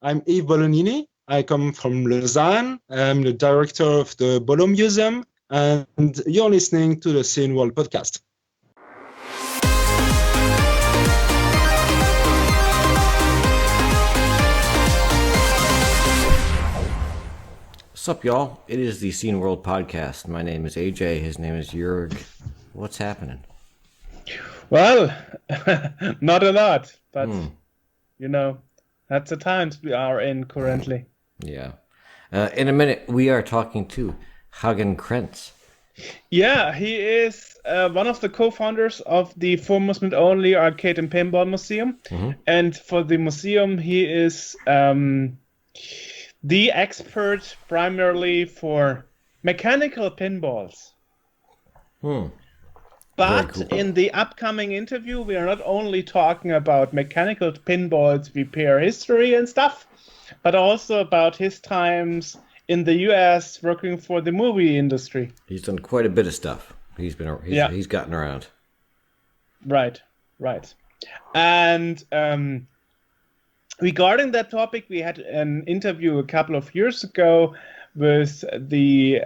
I'm Yves Bolognini. I come from Lausanne. I'm the director of the Bolo Museum, and you're listening to the Scene World podcast. What's up, y'all? It is the Scene World podcast. My name is AJ. His name is Joerg. What's happening? Well, not a lot, but you know, that's the times we are in currently. Yeah. In a minute, we are talking to Hagen Krentz. Yeah, he is one of the co-founders of the for Amusement only Arcade and Pinball Museum. And for the museum, he is the expert primarily for mechanical pinballs. But cool. In the upcoming interview, we are not only talking about mechanical pinballs repair history and stuff, but also about his times in the US working for the movie industry. He's done quite a bit of stuff. He's gotten around. Right. And regarding that topic, we had an interview a couple of years ago with the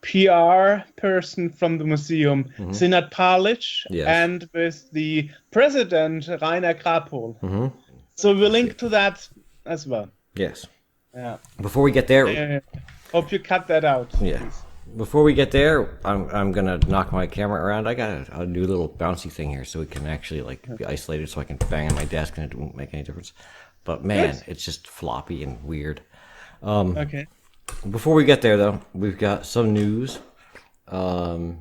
PR person from the museum, Senat Palic, and with the president, Rainer Krapol. So we'll link to that as well. Yes. Yeah. Before we get there... hope you cut that out. Yeah. Please. Before we get there, I'm going to knock my camera around. I got a new little bouncy thing here so we can actually be isolated so I can bang on my desk and it won't make any difference. But man, It's just floppy and weird. Okay. Before we get there, though, we've got some news. I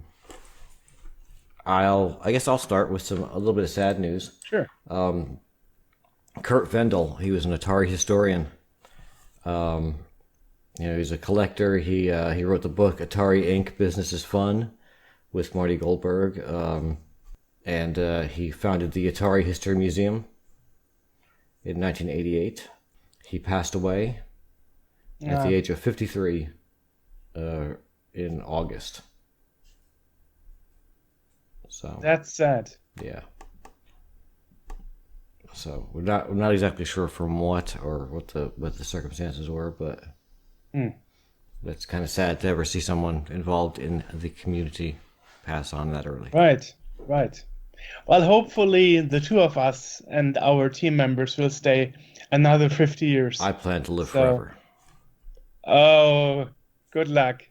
guess I'll start with a little bit of sad news. Sure. Kurt Vendel, he was an Atari historian. He's a collector. He wrote the book Atari Inc. Business is Fun with Marty Goldberg, and he founded the Atari History Museum in 1988. He passed away at the age of 53 in August. So that's sad. Yeah. So we're not exactly sure from what the circumstances were, but it's kind of sad to ever see someone involved in the community pass on that early. Right. Well, hopefully the two of us and our team members will stay another 50 years. I plan to live forever. Oh, good luck.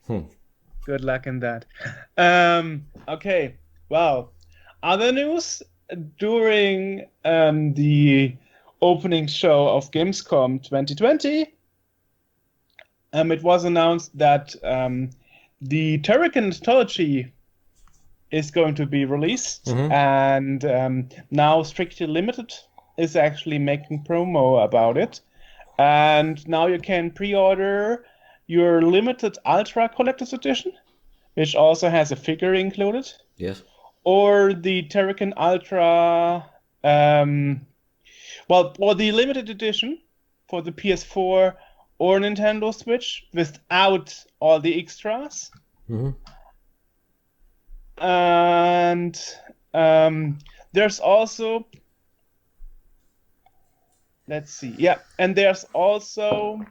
Good luck in that. Okay. Well, other news during the opening show of Gamescom 2020, it was announced that the Turrican Anthology is going to be released, and now Strictly Limited is actually making promo about it. And now you can pre-order your limited Ultra Collector's Edition, which also has a figure included. Yes. Or the Turrican Ultra, or the limited edition for the PS4 or Nintendo Switch without all the extras. And there's also... Let's see. Yeah, and there's also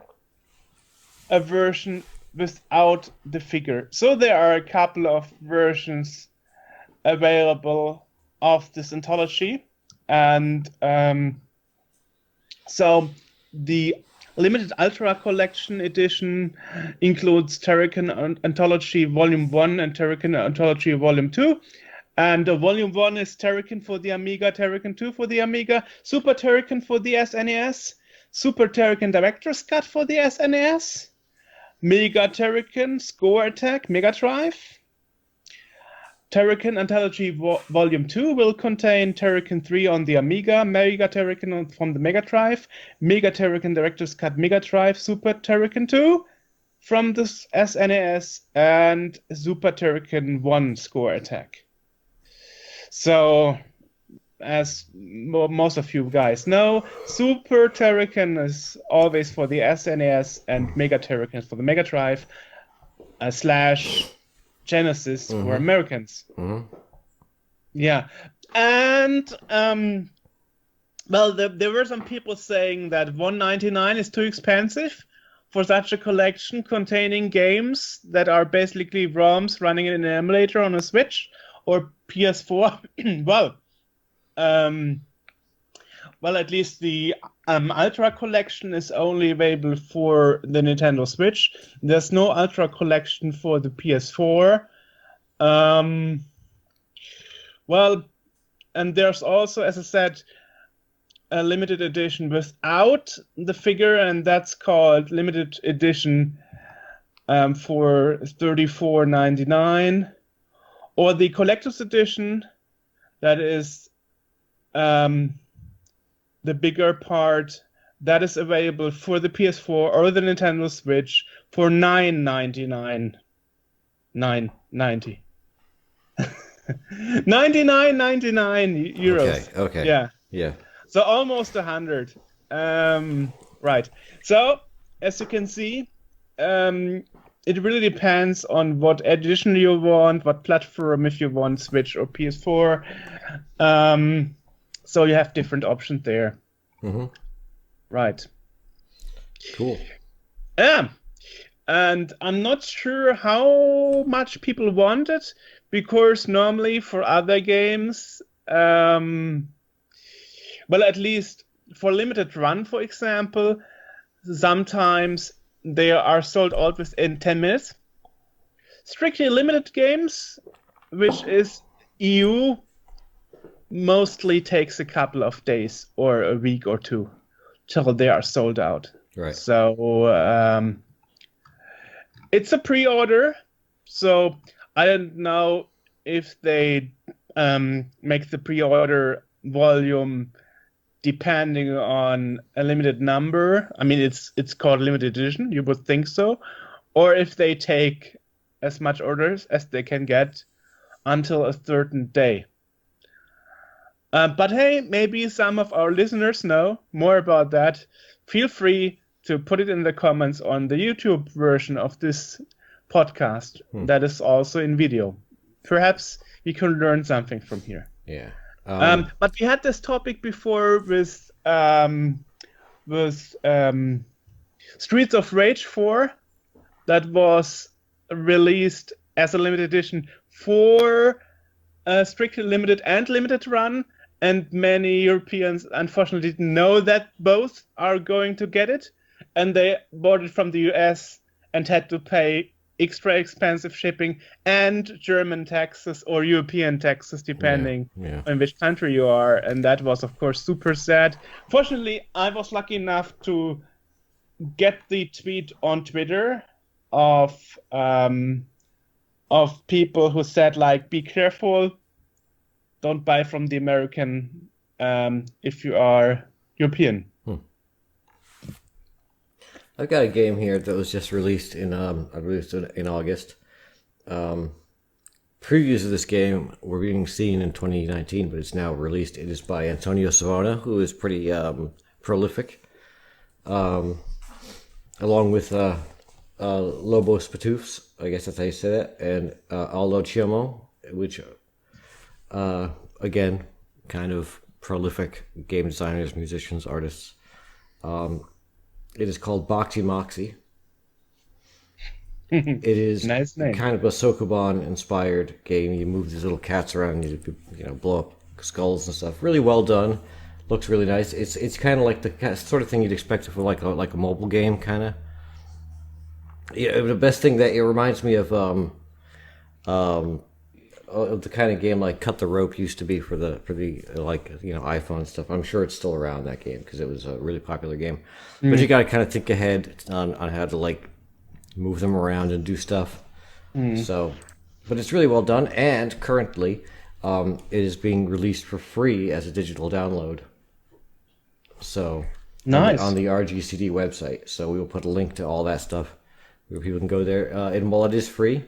a version without the figure. So there are a couple of versions available of this anthology. And so the limited Ultra Collection Edition includes Turrican Anthology Volume 1 and Turrican Anthology Volume 2. And Volume 1 is Turrican for the Amiga, Turrican 2 for the Amiga, Super Turrican for the SNES, Super Turrican Director's Cut for the SNES, Mega Turrican Score Attack Mega Drive. Turrican Anthology Volume 2 will contain Turrican 3 on the Amiga, Mega Turrican from the Mega Drive, Mega Turrican Director's Cut Mega Drive, Super Turrican 2 from the SNES, and Super Turrican 1 Score Attack. So, as most of you guys know, Super Turrican is always for the SNES and Mega Turrican for the Mega Drive, / Genesis for Americans. Yeah. And Well, there were some people saying that $199 is too expensive for such a collection containing games that are basically ROMs running in an emulator on a Switch or PS4. Well, at least the Ultra Collection is only available for the Nintendo Switch. There's no Ultra Collection for the PS4. Well, and there's also, as I said, a limited edition without the figure, and that's called limited edition for $34.99, or the collector's edition, that is the bigger part, that is available for the PS4 or the Nintendo Switch for $9.99. €99.99. Okay. Yeah. So almost 100. Right. So as you can see, it really depends on what edition you want, what platform, if you want Switch or PS4. So you have different options there. Mm-hmm. Right. Cool. Yeah. And I'm not sure how much people want it, because normally for other games, well, at least for limited run, for example, sometimes they are sold out within 10 minutes. Strictly limited games, which is EU, mostly takes a couple of days or a week or two till they are sold out. Right. So it's a pre-order, so I don't know if they make the pre-order volume depending on a limited number. I mean, it's called limited edition, you would think so, or if they take as much orders as they can get until a certain day. But hey, maybe some of our listeners know more about that. Feel free to put it in the comments on the YouTube version of this podcast that is also in video. Perhaps you can learn something from here. Yeah. But we had this topic before with Streets of Rage 4 that was released as a limited edition for strictly limited and limited run, and many Europeans unfortunately didn't know that both are going to get it, and they bought it from the US and had to pay extra expensive shipping and German taxes or European taxes, depending on which country you are. And that was, of course, super sad. Fortunately, I was lucky enough to get the tweet on Twitter of people who said, like, be careful, don't buy from the American if you are European. I've got a game here that was just released in August. Previews of this game were being seen in 2019, but it's now released. It is by Antonio Savona, who is pretty prolific, along with Lobos Patoufs, I guess that's how you say that, and Aldo Chiomo, which, again, kind of prolific game designers, musicians, artists. It is called Boxy Moxie. It is nice name. Kind of a Sokoban-inspired game. You move these little cats around, you blow up skulls and stuff. Really well done. Looks really nice. It's kind of like the sort of thing you'd expect for like a mobile game, kind of. Yeah, the best thing that it reminds me of the kind of game like Cut the Rope used to be for the iPhone stuff. I'm sure it's still around, that game, because it was a really popular game. But you got to kind of think ahead on how to like move them around and do stuff. So, but it's really well done, and currently it is being released for free as a digital download. So nice on the RGCD website. So we will put a link to all that stuff where people can go there. And while it is free,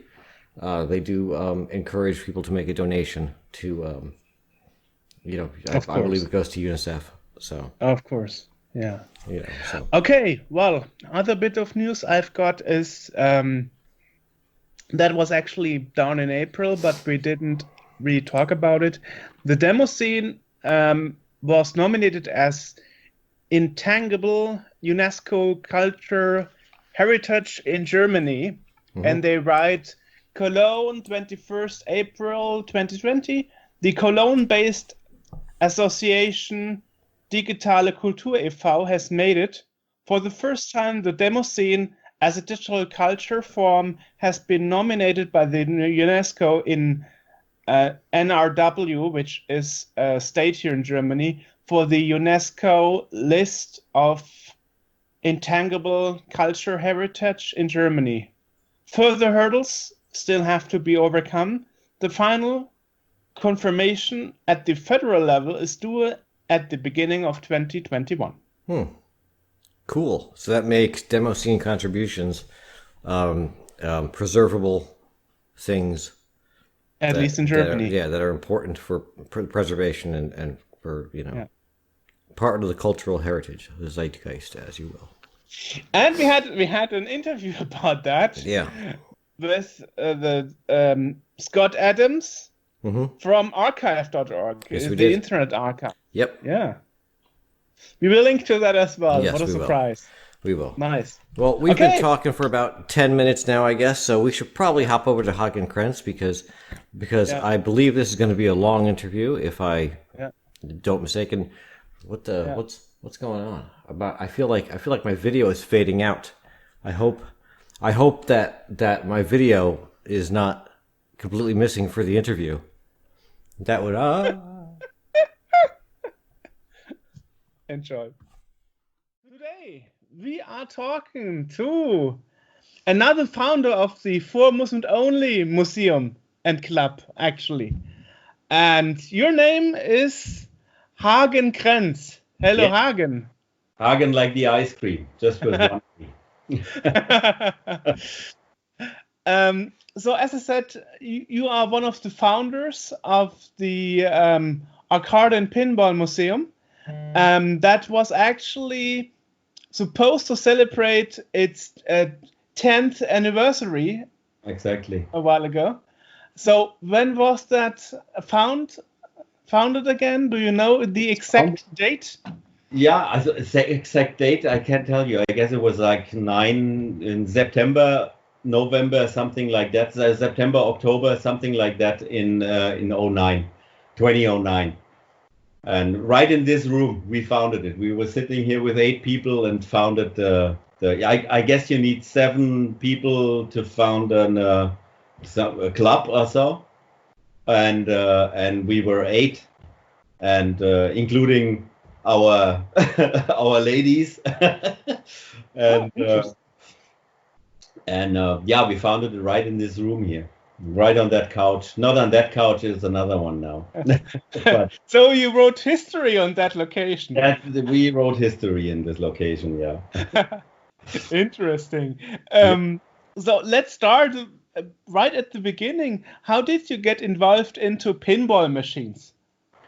they do encourage people to make a donation to, I believe it goes to UNICEF. So of course, yeah. So. Okay, well, other bit of news I've got is that was actually down in April, but we didn't really talk about it. The demo scene was nominated as Intangible UNESCO Culture Heritage in Germany. And they write, Cologne, 21st April 2020. The Cologne-based association Digitale Kultur e.V. has made it. For the first time, the demo scene as a digital culture form has been nominated by the UNESCO in NRW, which is a state here in Germany, for the UNESCO list of intangible culture heritage in Germany. Further hurdles still have to be overcome. The final confirmation at the federal level is due at the beginning of 2021. Cool. So that makes demo scene contributions preservable things. At least in Germany. That are important for preservation and for, part of the cultural heritage, the zeitgeist, as you will. And we had an interview about that. Yeah. With the Scott Adams from archive.org. Yes, the Internet Archive. Yep. Yeah. We will link to that as well. Yes, what a surprise. We will. Nice. Well, we've been talking for about 10 minutes now, I guess, so we should probably hop over to Hagen Krentz because I believe this is going to be a long interview, if I don't mistaken. What's going on? I feel like my video is fading out. I hope that my video is not completely missing for the interview. That would Enjoy. Today we are talking to another founder of the For Amusement Only Museum and Club, actually. And your name is Hagen Krentz. Hello, Hagen. Hagen like the ice cream, just with one. So as I said, you are one of the founders of the Arcade and Pinball Museum. That was actually supposed to celebrate its 10th anniversary. Exactly. A while ago. So when was that founded again? Do you know the exact date? Yeah, the exact date I can't tell you. I guess it was like 9 in September, November, something like that. September, October, something like that in 2009. And right in this room, we founded it. We were sitting here with 8 people and founded I guess you need 7 people to found a club or so. And we were 8, and including our ladies. And we founded it right in this room here. Right on that couch. Not on that couch, is another one now. But, so you wrote history on that location. We wrote history in this location, yeah. Interesting. So let's start right at the beginning. How did you get involved into pinball machines?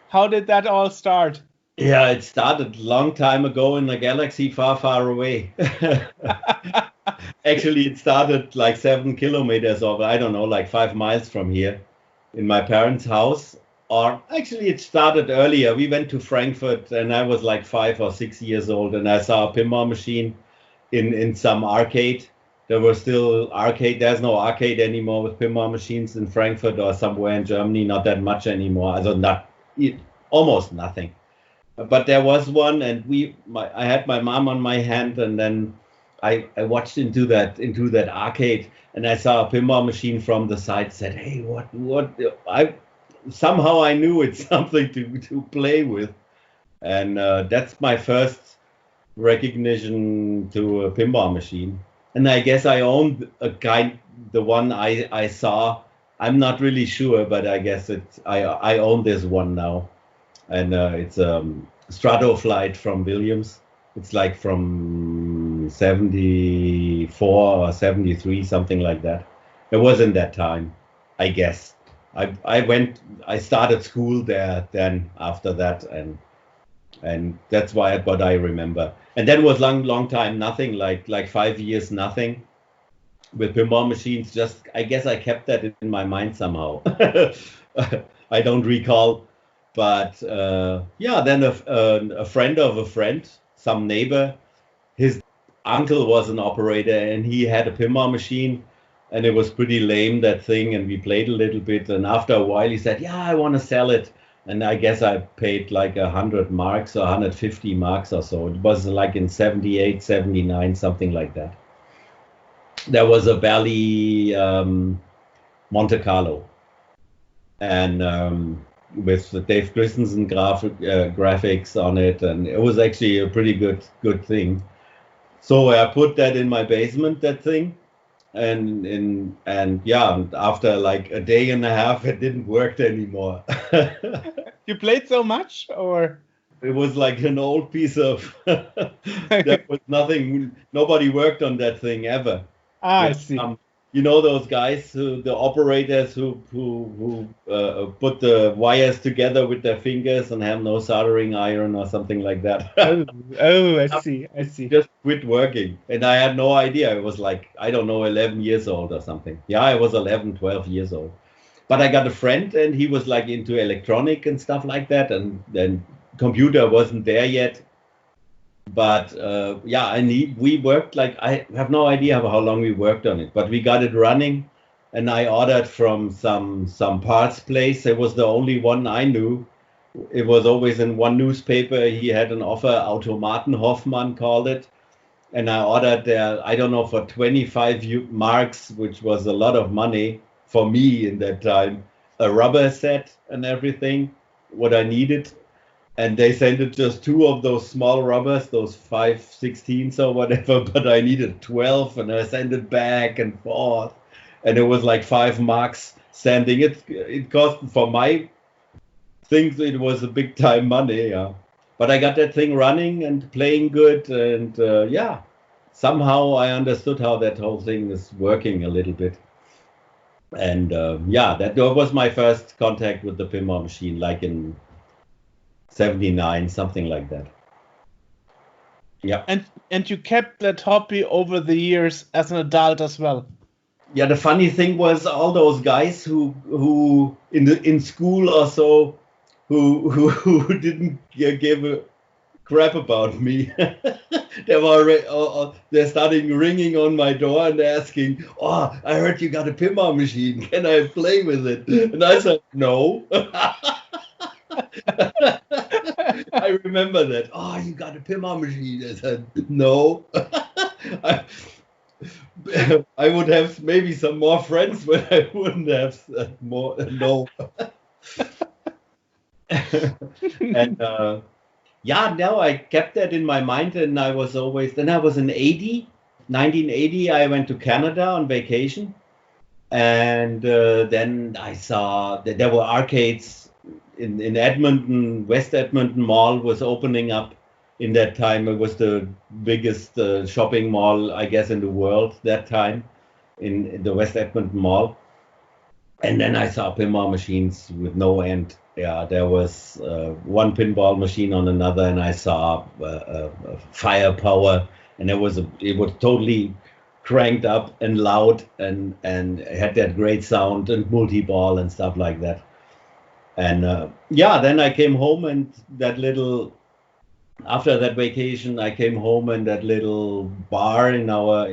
How did that all start? Yeah, it started a long time ago in a galaxy far, far away. Actually, it started like 7 kilometers or I don't know, like 5 miles from here in my parents' house. Or actually, it started earlier. We went to Frankfurt and I was like 5 or 6 years old and I saw a pinball machine in some arcade. There was still arcade. There's no arcade anymore with pinball machines in Frankfurt or somewhere in Germany. Not that much anymore. Almost nothing. But there was one, and I had my mom on my hand, and then I watched into that arcade, and I saw a pinball machine from the side. Said, "Hey, what?" Somehow I knew it's something to play with, and that's my first recognition to a pinball machine. And I guess I owned the one I saw. I'm not really sure, but I guess I own this one now. And it's a Stratoflight from Williams. It's like from 74 or 73, something like that. It was in that time, I guess. I started school there then after that, and that's what I remember. And that was long time nothing, like 5 years nothing with pinball machines. Just I guess I kept that in my mind somehow. I don't recall But yeah, then a friend of a friend, some neighbor, his uncle was an operator and he had a pinball machine, and it was pretty lame, that thing, and we played a little bit, and after a while he said, yeah, I want to sell it. And I guess I paid like 100 marks or 150 marks or so. It was like in 78, 79, something like that. There was a Bally Monte Carlo, and with Dave Christensen graphics on it, and it was actually a pretty good thing. So I put that in my basement, that thing, and yeah, after like a day and a half, it didn't work anymore. You played so much, or? It was like an old piece of. There was nothing. Nobody worked on that thing ever. I see. You know those guys, the operators who put the wires together with their fingers and have no soldering iron or something like that. Oh, I see. Just quit working, and I had no idea. I was like, I don't know, 11 years old or something. Yeah, I was 11, 12 years old. But I got a friend, and he was like into electronic and stuff like that, and then computer wasn't there yet. But yeah, we worked, like, I have no idea how long we worked on it, but we got it running, and I ordered from some parts place. It was the only one I knew. It was always in one newspaper. He had an offer, Automaten Hoffmann called it, and I ordered there, I don't know, for 25 marks, which was a lot of money for me in that time, a rubber set and everything, what I needed. And they sent it just 2 of those small rubbers, those 5/16 or whatever, but I needed 12, and I sent it back and forth. And it was like 5 marks sending it. It cost, for my things, it was a big time money, yeah. But I got that thing running and playing good, and yeah, somehow I understood how that whole thing is working a little bit. And yeah, that was my first contact with the pinball machine, like in 79, something like that. Yeah. And you kept that hobby over the years as an adult as well. Yeah, the funny thing was, all those guys who in school or so who didn't give a crap about me. They're starting ringing on my door and asking, "Oh, I heard you got a pinball machine. Can I play with it?" And I said, "No." I remember that. "Oh, you got a pinball machine?" I said, "No." I would have maybe some more friends, but I wouldn't have more. No. And yeah, now I kept that in my mind, and I was always. Then I was in 1980. I went to Canada on vacation, and then I saw that there were arcades in Edmonton. West Edmonton Mall was opening up. In that time, it was the biggest shopping mall, I guess, in the world that time, in the West Edmonton Mall. And then I saw pinball machines with no end. Yeah, there was one pinball machine on another, and I saw firepower, and it was totally cranked up and loud, and had that great sound, and multi-ball and stuff like that. And yeah, then I came home, and after that vacation, I came home, and that little bar in our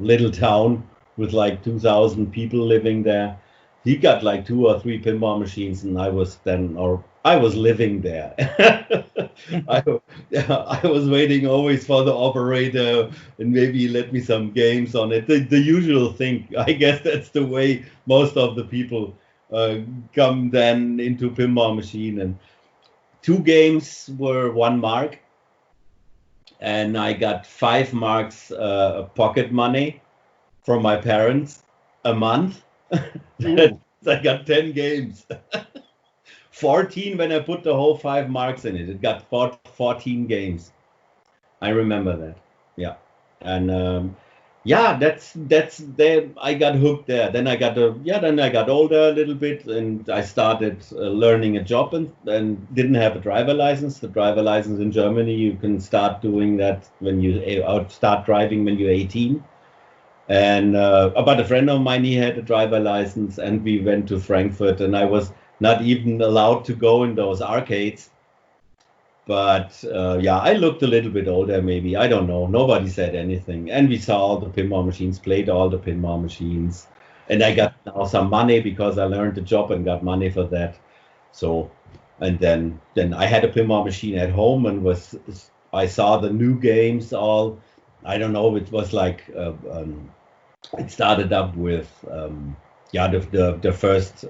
little town with like 2,000 people living there, he got like 2 or 3 pinball machines, and I was living there. I was waiting always for the operator, and maybe let me some games on it. The usual thing. I guess that's the way most of the people come then into pinball machine. And 2 games were 1 mark, and I got 5 marks pocket money from my parents a month. I got 10 games. 14 when I put the whole 5 marks in it. It got 14 games. I remember that. Yeah. And yeah, that's there. I got hooked there. Then I got older a little bit, and I started learning a job, and didn't have a driver license. The driver license in Germany, you can start doing that when you start driving when you're 18. And but a friend of mine, he had a driver license, and we went to Frankfurt, and I was not even allowed to go in those arcades. But yeah, I looked a little bit older, maybe. I don't know. Nobody said anything. And we saw all the pinball machines, played all the pinball machines. And I got now some money because I learned the job and got money for that. So, and then I had a pinball machine at home and I saw the new games all. I don't know. It was like it started up with the first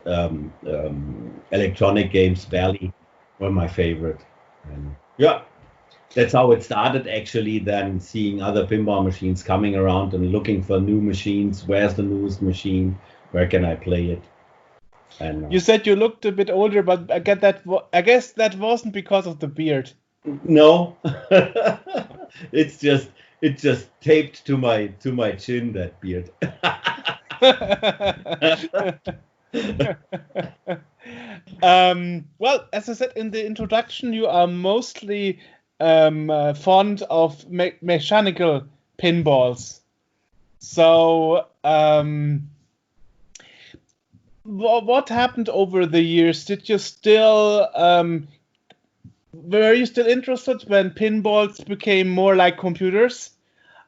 electronic games barely were my favorite. And yeah, that's how it started actually. Then seeing other pinball machines coming around and looking for new machines. Where's the newest machine? Where can I play it? And you said you looked a bit older, but I guess that wasn't because of the beard. No, it just taped to my chin, that beard. Well, as I said in the introduction, you are mostly fond of mechanical pinballs. So, what happened over the years? Did you still were you still interested when pinballs became more like computers?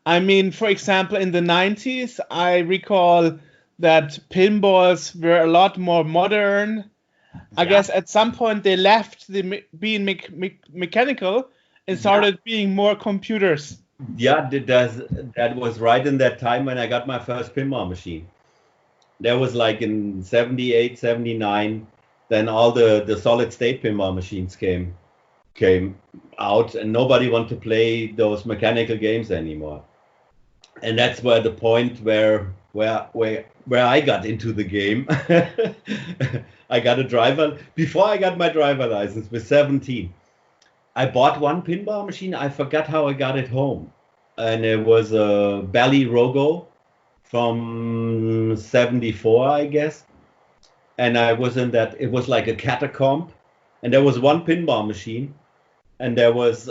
I mean, for example, in the 90s, I recall that pinballs were a lot more modern. I guess at some point they left being mechanical and started being more computers. Yeah, that was right in that time when I got my first pinball machine. That was like in 78, 79. Then all the solid state pinball machines came out and nobody wanted to play those mechanical games anymore. And that's where the point where I got into the game. I got a driver before I got my driver license with 17. I bought one pinball machine. I forgot how I got it home. And it was a Bally Rogo from 74, I guess. And I was in that, it was like a catacomb. And there was one pinball machine. And there was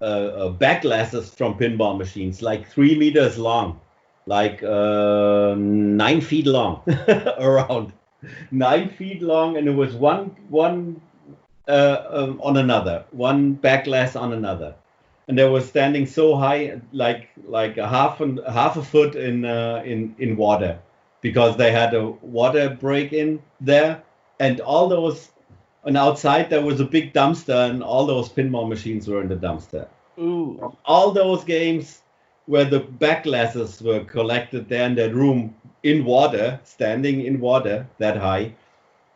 backglasses from pinball machines, like 3 meters long, like 9 feet long, around 9 feet long, and it was one on another, one backglass on another, and they were standing so high, like a half a foot in water, because they had a water break in there, and all those. And outside there was a big dumpster, and all those pinball machines were in the dumpster. Ooh. All those games where the backglasses were collected there in that room in water, standing in water that high.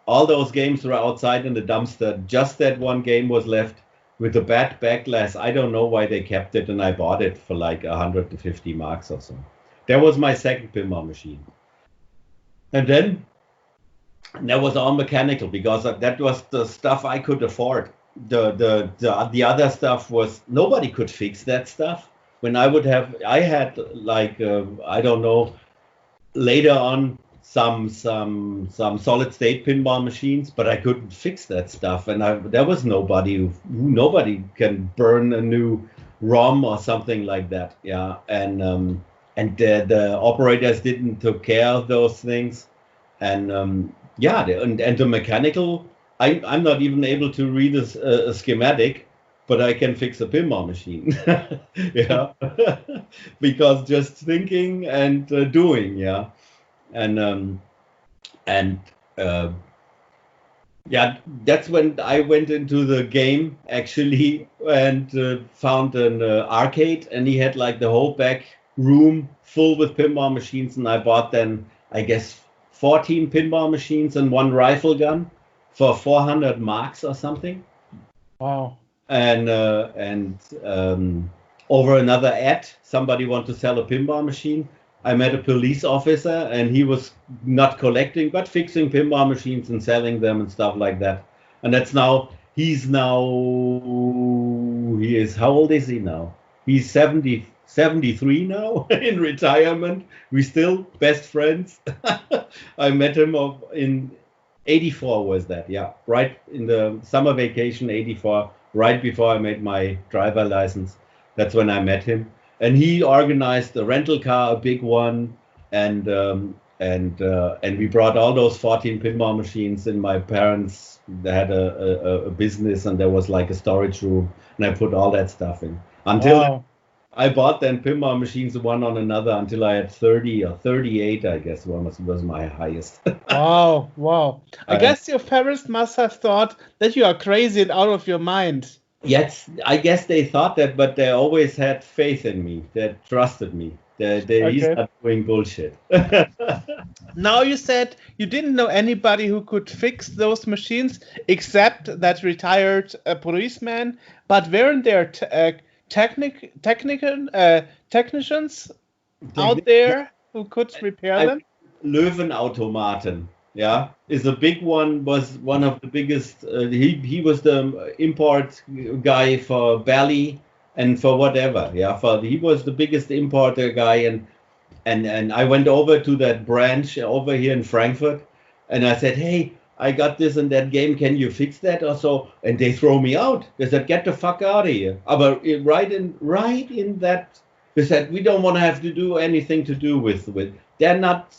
All those games were outside in the dumpster. Just that one game was left with a bad backglass. I don't know why they kept it, and I bought it for like 150 marks or so. That was my second pinball machine. And then that was all mechanical because that was the stuff I could afford. The other stuff was nobody could fix that stuff. When I had like I don't know, later on some solid state pinball machines, but I couldn't fix that stuff, and there was nobody can burn a new ROM or something like that. Yeah, and the operators didn't take care of those things, and and the mechanical, I'm not even able to read a schematic, but I can fix a pinball machine. Yeah, because just thinking and doing, yeah, and that's when I went into the game actually and found an arcade, and he had like the whole back room full with pinball machines, and I bought then, I guess, 14 pinball machines and one rifle gun for 400 marks or something. Wow. And over another ad, somebody wanted to sell a pinball machine. I met a police officer, and he was not collecting, but fixing pinball machines and selling them and stuff like that. And how old is he now? He's 73 now, in retirement. We still best friends. I met him in 84 was that, yeah, right in the summer vacation 84, right before I made my driver license. That's when I met him, and he organized a rental car, a big one, and and we brought all those 14 pinball machines in. My parents, they had a business, and there was like a storage room, and I put all that stuff in until I bought then pinball machines one on another until I had 30 or 38, I guess was my highest. Wow. I guess your parents must have thought that you are crazy and out of your mind. Yes, I guess they thought that, but they always had faith in me. They trusted me. He's not doing bullshit. Now you said you didn't know anybody who could fix those machines except that retired policeman, but weren't there technicians out there who could repair them? Löwenautomaten, yeah, is a big one. Was one of the biggest. He was the import guy for Bally and for whatever. Yeah, he was the biggest importer guy, and I went over to that branch over here in Frankfurt, and I said, hey, I got this and that game. Can you fix that or so? And they throw me out. They said, get the fuck out of here. But right in that, they said, we don't want to have to do anything to do with. They're not.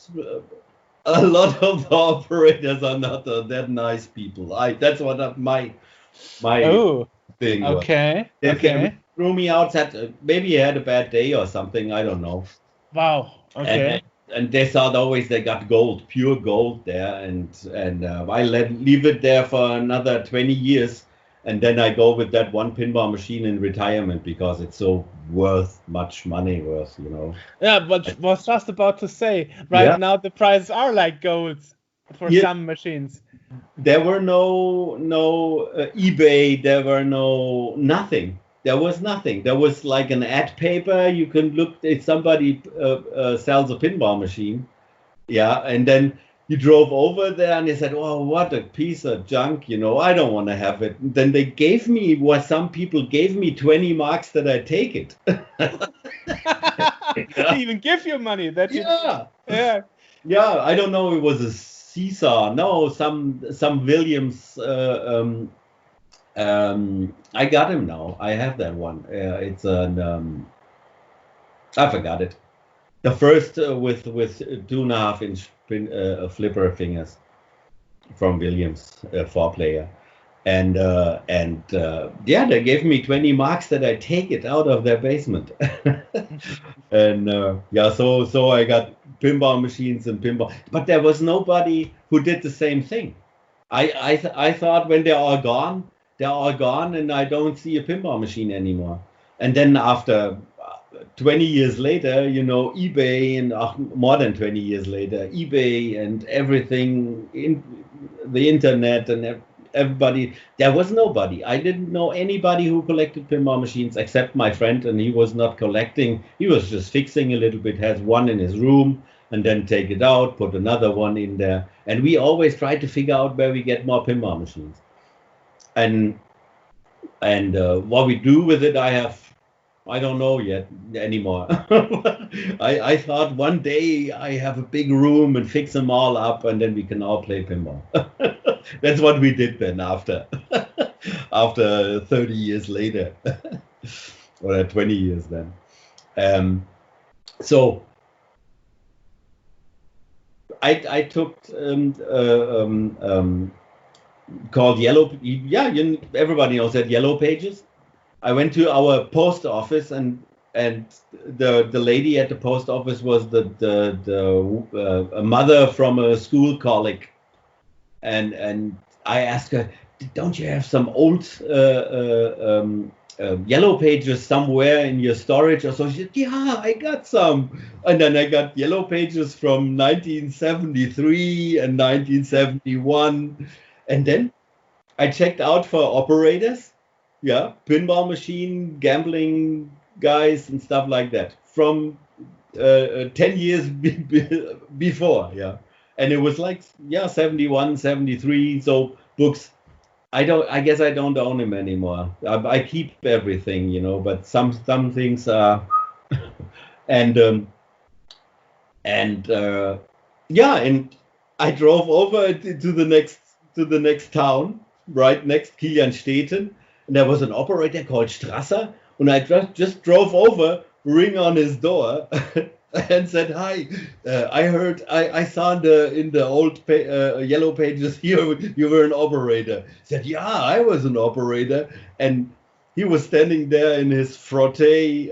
A lot of the operators are not that nice people. That's what my thing was. Okay. They threw me out. Said maybe he had a bad day or something. I don't know. Wow. Okay. And they thought always they got gold, pure gold there, and I leave it there for another 20 years, and then I go with that one pinball machine in retirement because it's so much money worth, you know. Yeah, but was just about to say, now the prices are like gold for some machines. There were no eBay. There were nothing. There was nothing. There was like an ad paper. You can look if somebody sells a pinball machine. Yeah. And then you drove over there and they said, oh, what a piece of junk. You know, I don't want to have it. And then they gave me some people gave me 20 marks that I take it. They even give you money. Yeah. I don't know. It was a Seesaw. No, some Williams. I got him now. I have that one. It's an I forgot it. The first with 2.5 inch flipper fingers from Williams, 4-player, and they gave me 20 marks that I take it out of their basement, and so I got pinball machines and pinball, but there was nobody who did the same thing. I thought when they're all gone, and I don't see a pinball machine anymore. And then after 20 years later, you know, eBay, and more than 20 years later, eBay and everything, in the internet and everybody, there was nobody. I didn't know anybody who collected pinball machines except my friend, and he was not collecting. He was just fixing a little bit, has one in his room, and then take it out, put another one in there. And we always try to figure out where we get more pinball machines. And what we do with it, I don't know yet anymore. I thought one day I have a big room and fix them all up, and then we can all play pinball. That's what we did then after 30 years later, or 20 years then. So I took called Yellow. Everybody knows that Yellow Pages. I went to our post office, and the lady at the post office was a mother from a school colleague, and I asked her, "Don't you have some old Yellow Pages somewhere in your storage?" Or so she said, "Yeah, I got some." And then I got Yellow Pages from 1973 and 1971. And then I checked out for operators, pinball machine, gambling guys and stuff like that from 10 years before, And it was like, 71, 73, so books. I guess I don't own them anymore. I keep everything, you know, but some things are, and I drove over to the next town, right next Kilianstetten, and there was an operator called Strasser, and I just drove over, ring on his door, and said, "Hi, I heard, I saw in the old yellow pages here you were an operator." I said, "Yeah, I was an operator," and he was standing there in his frotte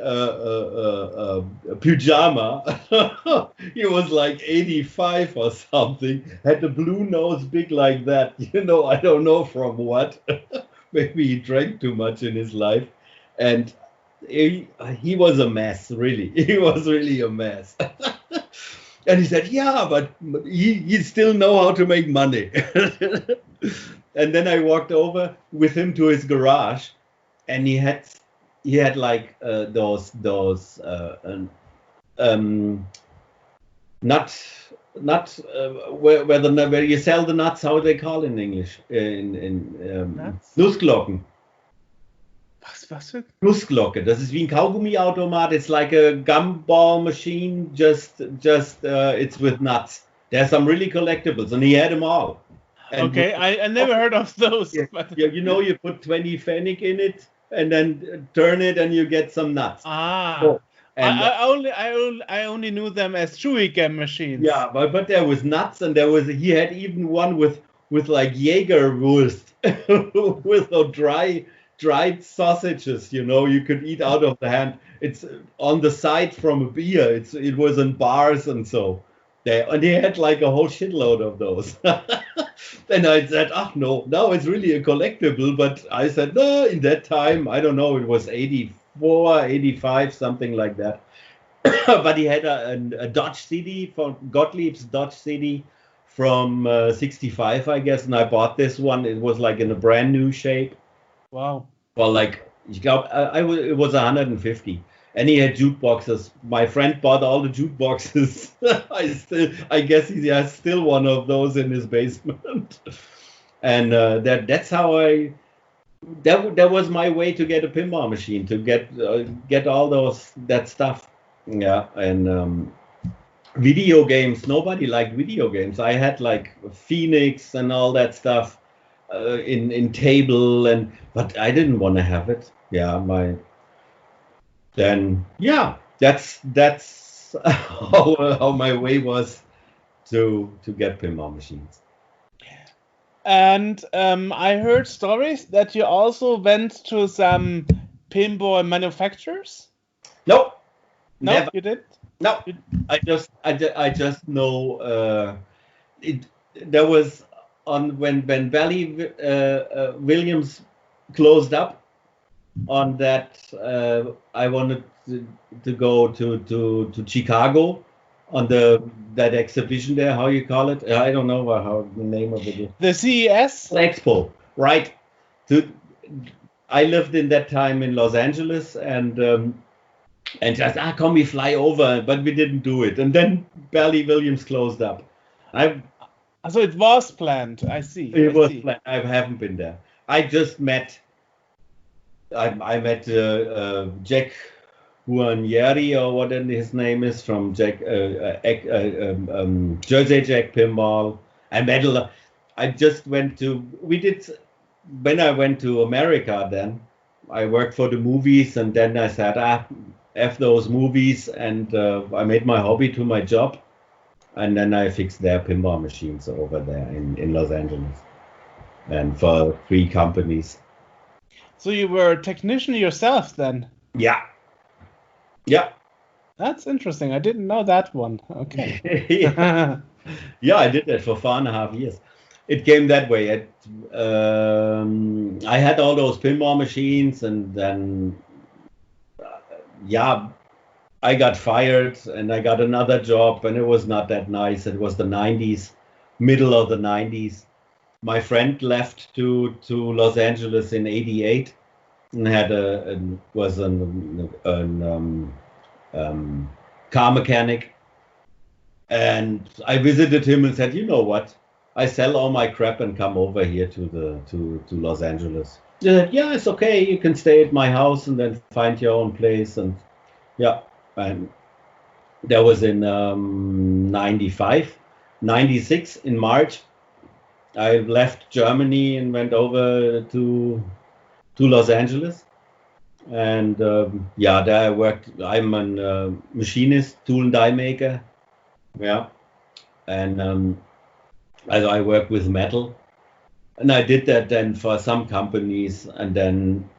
pyjama. He was like 85 or something, had the blue nose big like that. I don't know from what. Maybe he drank too much in his life. And he was a mess, really. He was really a mess. And he said, "Yeah, but he still know how to make money." And then I walked over with him to his garage, and he had like those not where you sell the nuts. How they call in English Nussglocken. Was für? Nussglocke. Das ist wie ein Kaugummiautomat. It's like a gumball machine. Just it's with nuts. There's some really collectibles, and he had them all. And okay, I never heard of those. Yeah, you put 20 pfennig in it, and then turn it, and you get some nuts. Ah. And I only knew them as Chewing machines. Yeah, but there was nuts, and he had even one with like Jägerwurst with dried sausages. You could eat out of the hand. It's on the side from a beer. It was in bars and so. And he had like a whole shitload of those. And I said, no, now it's really a collectible. But I said, no, in that time, I don't know, it was 84, 85, something like that. But he had a Dodge CD, from Gottlieb's Dodge CD from 65, I guess. And I bought this one. It was like in a brand new shape. Wow. Well, like, it was 150. And he had jukeboxes. My friend bought all the jukeboxes. I guess he has still one of those in his basement. And that's how that was my way to get a pinball machine, to get all that stuff. Yeah, and video games. Nobody liked video games. I had like Phoenix and all that stuff in table, but I didn't want to have it. Yeah, that's how my way was to get pinball machines. And I heard stories that you also went to some pinball manufacturers. No, never. You did? No, I just know it. There was when Bally Williams closed up. On that, I wanted to go to Chicago on that exhibition there. How you call it? I don't know how the name of it is. The CES Expo, right? I lived in that time in Los Angeles, and just come we fly over, but we didn't do it. And then Bally Williams closed up. So it was planned. I see. It was planned. I haven't been there. I just met. I met Jack Guarnieri, or what his name is, from Jersey Jack Pinball. When I went to America, then I worked for the movies, and then I said, F those movies, and I made my hobby to my job, and then I fixed their pinball machines over there in Los Angeles, and for 3 companies. So you were a technician yourself then? Yeah. That's interesting. I didn't know that one. Okay. Yeah, I did that for 4.5 years. It came that way. I had all those pinball machines, and then, I got fired, and I got another job, and it was not that nice. It was the 90s, middle of the 90s. My friend left to Los Angeles in '88 and was a car mechanic. And I visited him and said, you know what? I sell all my crap and come over here to Los Angeles. He said, yeah, it's okay. You can stay at my house and then find your own place. And and that was in 95, 96 in March. I left Germany and went over to Los Angeles, And yeah, there I worked. I'm a machinist, tool and die maker. Yeah, and I work with metal, and I did that then for some companies, and then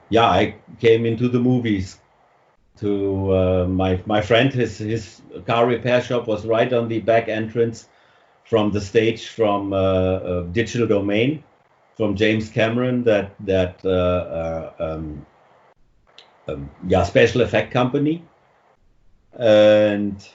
yeah, I came into the movies. To my friend, his car repair shop was right on the back entrance from the stage from Digital Domain, from James Cameron, that yeah, special effect company. And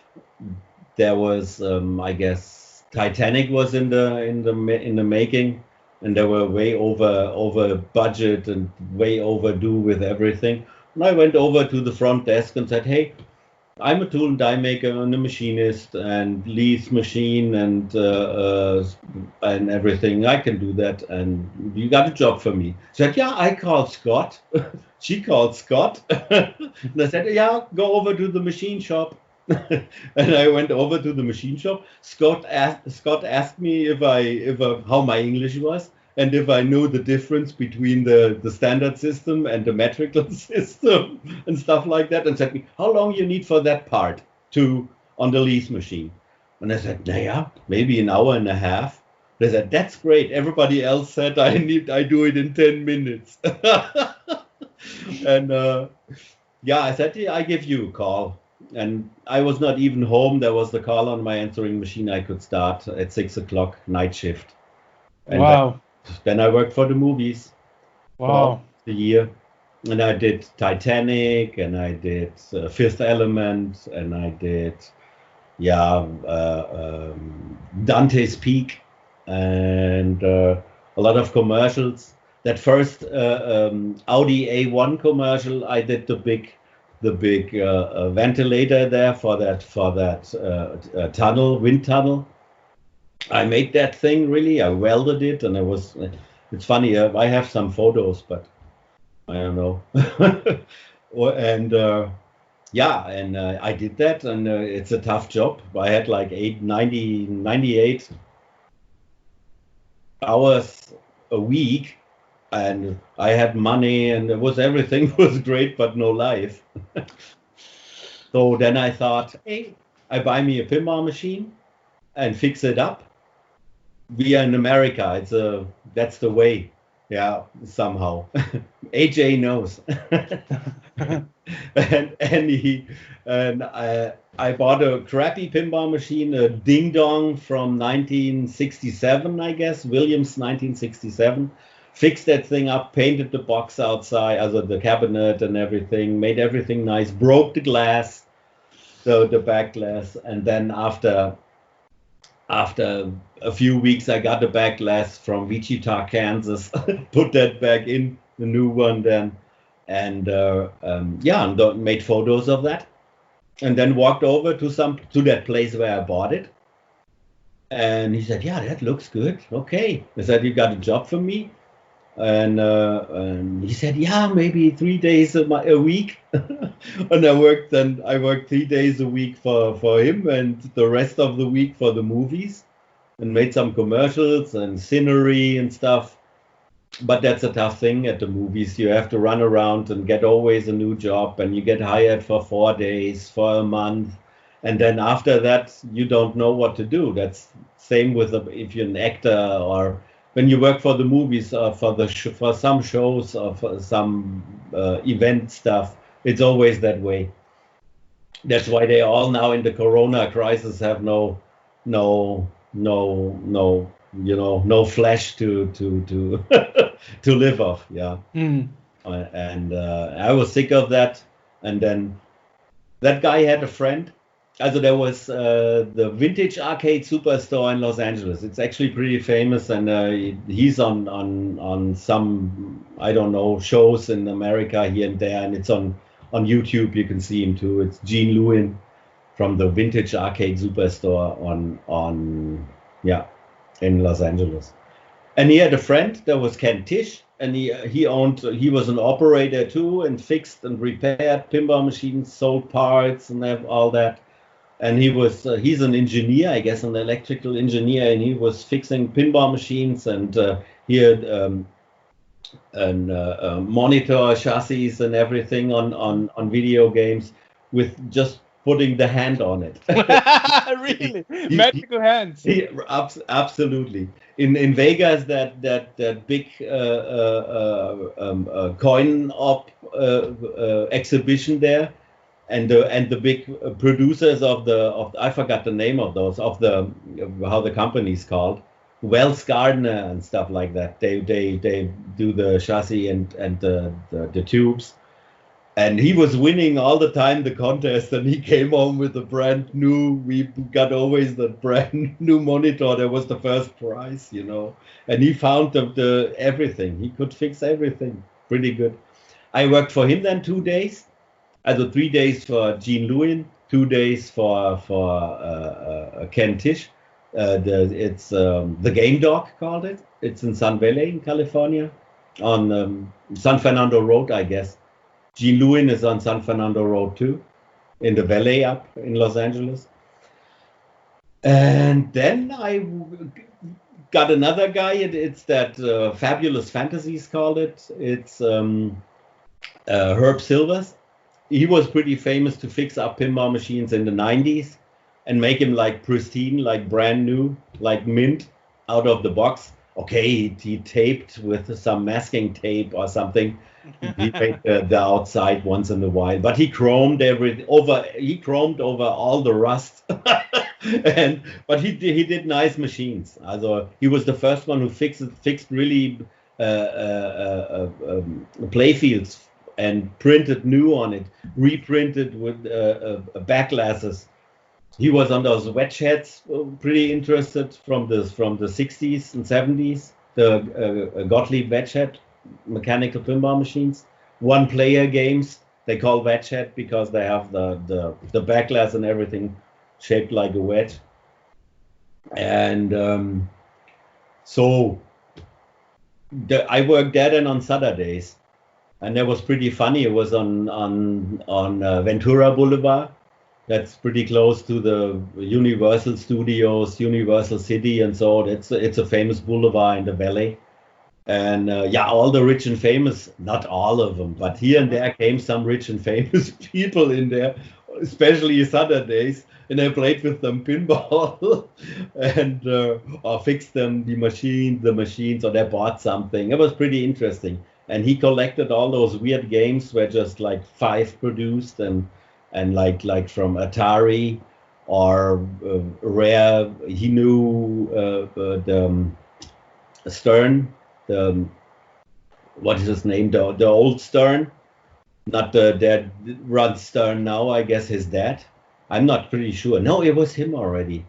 there was I guess Titanic was in the making, and they were way over budget and way overdue with everything. And I went over to the front desk and said, hey, I'm a tool and die maker and a machinist and lease machine and everything. I can do that, and you got a job for me. She said, yeah, I called Scott. She called Scott. And I said, yeah, go over to the machine shop. And I went over to the machine shop. Scott asked me if I how my English was, and if I knew the difference between the standard system and the metrical system and stuff like that, and said me, how long you need for that part on the lease machine? And I said, yeah, maybe an hour and a half. They said, that's great. Everybody else said I do it in 10 minutes. And yeah, I said, yeah, I give you a call. And I was not even home. There was the call on my answering machine. I could start at 6 o'clock night shift. And wow. Then I worked for the movies. Wow. For the year. And I did Titanic, and I did Fifth Element, and I did, yeah, Dante's Peak, and a lot of commercials. That first Audi A1 commercial, I did the big ventilator there for that tunnel, wind tunnel. I made that thing really. I welded it, and it's funny. I have some photos, but I don't know. And yeah, and I did that, and it's a tough job. I had like 98 hours a week, and I had money, and everything was great, but no life. So then I thought, hey, I buy me a pinball machine and fix it up. We are in America. That's the way. Yeah, somehow. AJ knows. and I bought a crappy pinball machine, a Ding Dong from 1967, I guess, Williams 1967. Fixed that thing up, painted the box outside, also the cabinet and everything, made everything nice, broke the glass, so the back glass, and then after a few weeks, I got the back glass from Wichita, Kansas, put that back in, the new one then, and yeah, and made photos of that, and then walked over to that place where I bought it, and he said, yeah, that looks good, okay. I said, you got a job for me? And he said, yeah, maybe 3 days a week. And I worked 3 days a week for him, and the rest of the week for the movies, and made some commercials and scenery and stuff. But that's a tough thing at the movies. You have to run around and get always a new job, and you get hired for 4 days, for a month, and then after that you don't know what to do. That's same with if you're an actor, or when you work for the movies, for some shows or for some event stuff. It's always that way. That's why they all now in the Corona crisis have no flesh to to live off. Yeah. And I was sick of that. And then that guy had a friend. Also there was the Vintage Arcade Superstore in Los Angeles. It's actually pretty famous, and he's on some, I don't know, shows in America here and there, and it's on YouTube. You can see him too. It's Gene Lewin from the Vintage Arcade Superstore in Los Angeles. And he had a friend that was Ken Tisch, and he was an operator too, and fixed and repaired pinball machines, sold parts and all that. And he's an engineer, I guess, an electrical engineer, and he was fixing pinball machines, and he had monitor chassis and everything on video games with just putting the hand on it. Really? Magical hands. Absolutely. In Vegas, that big coin op exhibition there, and the big producers of I forgot the name of those, of the how the company's called, Wells Gardner and stuff like that. They do the chassis and the tubes. And he was winning all the time the contest, and he came home with a brand new. We got always the brand new monitor. That was the first prize, you know. And he found the everything. He could fix everything. Pretty good. I worked for him then 2 days. Also 3 days for Gene Lewin, 2 days for Ken Tisch. It's the Game Dog called it. It's in Sun Valley in California, on San Fernando Road, I guess. Gene Lewin is on San Fernando Road too, in the valley up in Los Angeles. And then I got another guy. It's that Fabulous Fantasies called it. It's Herb Silvers. He was pretty famous to fix up pinball machines in the 90s and make him like pristine, like brand new, like mint out of the box. Okay, he taped with some masking tape or something. He made the outside once in a while, but he chromed over all the rust. But he did nice machines. Also, he was the first one who fixed really playfields and printed new on it, reprinted with backglasses. He was on those wedge heads, pretty interested from the 60s and 70s. The Gottlieb wedge head mechanical pinball machines, one-player games. They call wedge head because they have the backglass and everything shaped like a wedge. And so I worked there then on Saturdays, and that was pretty funny. It was on Ventura Boulevard. That's pretty close to the Universal Studios, Universal City, and so it's a famous boulevard in the valley. And all the rich and famous, not all of them, but here and there came some rich and famous people in there, especially Saturdays, and I played with them pinball and or fixed them the machines, or they bought something. It was pretty interesting. And he collected all those weird games where just like 5 produced and like from Atari or Rare. He knew the Stern. What is his name? The old Stern, not the dad Rod Stern now. I guess his dad. I'm not pretty sure. No, it was him already.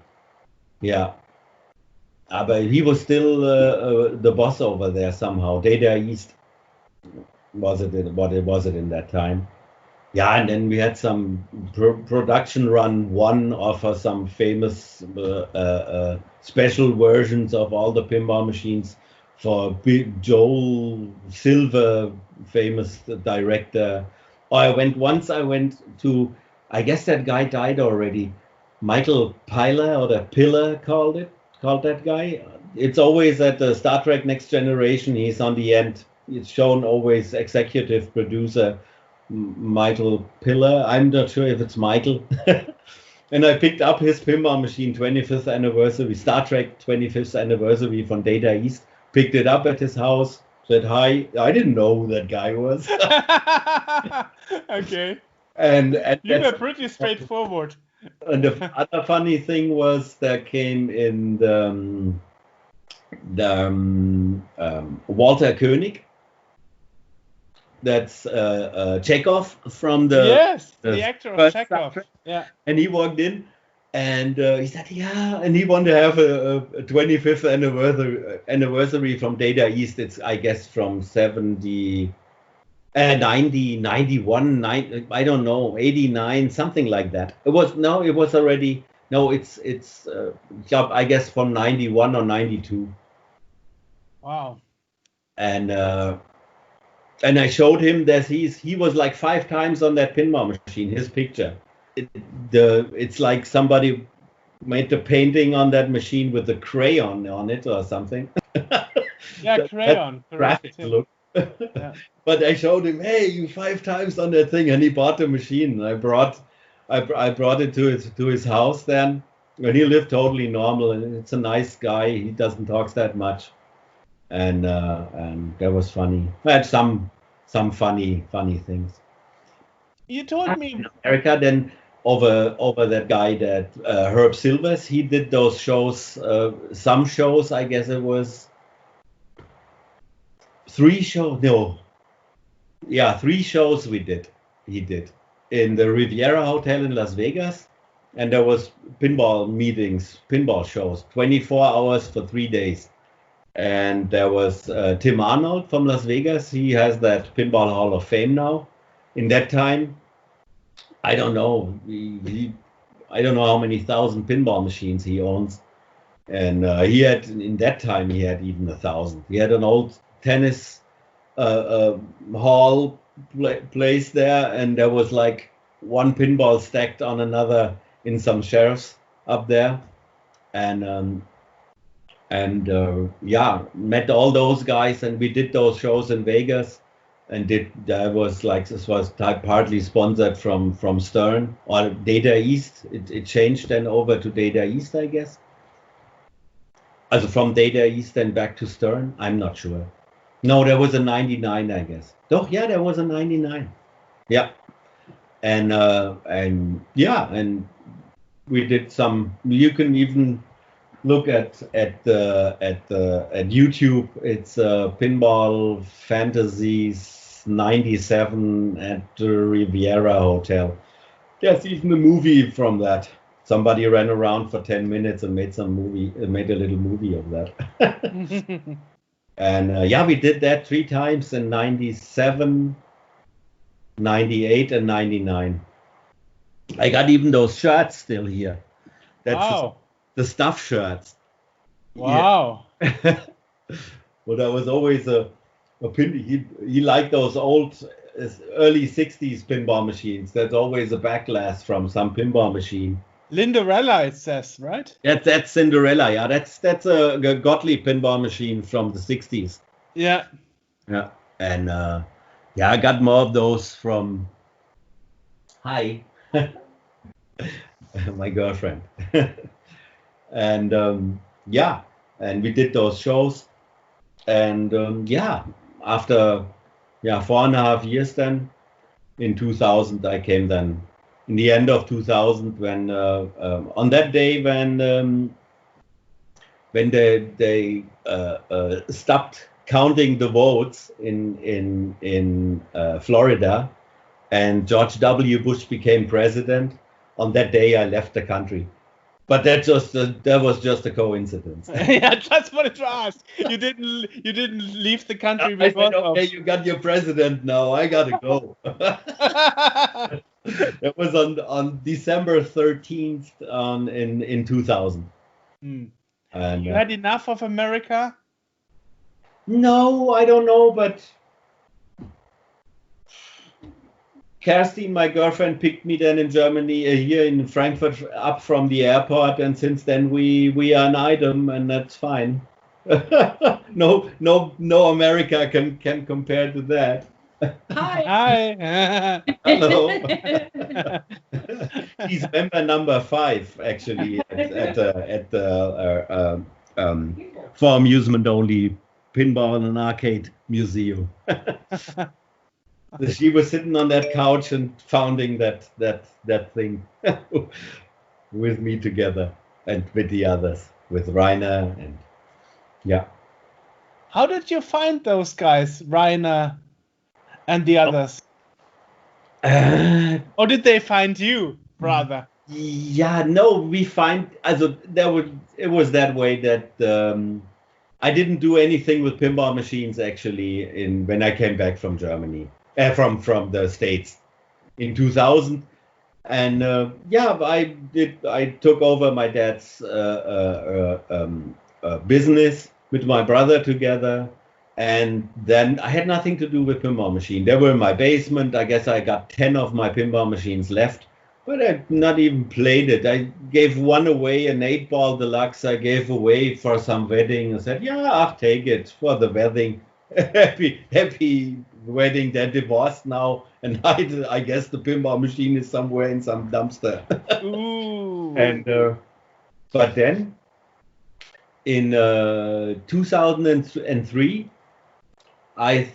Yeah, but he was still the boss over there somehow. Data East was it in that time? Yeah, and then we had some production run one of some famous special versions of all the pinball machines for Joel Silver, famous director. I went to, I guess that guy died already, Michael Pyler, or the Pillar called that guy. It's always at the Star Trek Next Generation. He's on the end. It's shown always executive producer Michael Pillar. I'm not sure if it's Michael. And I picked up his pinball machine 25th anniversary, Star Trek 25th anniversary from Data East. Picked it up at his house, said hi. I didn't know who that guy was. Okay. And you were pretty straightforward. And the other funny thing was there came in the Walter Koenig. That's Chekhov from the actor of Chekhov. Yeah. And he walked in, and he said, "Yeah," and he wanted to have a 25th anniversary from Data East. It's, I guess, from 70, 90, 91, 90, I don't know, 89, something like that. It's I guess from 91 or 92. Wow. And I showed him that he was like 5 times on that pinball machine, his picture. It's like somebody made the painting on that machine with the crayon on it or something. Yeah, crayon. Graphic look. Yeah. But I showed him, hey, you 5 times on that thing, and he bought the machine. And I brought it to his house then, and he lived totally normal. And it's a nice guy. He doesn't talk that much, and that was funny. I had some funny things. You told me. In America, then over that guy that Herb Silvers, he did those shows. Some shows, I guess it was 3 shows. No. Yeah, 3 shows he did in the Riviera Hotel in Las Vegas, and there was pinball meetings, pinball shows, 24 hours for 3 days. And there was Tim Arnold from Las Vegas. He has that Pinball Hall of Fame now. In that time, I don't know, I don't know how many thousand pinball machines he owns, and he had in that time he had even 1,000. He had an old tennis hall place there, and there was like 1 pinball stacked on another in some shelves up there, and yeah, met all those guys, and we did those shows in Vegas, and this was partly sponsored from Stern or Data East. It changed then over to Data East, I guess. Also from Data East and back to Stern, I'm not sure. No, there was a 99, I guess. Oh, yeah, there was a 99. Yeah. And yeah, and we did some, you can even look at YouTube. It's Pinball Fantasies 97 at the Riviera Hotel. There's even a movie from that. Somebody ran around for 10 minutes and made a little movie of that. And yeah, we did that 3 times in 97, 98, and 99. I got even those shirts still here. That's Wow. the stuff shirts. Wow. Yeah. Well, that was always a pin. He liked those old early 60s pinball machines. That's always a backlash from some pinball machine. Linderella, it says, right? That's Cinderella. Yeah, that's a Gottlieb pinball machine from the 60s. Yeah. Yeah, and yeah, I got more of those from my girlfriend. And yeah, and we did those shows, and yeah, after 4.5 years, then in 2000 I came then in the end of 2000 when on that day when they stopped counting the votes in Florida, and George W. Bush became president. On that day, I left the country, but that was just a coincidence. Yeah, just wanted to ask. You didn't leave the country I because said, okay, you got your president now. I gotta go. It was on December 13th in 2000. And You had enough of America? no, I don't know, but Kerstin, my girlfriend, picked me then in Germany, here in Frankfurt, up from the airport, and since then we are an item, and that's fine. No America can compare to that. Hi. Hello. He's member number 5, actually, at the for amusement only pinball and arcade museum. She was sitting on that couch and founding that thing with me together and with the others, with Rainer, and yeah. How did you find those guys, Rainer and the others? Or did they find you, brother? Yeah, no, we find it was that way that I didn't do anything with pinball machines actually when I came back from Germany, from the States in 2000, and yeah, I took over my dad's business with my brother together. And then I had nothing to do with pinball machine. They were in my basement. I guess I got 10 of my pinball machines left, but I'd not even played it. I gave one away, an 8-ball deluxe. I gave away for some wedding. I said, yeah, I'll take it for the wedding. happy wedding. They're divorced now, and I guess the pinball machine is somewhere in some dumpster. Ooh. And but then in 2003, I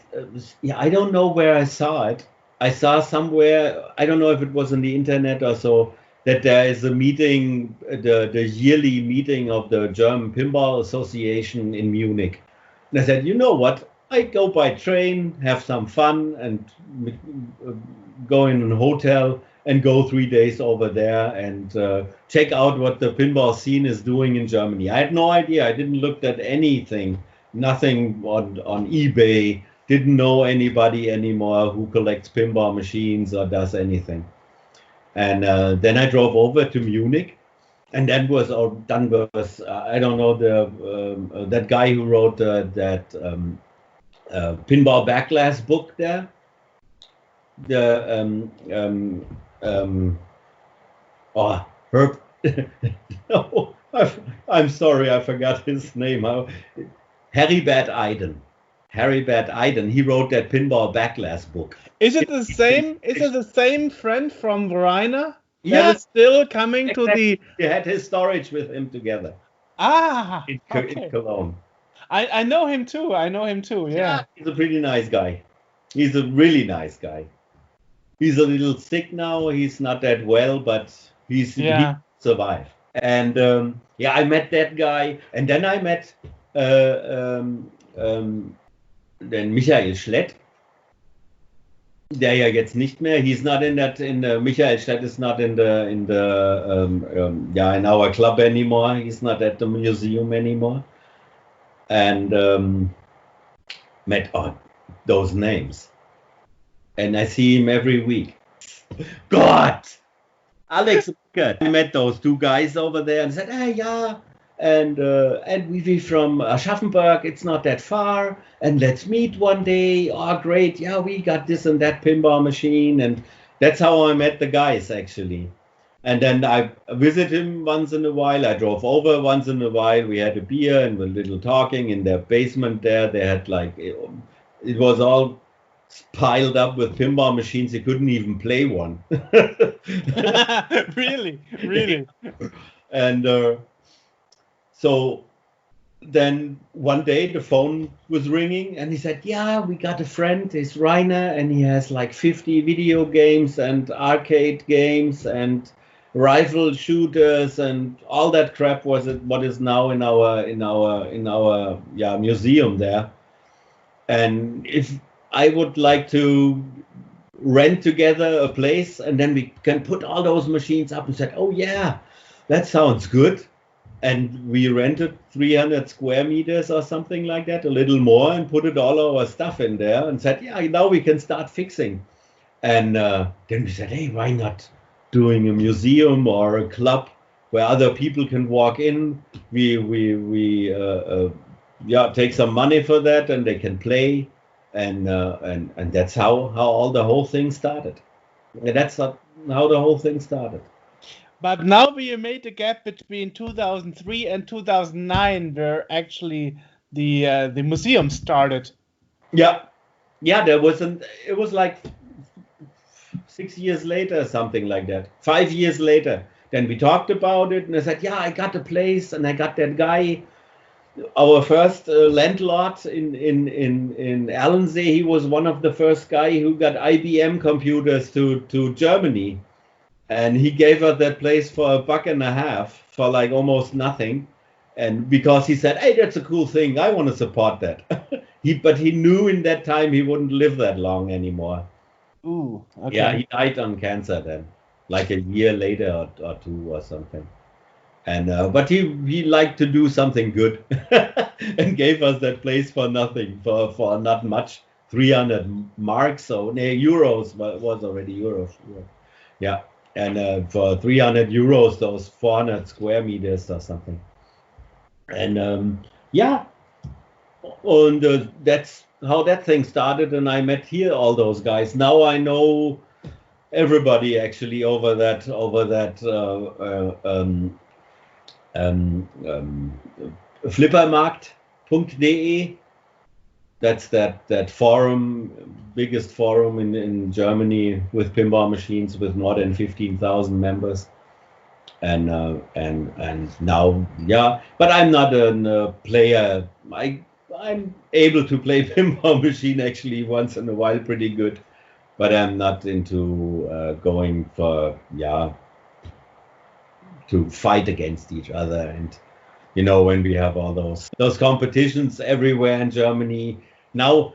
don't know where I saw it. I saw somewhere, I don't know if it was on the internet or so, that there is a meeting, the yearly meeting of the German Pinball Association in Munich. And I said, you know what? I go by train, have some fun, and go in a hotel and go 3 days over there and check out what the pinball scene is doing in Germany. I had no idea. I didn't look at anything, nothing on eBay. Didn't know anybody anymore who collects pinball machines or does anything. And then I drove over to Munich, and then was I don't know, that guy who wrote that pinball backlash book there. Herb. No, I'm sorry, I forgot his name. Heribert Eiden. He wrote that pinball backlash book. Is it the same? Is it the same friend from Verona? Yeah, that is still coming to the. He had his storage with him together. Okay. In Cologne. I know him too. Yeah. He's a pretty nice guy. He's a really nice guy. He's a little sick now. He's not that well, but he survived. And I met that guy, and then I met then Michael Schlett. Der ja jetzt nicht mehr. He's not in Michael Schlett is not in our club anymore. He's not at the museum anymore. And met those names. And I see him every week. God! Alex, I met those two guys over there and said, hey, yeah. And we from Aschaffenburg, it's not that far, and let's meet one day. Oh, great, yeah, we got this and that pinball machine, and that's how I met the guys, actually. And then I visit him once in a while. I drove over once in a while. We had a beer and a little talking in their basement there. They had it was all piled up with pinball machines. You couldn't even play one. Really? And so then one day the phone was ringing and he said, yeah, we got a friend, it's Rainer, and he has 50 video games and arcade games and rifle shooters and all that crap what is now in our museum there. And if I would like to rent together a place and then we can put all those machines up, and said, oh yeah, that sounds good. And we rented 300 square meters or something like that, a little more, and put all our stuff in there and said, yeah, now we can start fixing. And then we said, hey, why not doing a museum or a club where other people can walk in? We take some money for that and they can play. And that's how all the whole thing started. And that's how the whole thing started. But now we made a gap between 2003 and 2009, where actually the museum started. Yeah, it was 6 years later, something like that. 5 years later, then we talked about it, and I said, yeah, I got a place, and I got that guy. Our first landlord in Allensee, he was one of the first guy who got IBM computers to Germany. And he gave us that place for $1.50 for almost nothing. And because he said, hey, that's a cool thing, I want to support that. But he knew in that time he wouldn't live that long anymore. Ooh, okay. Yeah, he died on cancer then, a year later or two or something. And but he liked to do something good and gave us that place for nothing, for not much, 300 marks, so euros, was already euros. Yeah. And for 300 euros, those 400 square meters or something. And and that's how that thing started. And I met here all those guys. Now I know everybody actually over that flippermarkt.de. That's that forum, biggest forum in Germany with pinball machines with more than 15,000 members. And now, yeah, but I'm not a player. I'm able to play pinball machine actually once in a while pretty good, but I'm not into going for, to fight against each other. And when we have all those competitions everywhere in Germany now,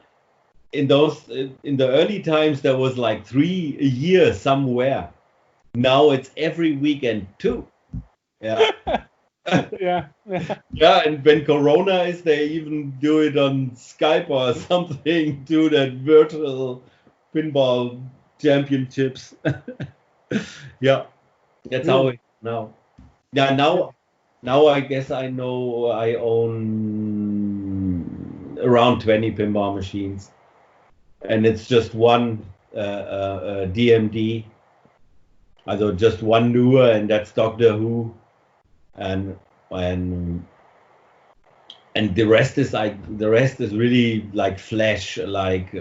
in the early times there was like 3 a year somewhere. Now it's every weekend too. Yeah. Yeah. Yeah, and when Corona is, they even do it on Skype or something, do that virtual pinball championships. Yeah, that's how it now. Yeah, now I guess I know I own around 20 pinball machines, and it's just one DMD, also just one newer, and that's Doctor Who, and the rest is really like Flash, like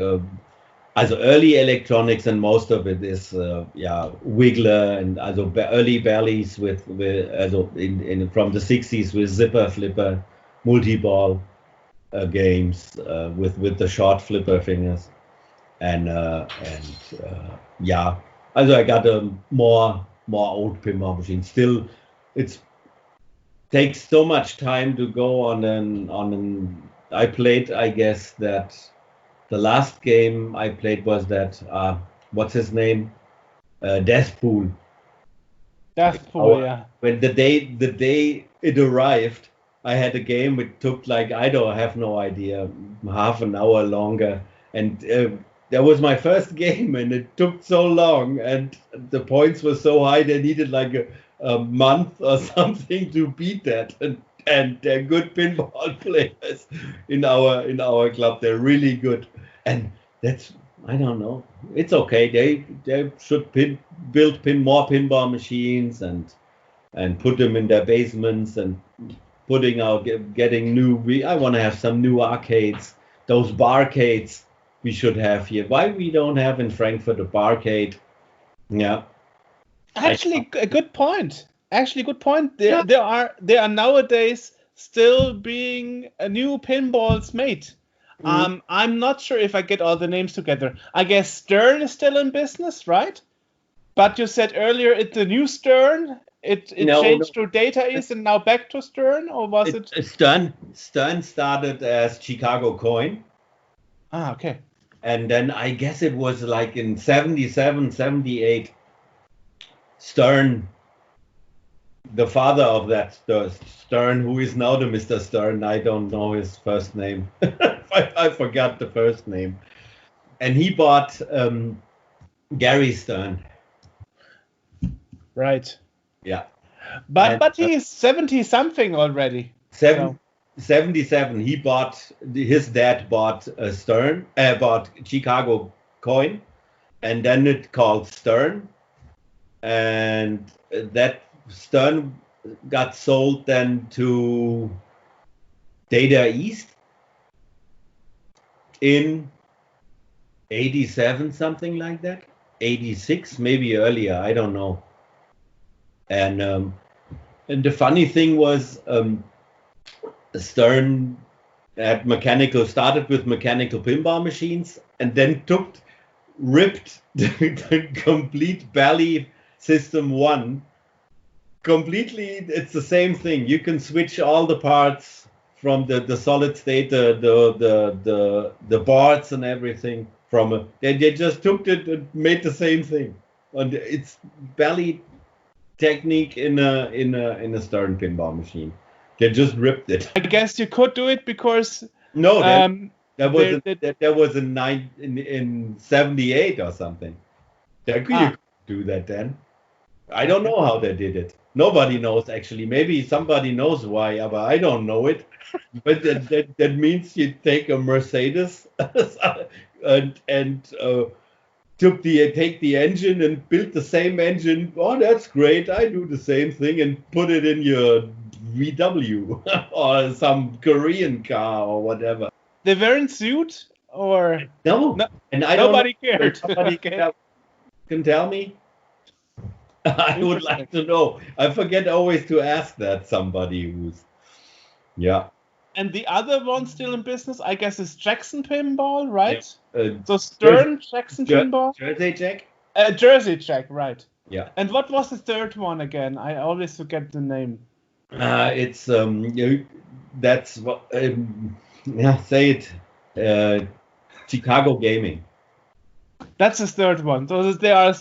also early electronics, and most of it is Wiggler and also early bellies with also from the 60s with zipper flipper multi-ball games with the short flipper fingers, and also I got a more old pinball machine. Still, it takes so much time to go on an. I played, I guess that the last game I played was that what's his name, Deathpool. Deathpool, yeah. When the day it arrived, I had a game. It took like I have no idea, half an hour longer, and that was my first game, and it took so long, and the points were so high. They needed like a month or something to beat that, and they're good pinball players in our club. They're really good, and that's, I don't know. It's okay. They should build more pinball machines and put them in their basements and getting new. I want to have some new arcades. Those barcades we should have here. Why we don't have in Frankfurt a barcade? Yeah. Actually, a good point. There are nowadays still being new pinballs made. I'm not sure if I get all the names together. I guess Stern is still in business, right? But you said earlier it's the new Stern. It changed to Data East and now back to Stern, or was it? Stern started as Chicago Coin. Ah, okay. And then I guess it was like in 77, 78, Stern, the father of that Stern, who is now the Mr. Stern, I don't know his first name. I forgot the first name. And he bought Gary Stern. Right. Yeah. But he's 70-something already. 77. His dad bought Stern, bought Chicago Coin, and then it called Stern. And that Stern got sold then to Data East in 87, something like that. 86, maybe earlier, I don't know. And the funny thing was, Stern started with mechanical pinball machines, and then ripped the complete Bally System 1 completely. It's the same thing. You can switch all the parts from the solid state, the boards and everything from they just took it and made the same thing. And it's Bally technique in a Stern pinball machine. They just ripped it. I guess you could do it because that was in 78 or something. You could do that then. I don't know how they did it. Nobody knows actually. Maybe somebody knows why, but I don't know it. But that means you take a Mercedes and take the engine and build the same engine. Oh, that's great. I do the same thing and put it in your VW or some Korean car or whatever. They weren't sued, or No. No- And I nobody don't know. cared. Somebody Okay. can tell me. I would like to know. I forget always to ask that somebody who's. Yeah. And the other one still in business, I guess, is Jackson Pinball, right? Uh, So Stern, Jackson Jer- Pinball, Jersey Jack? Jersey Jack, right? Yeah. And what was the third one again? I always forget the name. It's that's what yeah, say it. Chicago Gaming. That's the third one. So there are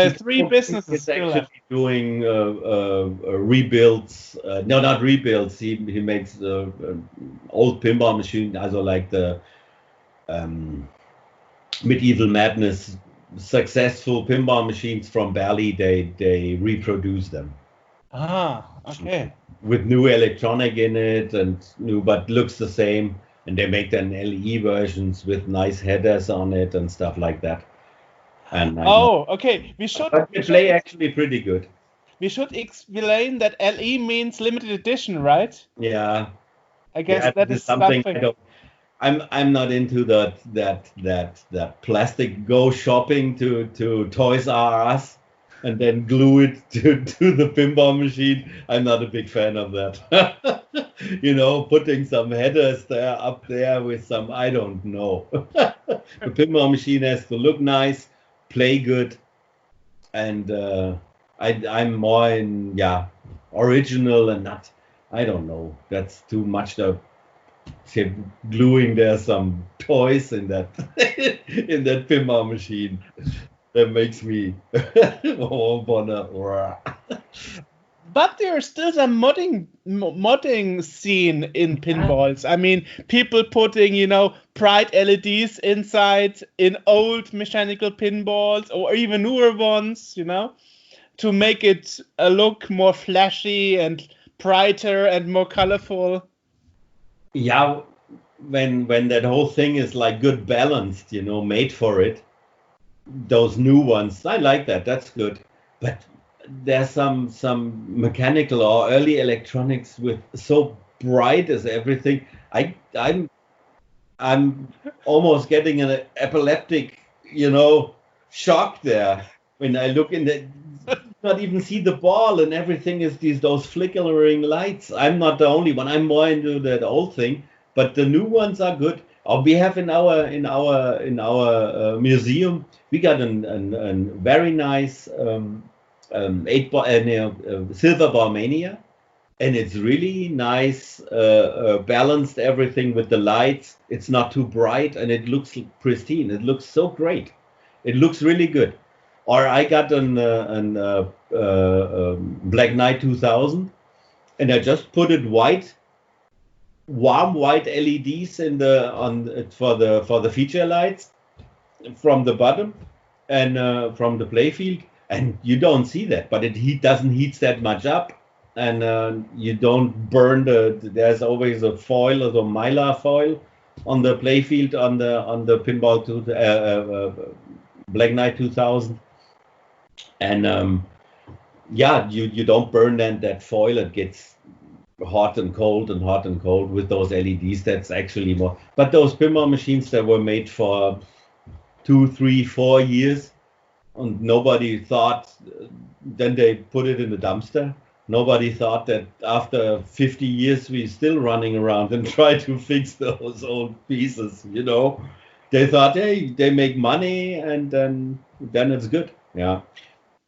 three businesses It's still actually left. doing rebuilds. No, not rebuilds. He makes old pinball machine, also like the Medieval Madness successful pinball machines from Bally. They reproduce them. Ah, okay. With new electronic in it and new, but looks the same. And they make then LE versions with nice headers on it and stuff like that. And Okay. We should. But they play actually pretty good. We should explain that LE means limited edition, right? Yeah. I guess Yeah, that this is something something. I don't. I'm not into that plastic go shopping to Toys R Us and then glue it to the pinball machine. I'm not a big fan of that. Putting some headers up there with some, I don't know. The pinball machine has to look nice, play good, and I'm more in original and not. I don't know. That's too much. Gluing there some toys in that pinball machine. That makes me wanna. But there's still some modding scene in pinballs. I mean, people putting, bright LEDs inside in old mechanical pinballs or even newer ones, to make it look more flashy and brighter and more colorful. Yeah, when that whole thing is like good balanced, made for it. Those new ones, I like that. That's good. But there's some mechanical or early electronics with so bright as everything. I'm almost getting an epileptic, shock there when I look in the. Not even see the ball and everything is those flickering lights. I'm not the only one. I'm more into that old thing, but the new ones are good. We have in our museum, we got a very nice 8-ball silver ball mania, and it's really nice, balanced everything with the lights. It's not too bright and it looks pristine. It looks so great. It looks really good. Or I got an Black Knight 2000, and I just put it white, warm white LEDs for the feature lights from the bottom and from the playfield, and you don't see that, but it doesn't heat that much up, and you don't burn there's always a foil or the mylar foil on the playfield on the pinball Black Knight 2000. And you don't burn that foil. It gets hot and cold with those LEDs. That's actually more. But those pinball machines that were made for 2, 3, 4 years, and nobody thought. Then they put it in the dumpster. Nobody thought that after 50 years we're still running around and try to fix those old pieces. They thought, hey, they make money, and then it's good. Yeah.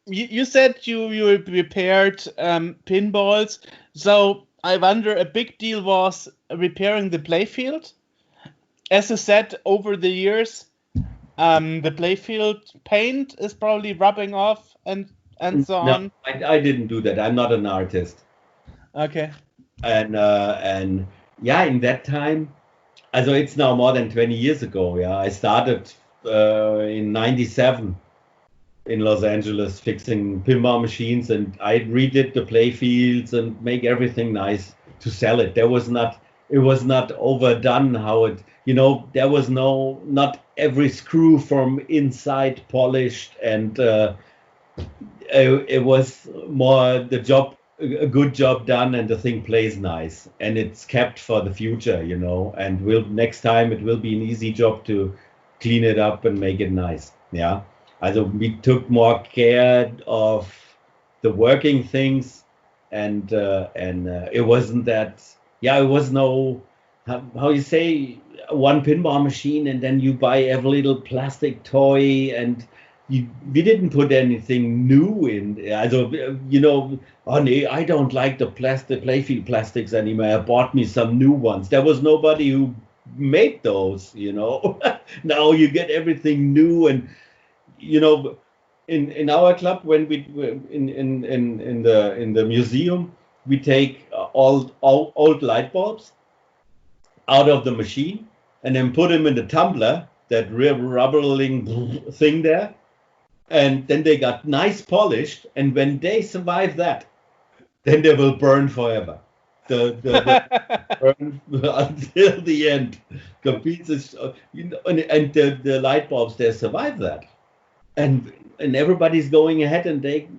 You said you repaired pinballs, so I wonder, a big deal was repairing the playfield. As you said, over the years, the playfield paint is probably rubbing off and so on. No, I didn't do that. I'm not an artist. Okay. And in that time, also it's now more than 20 years ago. Yeah, I started in '97. In Los Angeles fixing pinball machines, and I redid the play fields and make everything nice to sell it. It was not overdone how it, there was not every screw from inside polished, and it was more the job a good job done and the thing plays nice and it's kept for the future, you know, and next time it will be an easy job to clean it up and make it nice. Yeah. Also we took more care of the working things and it wasn't that, it was no, how you say, one pinball machine and then you buy every little plastic toy and we didn't put anything new in. Also, you know, oh nee, I don't like the playfield plastics anymore. I bought me some new ones. There was nobody who made those, you know. Now you get everything new, and you know, in our club when we in the museum we take old light bulbs out of the machine and then put them in the tumbler, that rubbering thing there. And then they got nice polished, and when they survive that, then they will burn forever. The burn until the end. The pieces, you know, and the light bulbs, they survive that, and everybody's going ahead and they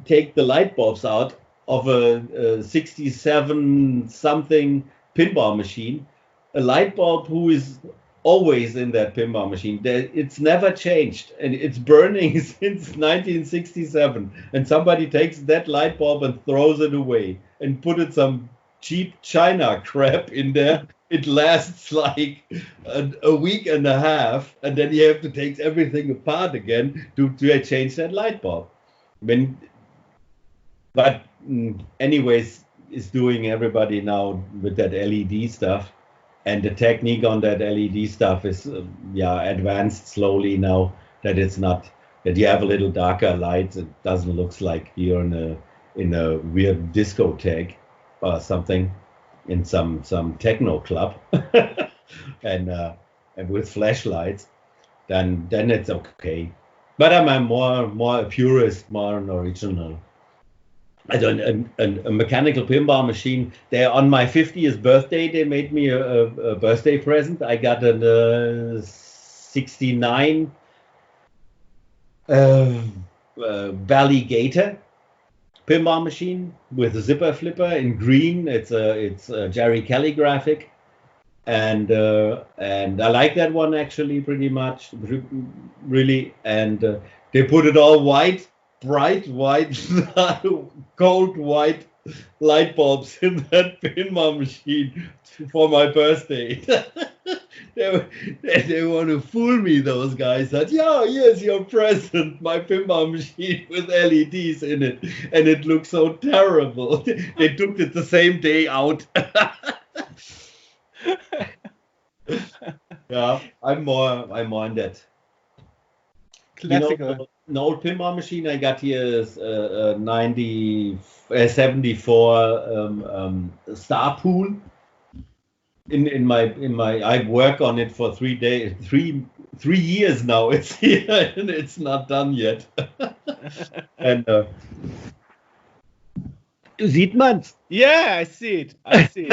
take the light bulbs out of a 67 something pinball machine, a light bulb who is always in that pinball machine. It's never changed, and it's burning since 1967. And somebody takes that light bulb and throws it away and put it some cheap China crap in there. It lasts like a week and a half, and then you have to take everything apart again to change that light bulb. But anyways, is doing everybody now with that LED stuff. And the technique on that LED stuff is, advanced slowly now, that it's not, that you have a little darker light. It doesn't look like you're in a weird discotheque or something in some techno club and with flashlights, then it's okay. But I'm more a purist, more an original. I don't, a mechanical pinball machine. There on my 50th birthday, they made me a birthday present. I got a 69 Valley Gator pinball machine with a zipper flipper in green. It's a Jerry Kelly graphic, and I like that one actually pretty much, really. And they put it all white. Bright white, cold white light bulbs in that pinball machine for my birthday. They want to fool me, those guys. That, here's your present, my pinball machine with LEDs in it. And it looks so terrible. They took it the same day out. Yeah, I'm more on that. Classical. You know, an old pinball machine I got here is 74 Star Pool. In my I work on it for 3 years now. It's here and it's not done yet. And sieht man's? Yeah, I see it. I see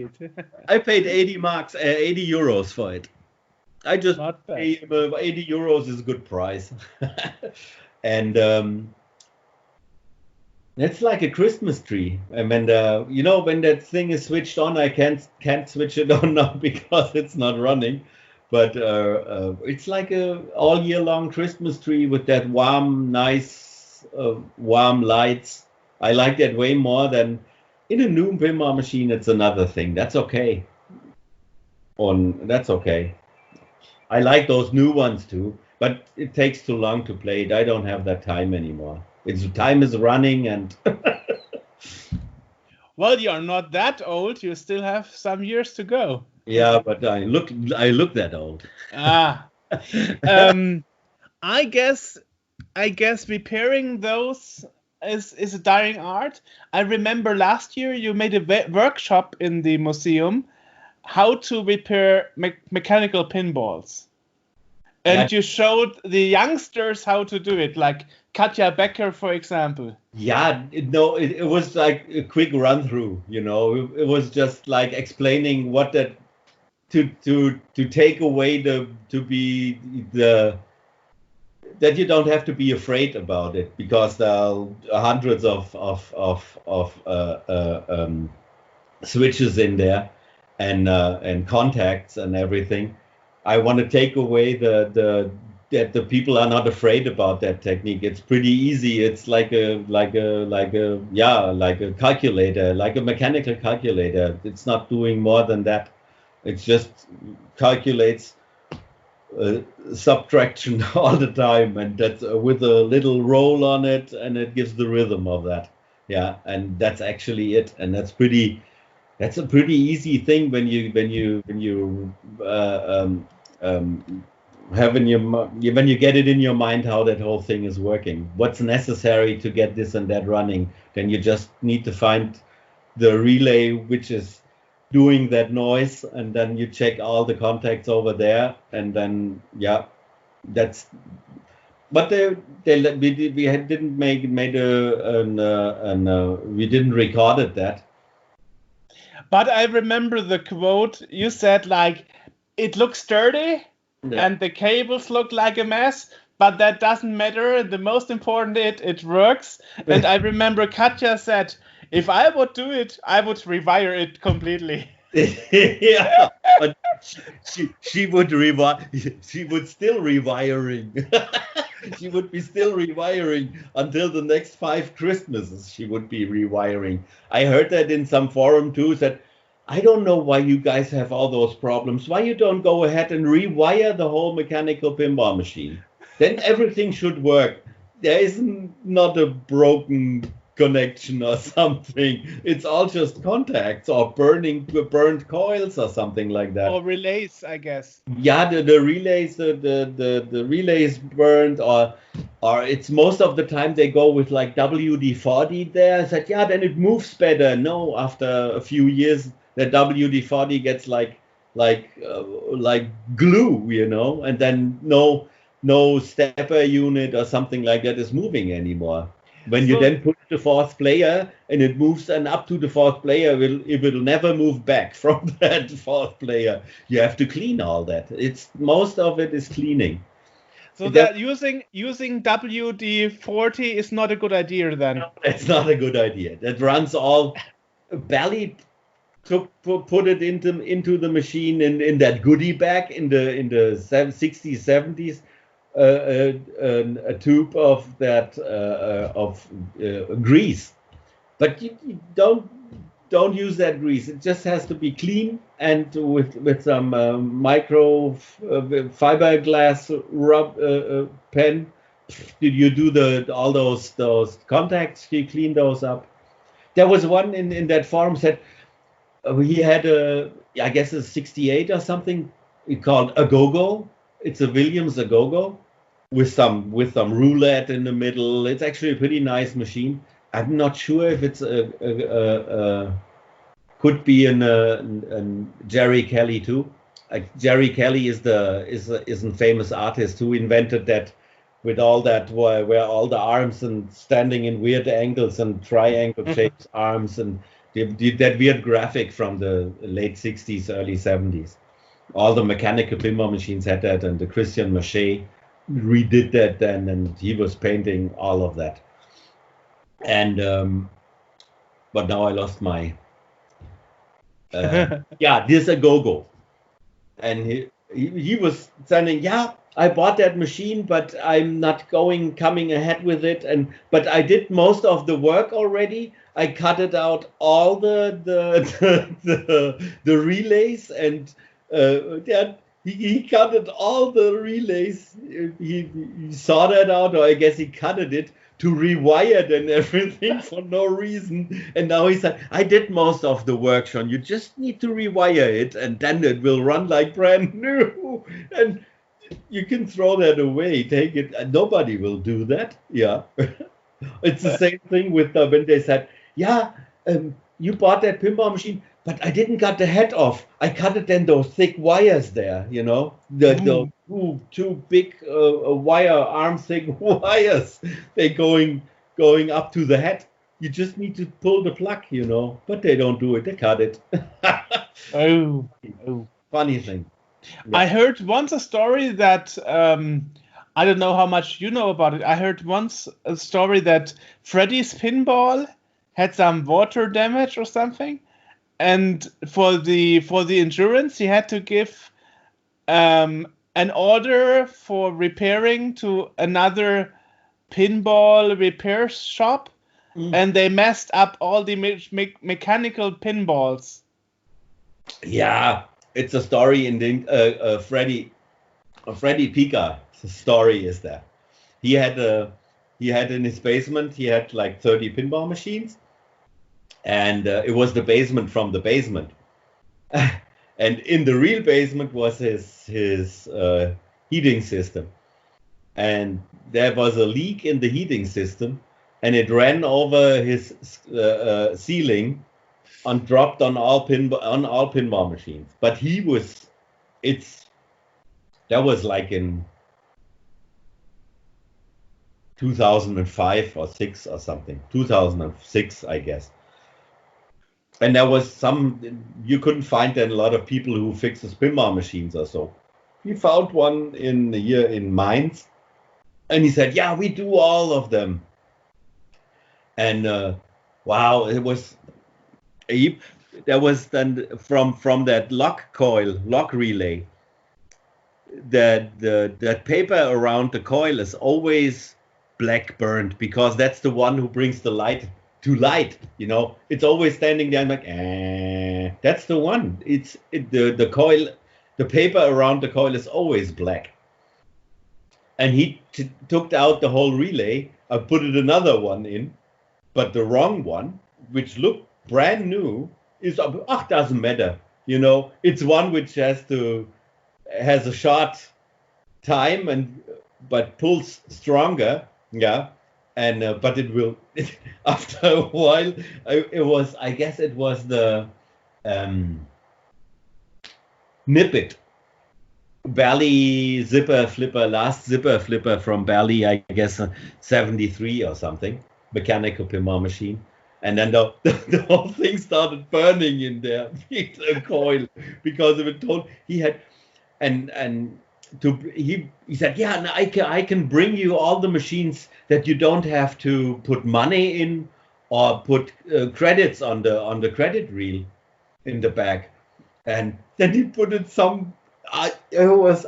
it. I paid 80 euros for it. I just pay 80 euros is a good price. And it's like a Christmas tree. And when when that thing is switched on, I can't switch it on now because it's not running. But it's like a all year long Christmas tree with that warm, nice, warm lights. I like that way more than in a new pinball machine. It's another thing. That's okay. That's okay. I like those new ones too, but it takes too long to play it. I don't have that time anymore. Time is running, and well, you're not that old. You still have some years to go. Yeah, but I look that old. I guess repairing those is a dying art. I remember last year you made a workshop in the museum how to repair mechanical pinballs. And you showed the youngsters how to do it, like Katja Becker, for example. Yeah, it was like a quick run through, it was just like explaining what that, to take away the that you don't have to be afraid about it, because there are hundreds of switches in there, and contacts and everything. I want to take away that the people are not afraid about that technique. It's pretty easy. It's like a calculator, like a mechanical calculator. It's not doing more than that. It just calculates subtraction all the time, and that's with a little roll on it, and it gives the rhythm of that. Yeah, and that's actually it. And that's a pretty easy thing when you when you get it in your mind how that whole thing is working, what's necessary to get this and that running. Then you just need to find the relay which is doing that noise, and then you check all the contacts over there, and then that's. But we didn't we didn't record it that. But I remember the quote you said, like, it looks dirty. Yeah. And the cables look like a mess, but that doesn't matter. The most important, it works. And I remember Katja said, if I would do it, I would rewire it completely. Yeah, but she would still rewiring. She would be still rewiring until the next 5 Christmases. She would be rewiring. I heard that in some forum too, that I don't know why you guys have all those problems. Why you don't go ahead and rewire the whole mechanical pinball machine? Then everything should work. There is not a broken connection or something. It's all just contacts or burned coils or something like that. Or relays, I guess. Yeah, the relays, the relays burned, or it's most of the time they go with like WD-40 there. I said, yeah, then it moves better. No, after a few years, the WD-40 gets like glue, you know, and then no stepper unit or something like that is moving anymore. When you then put the 4th player and it moves and up to the 4th player, it will never move back from that 4th player. You have to clean all that. Most of it is cleaning. So that using WD-40 is not a good idea then? No, it's not a good idea. That runs all Bally put it into the machine in that goodie bag in the 60s, 70s. A tube of that grease, but you don't use that grease. It just has to be clean, and with some micro fiberglass rub pen. You do all those contacts. You clean those up. There was one in that forum said he had I guess a 68 or something. It called a go-go. It's a Williams a go-go. With some roulette in the middle. It's actually a pretty nice machine. I'm not sure if it's could be in Jerry Kelly too. Jerry Kelly is a famous artist who invented that, with all that where all the arms and standing in weird angles and triangle shaped arms, and did that weird graphic from the late 60s, early 70s. All the mechanical pinball machines had that, and the Christian Maché redid that then, and he was painting all of that. And but now I lost my this a go-go, and he was saying, I bought that machine, but I'm not coming ahead with it, but I did most of the work already. I cut it out all the relays, and he cutted all the relays. He saw that out, or I guess he cutted it to rewire it and everything for no reason. And now he said, I did most of the work, Sean. You just need to rewire it, and then it will run like brand new. And you can throw that away, take it. Nobody will do that. Yeah. It's the same thing with when they said, you bought that pinball machine, but I didn't cut the head off. I cut it in those thick wires there, you know, the two big arm thick wires. They're going up to the head. You just need to pull the plug, you know, but they don't do it. They cut it. Oh. Funny thing. Yeah. I heard once a story that I don't know how much you know about it. I heard once a story that Freddy's pinball had some water damage or something, and for the insurance he had to give an order for repairing to another pinball repair shop, and they messed up all the mechanical pinballs. Yeah, it's a story in the Freddy Pika story is there. He had in his basement, he had like 30 pinball machines, and it was the basement from the basement. And in the real basement was his heating system. And there was a leak in the heating system, and it ran over his ceiling and dropped on all pinball machines. But that was like in 2005 or 6 or something, 2006, I guess. And there was you couldn't find a lot of people who fixes pinball machines or so. He found one here in Mainz, and he said, yeah, we do all of them. And wow, there was then from that lock relay, that paper around the coil is always black burned, because that's the one who brings the light to light. It's always standing there and like, that's the one. The coil, the paper around the coil is always black. And he took out the whole relay and put another one in, but the wrong one, which looked brand new, doesn't matter. It's one which has a short time but pulls stronger. Yeah. And but it will after a while. I guess it was the Nippet Bally zipper flipper, last zipper flipper from Bally, I guess 73 or something, mechanical pinball machine. And then the whole thing started burning in there, the coil, because of it. He had, he said, yeah, and I can bring you all the machines that you don't have to put money in or put credits on the credit reel in the back. And then he put it it was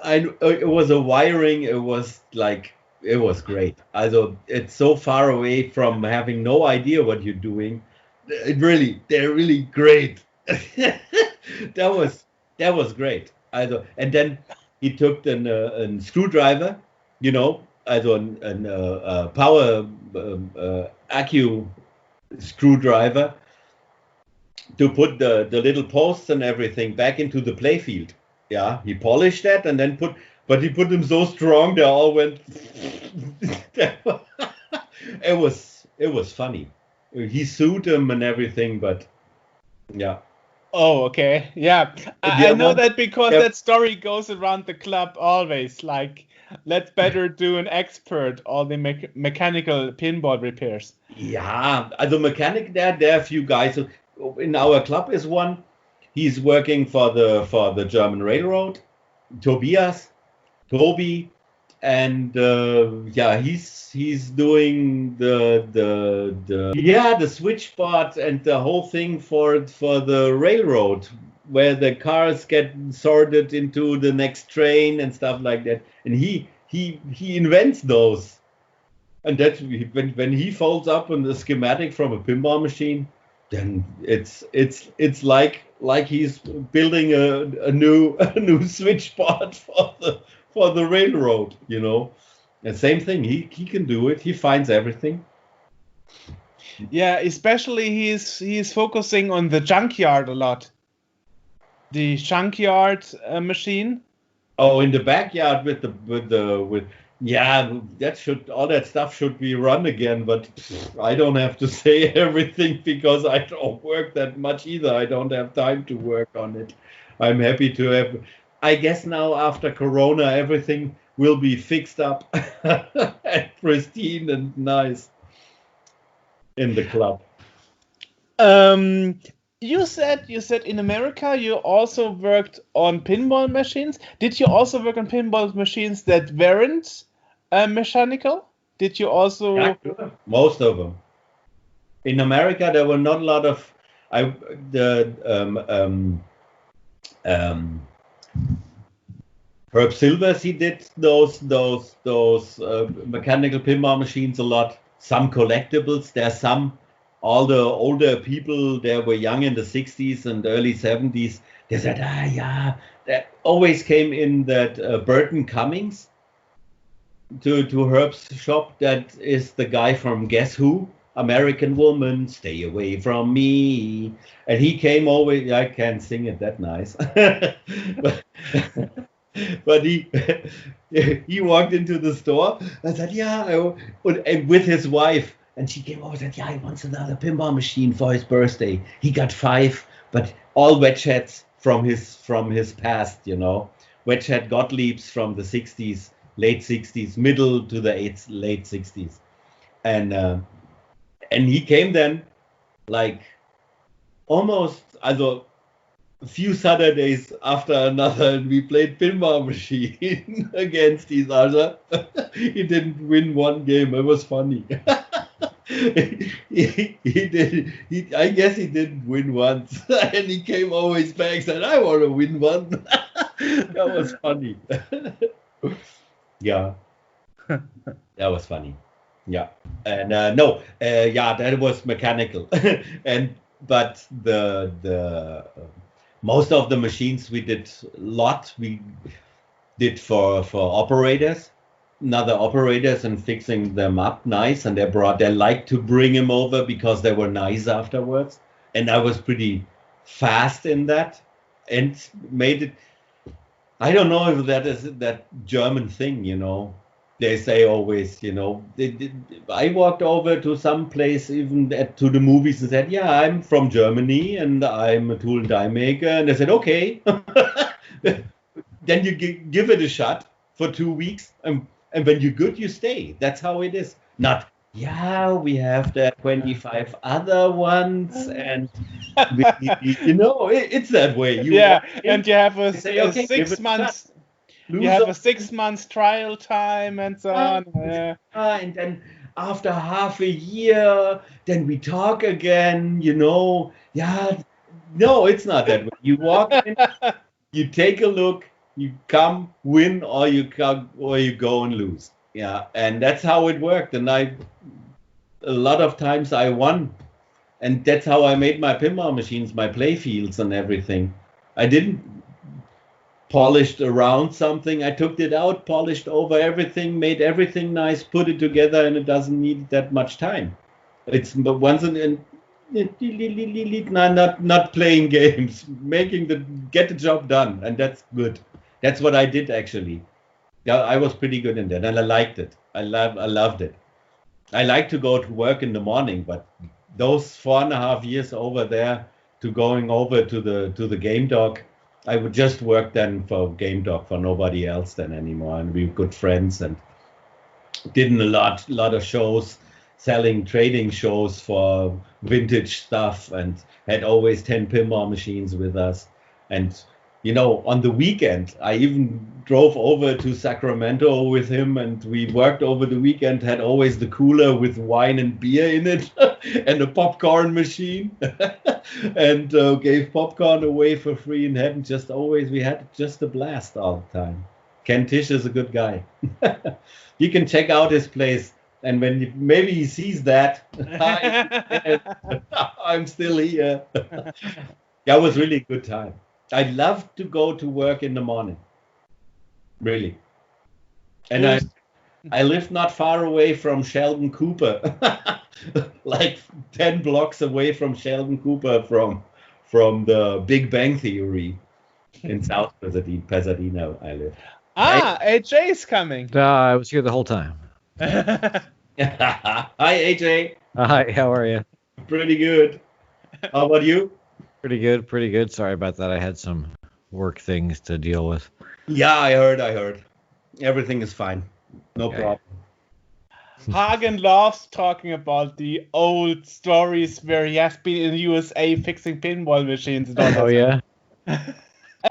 a wiring. It was like, it was great. Also, it's so far away from having no idea what you're doing. They're really great. That was great. Also, and then he took a screwdriver, a power accu screwdriver, to put the little posts and everything back into the playfield. Yeah, he polished that and then but he put them so strong they all went. It was funny. He sued them and everything, but yeah. Oh, okay. Yeah. I know that because that story goes around the club always. Like, let's better do an expert all the mechanical pinball repairs. Yeah, the mechanic there are a few guys. In our club is one. He's working for the German Railroad, Toby, and he's doing the switchboard and the whole thing for the railroad, where the cars get sorted into the next train and stuff like that. And he invents those, and that's when he folds up on the schematic from a pinball machine, then it's like he's building a new switchboard for the railroad, And same thing, he can do it. He finds everything. Yeah, especially he's focusing on the junkyard a lot. The junkyard machine. Oh, in the backyard with all that stuff should be run again, but I don't have to say everything because I don't work that much either. I don't have time to work on it. I'm happy to have. I guess now after Corona, everything will be fixed up and pristine and nice in the club. You said in America you also worked on pinball machines. Did you also work on pinball machines that weren't mechanical? Did you also? Yeah, sure. Most of them. In America, there were not a lot of. Herb Silvers, he did those mechanical pinball machines a lot. Some collectibles. There's some. All the older people, they were young in the 60s and early 70s. They said, yeah, that always came in that Burton Cummings to Herb's shop. That is the guy from Guess Who? American Woman, Stay Away From Me. And he came over. I can't sing it that nice. but he walked into the store and said, yeah, and with his wife. And she came over and said, yeah, he wants another pinball machine for his birthday. He got 5, but all wedge heads from his past, Wedge head Gottliebs from the 60s, late 60s, middle to the late 60s. And he came then like almost, a few Saturdays after another, and we played pinball machine against each other. He didn't win one game. It was funny. he did. I guess he didn't win once, and he came always back and said, "I want to win one." That was funny. Yeah, that was funny. Yeah, and that was mechanical, but the most of the machines we did for operators. Another operators and fixing them up nice, and they liked to bring him over because they were nice afterwards, and I was pretty fast in that and made it. I don't know if that is that German thing, they say always, I walked over to some place even to the movies and said, yeah, I'm from Germany and I'm a tool and die maker, and they said, okay. Then you give it a shot for 2 weeks, and when you're good, you stay. That's how it is. Not, we have the 25 other ones, and it's that way. And you have a 6 months. You have a 6 months trial time and so on. Yeah. And then after half a year, then we talk again. Yeah, no, it's not that way. You walk in, you take a look. You come, win, or you go and lose. Yeah, and that's how it worked. And a lot of times I won, and that's how I made my pinball machines, my play fields, and everything. I didn't polish around something. I took it out, polished over everything, made everything nice, put it together, and it doesn't need that much time. It's once not playing games, get the job done, and that's good. That's what I did actually. Yeah, I was pretty good in that, and I liked it. I loved it. I like to go to work in the morning, but those 4.5 years over there to going over to the Game Dog, I would just work then for Game Dog, for nobody else then anymore, and we were good friends and did a lot of shows, trading shows for vintage stuff, and had always 10 pinball machines with us. And on the weekend, I even drove over to Sacramento with him, and we worked over the weekend, had always the cooler with wine and beer in it, and a popcorn machine, and gave popcorn away for free, and we had just a blast all the time. Ken Tisch is a good guy. You can check out his place, and when maybe he sees that, I'm still here. That was really a good time. I love to go to work in the morning, really. And I live not far away from Sheldon Cooper, like 10 blocks away from Sheldon Cooper from the Big Bang Theory in South Pasadena. I live. AJ is coming. I was here the whole time. Hi, AJ. Hi, how are you? Pretty good. How about you? Pretty good. Sorry about that. I had some work things to deal with. Yeah, I heard. Everything is fine. No problem. Hagen loves talking about the old stories where he has been in the USA fixing pinball machines. Oh, yeah?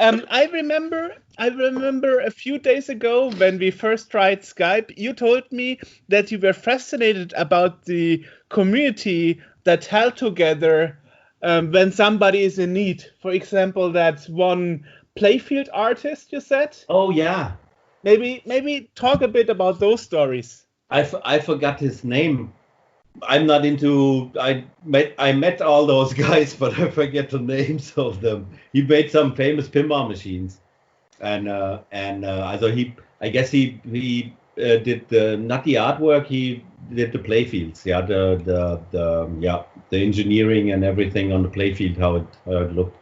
I remember I remember a few days ago when we first tried Skype, you told me that you were fascinated about the community that held together when somebody is in need. For example, that one playfield artist you said. Oh yeah, Maybe talk a bit about those stories. I forgot his name. I'm not into. I met all those guys, but I forget the names of them. He made some famous pinball machines, and also I guess he did not the artwork. He did the playfields. Yeah, the engineering and everything on the playfield, how it looked.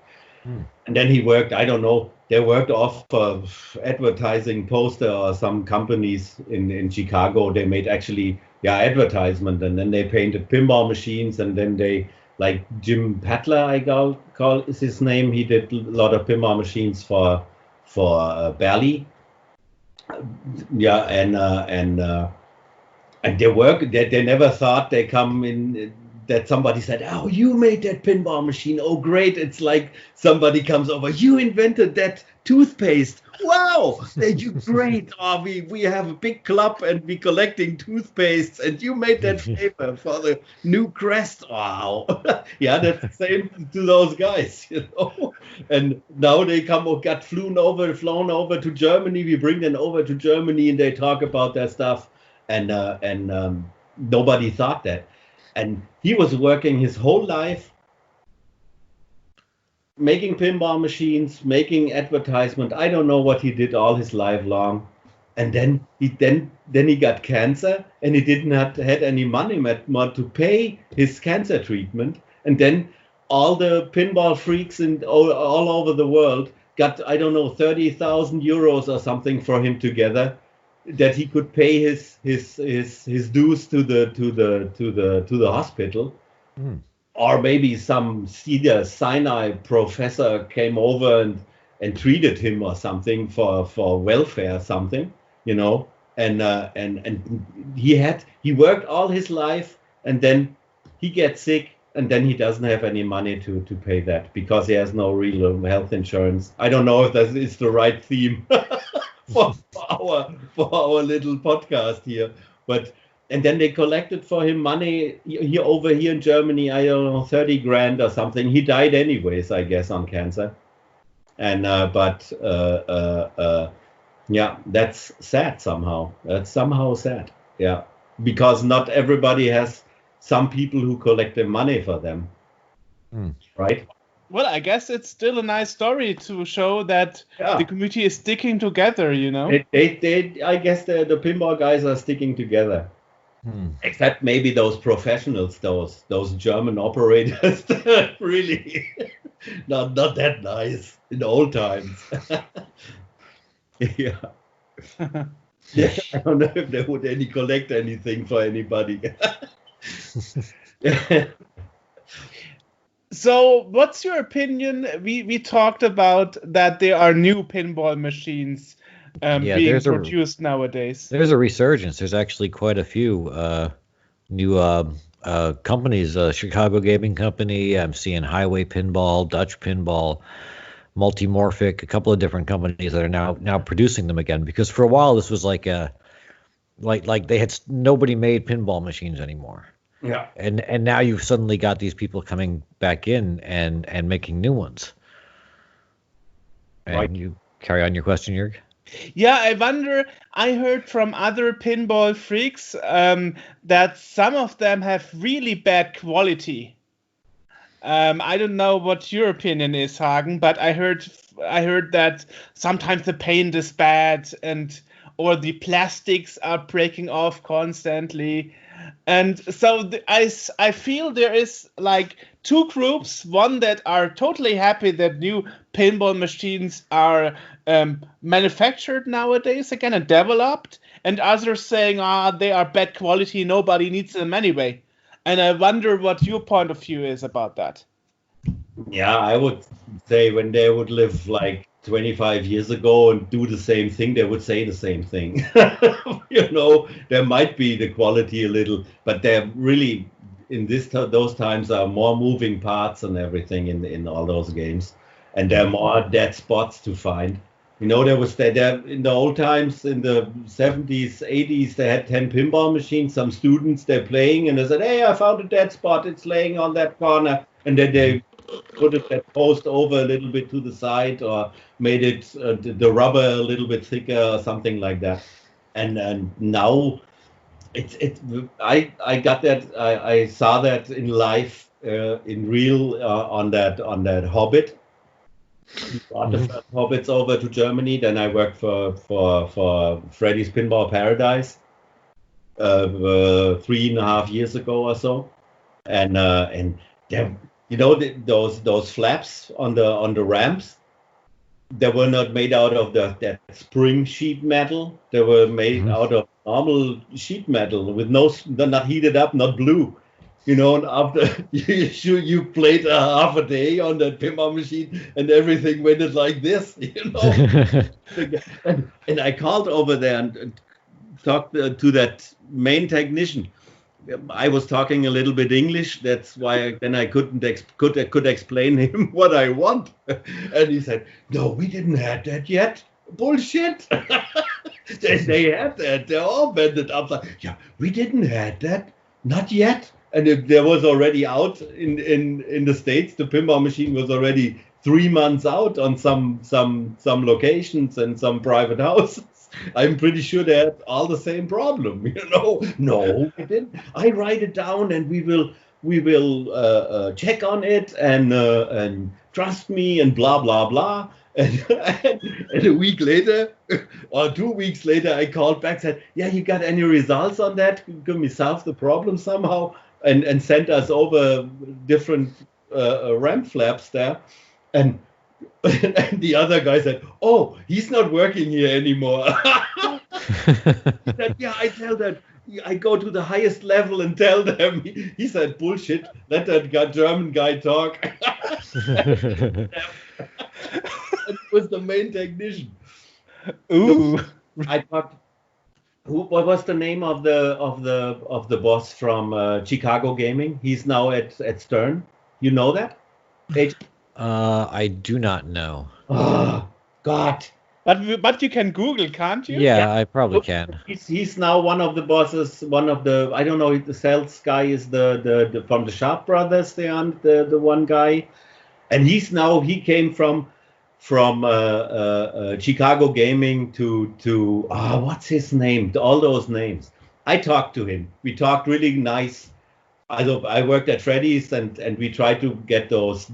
And then he worked. I don't know. They worked off of advertising poster or some companies in Chicago. They made actually advertisement, and then they painted pinball machines, and then they like Jim Patler, I call is his name. He did a lot of pinball machines for Bally. And they work. They never thought they come in. That somebody said, "Oh, you made that pinball machine. Oh, great!" It's like somebody comes over. You invented that toothpaste. Wow, you great! Oh, we have a big club and we collecting toothpastes, and you made that flavor for the new crest. Wow, yeah, that's the same to those guys, you know. And now they got flown over to Germany. We bring them over to Germany, and they talk about their stuff, and nobody thought that. And he was working his whole life making pinball machines, making advertisement. I don't know what he did all his life long. And then he got cancer, and he didn't had any money more to pay his cancer treatment. And then all the pinball freaks all over the world got, I don't know, 30,000 euros or something for him together, that he could pay his dues to the hospital. Or maybe some Sinai professor came over and treated him or something for welfare or something, you know. And he worked all his life, and then he gets sick, and then he doesn't have any money to pay that because he has no real health insurance. I don't know if that is the right theme for our little podcast here, and then they collected for him money over here in Germany, I don't know, 30 grand or something. He died anyways, I guess, on cancer. And that's sad somehow. That's somehow sad. Yeah, because not everybody has some people who collect the money for them, right? Well, I guess it's still a nice story to show that the community is sticking together, you know? I guess the pinball guys are sticking together. Except maybe those professionals, those German operators, really not that nice in the old times. Yeah. I don't know if they would collect anything for anybody. So, what's your opinion? We talked about that there are new pinball machines being produced nowadays. There's a resurgence. There's actually quite a few new companies. Chicago Gaming Company. I'm seeing Highway Pinball, Dutch Pinball, Multimorphic. A couple of different companies that are now producing them again. Because for a while this was like they had nobody made pinball machines anymore. Yeah. And now you've suddenly got these people coming back in and making new ones. And right. You carry on your question, Joerg? Yeah, I wonder, I heard from other pinball freaks that some of them have really bad quality. I don't know what your opinion is, Hagen, but I heard that sometimes the paint is bad or the plastics are breaking off constantly. And so I feel there is like two groups, one that are totally happy that new pinball machines are manufactured nowadays again and developed, and others saying, they are bad quality, nobody needs them anyway. And I wonder what your point of view is about that. Yeah, I would say when they would live like 25 years ago and do the same thing, they would say the same thing. You know, there might be the quality a little, but they're really in those times are more moving parts and everything in all those games, and there are more dead spots to find. You know, there in the old times, in the 70s, 80s, they had 10 pinball machines. Some students, they're playing, and they said, hey, I found a dead spot. It's laying on that corner. And then they put that post over a little bit to the side, or made it the rubber a little bit thicker, or something like that. And now I got that. I saw that in life, in real, on that Hobbit. We brought the first Hobbits over to Germany. Then I worked for Freddy's Pinball Paradise 3.5 years ago or so, and there, you know, those flaps on the ramps, they were not made out of that spring sheet metal. They were made out of normal sheet metal with not heated up, not blue. You know, and after you played half a day on that pinball machine, and everything went like this, you know. and I called over there and talked to that main technician. I was talking a little bit English. That's why then I could explain him what I want. And he said, "No, we didn't have that yet. Bullshit." they had that. They're all bended up. Yeah, we didn't have that. Not yet. And there was already out in the States. The pinball machine was already 3 months out on some locations and some private houses. I'm pretty sure they had all the same problem. You know, no, we didn't. I write it down, and we will check on it, and trust me, and blah blah blah. And a week later, or 2 weeks later, I called back, said, "Yeah, you got any results on that? Can we solve the problem somehow?" And sent us over different ramp flaps there, and the other guy said, "Oh, he's not working here anymore." He said, "Yeah, I tell that. I go to the highest level and tell them." He said, "Bullshit. Let that German guy talk." It was the main technician. Ooh. I thought, what was the name of the boss from Chicago Gaming? He's now at Stern. You know that? I do not know. Oh God! But you can Google, can't you? Yeah, I probably can. He's now one of the bosses. One of the, I don't know, the sales guy is the from the Sharp Brothers. They are the one guy, and he came from Chicago Gaming to what's his name? All those names. I talked to him. We talked really nice. I worked at Freddy's, and we tried to get those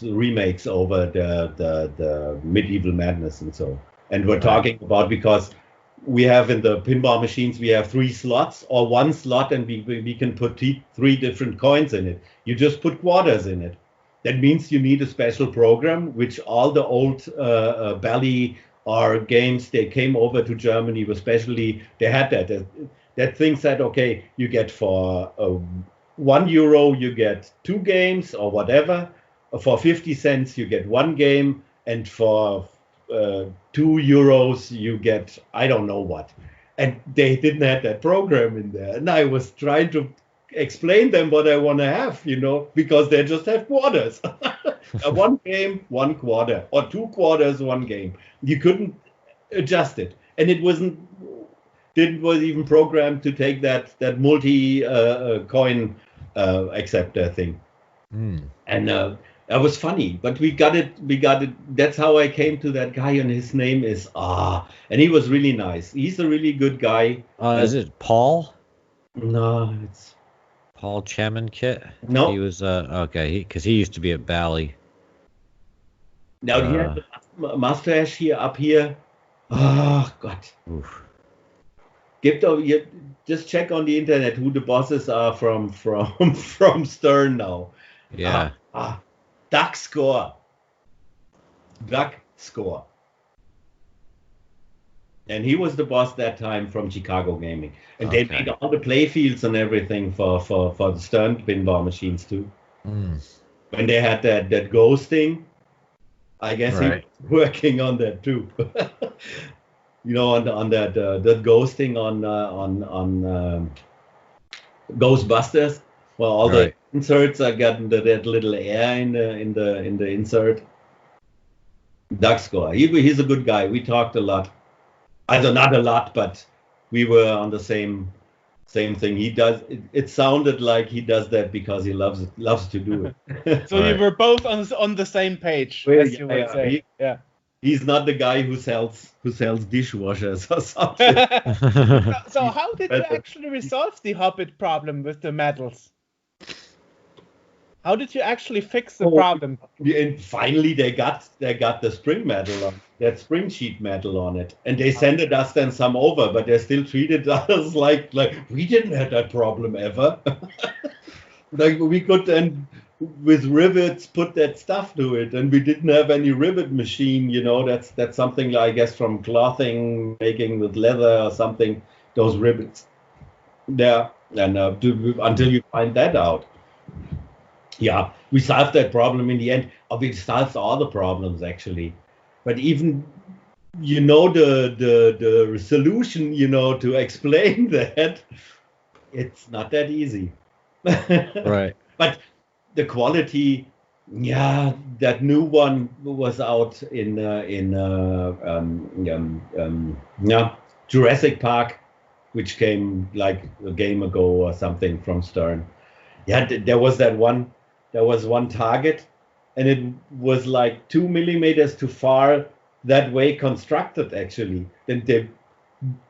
remakes over the Medieval Madness and so. And we're talking about, because we have in the pinball machines, we have 3 slots or 1 slot, and we can put 3 different coins in it. You just put quarters in it. That means you need a special program, which all the old Bally or games, they came over to Germany, especially they had that thing said, okay, you get for €1 you get 2 games or whatever. For 50 cents you get 1 game, and for €2 you get I don't know what. And they didn't have that program in there. And I was trying to explain them what I want to have, you know, because they just have quarters. 1 game, 1 quarter, or 2 quarters, 1 game. You couldn't adjust it, and it was even programmed to take that multi coin acceptor thing. And that was funny, but we got it. That's how I came to that guy, and his name is and he was really nice. He's a really good guy. Is it Paul? No, it's Paul Chamenkit? No. He was okay, because he used to be at Bally. Now he has the mustache here up here. Oh God. Oof. Just check on the internet who the bosses are from Stern now. Yeah. Duck Score. And he was the boss that time from Chicago Gaming. And they made all the play fields and everything for the Stern pinball machines too. When they had that ghost thing, I guess he was working on that too. You know, on that ghosting on Ghostbusters, well, all the inserts are got that little air in the insert. Doug Score. He's a good guy. We talked a lot. Either not a lot, but we were on the same thing. He does. It sounded like he does that because he loves to do it. So you were both on the same page, Well, as you would say. He's not the guy who sells dishwashers or something. So how did you actually resolve the Hobbit problem with the medals? How did you actually fix the problem? And finally, they got the spring medal on that spring sheet medal on it, and they sent us then some over, but they still treated us like we didn't have that problem ever. Like we could then with rivets put that stuff to it, and we didn't have any rivet machine. You know, that's something I guess from clothing making with leather or something. Those rivets, there, and until you find that out. Yeah, we solved that problem in the end. We solved all the problems actually, but even the solution, to explain that, it's not that easy. Right. But the quality, that new one was out in Jurassic Park, which came like a game ago or something from Stern. Yeah, there was that one. There was one target, and it was like 2 millimeters too far that way constructed. Actually, then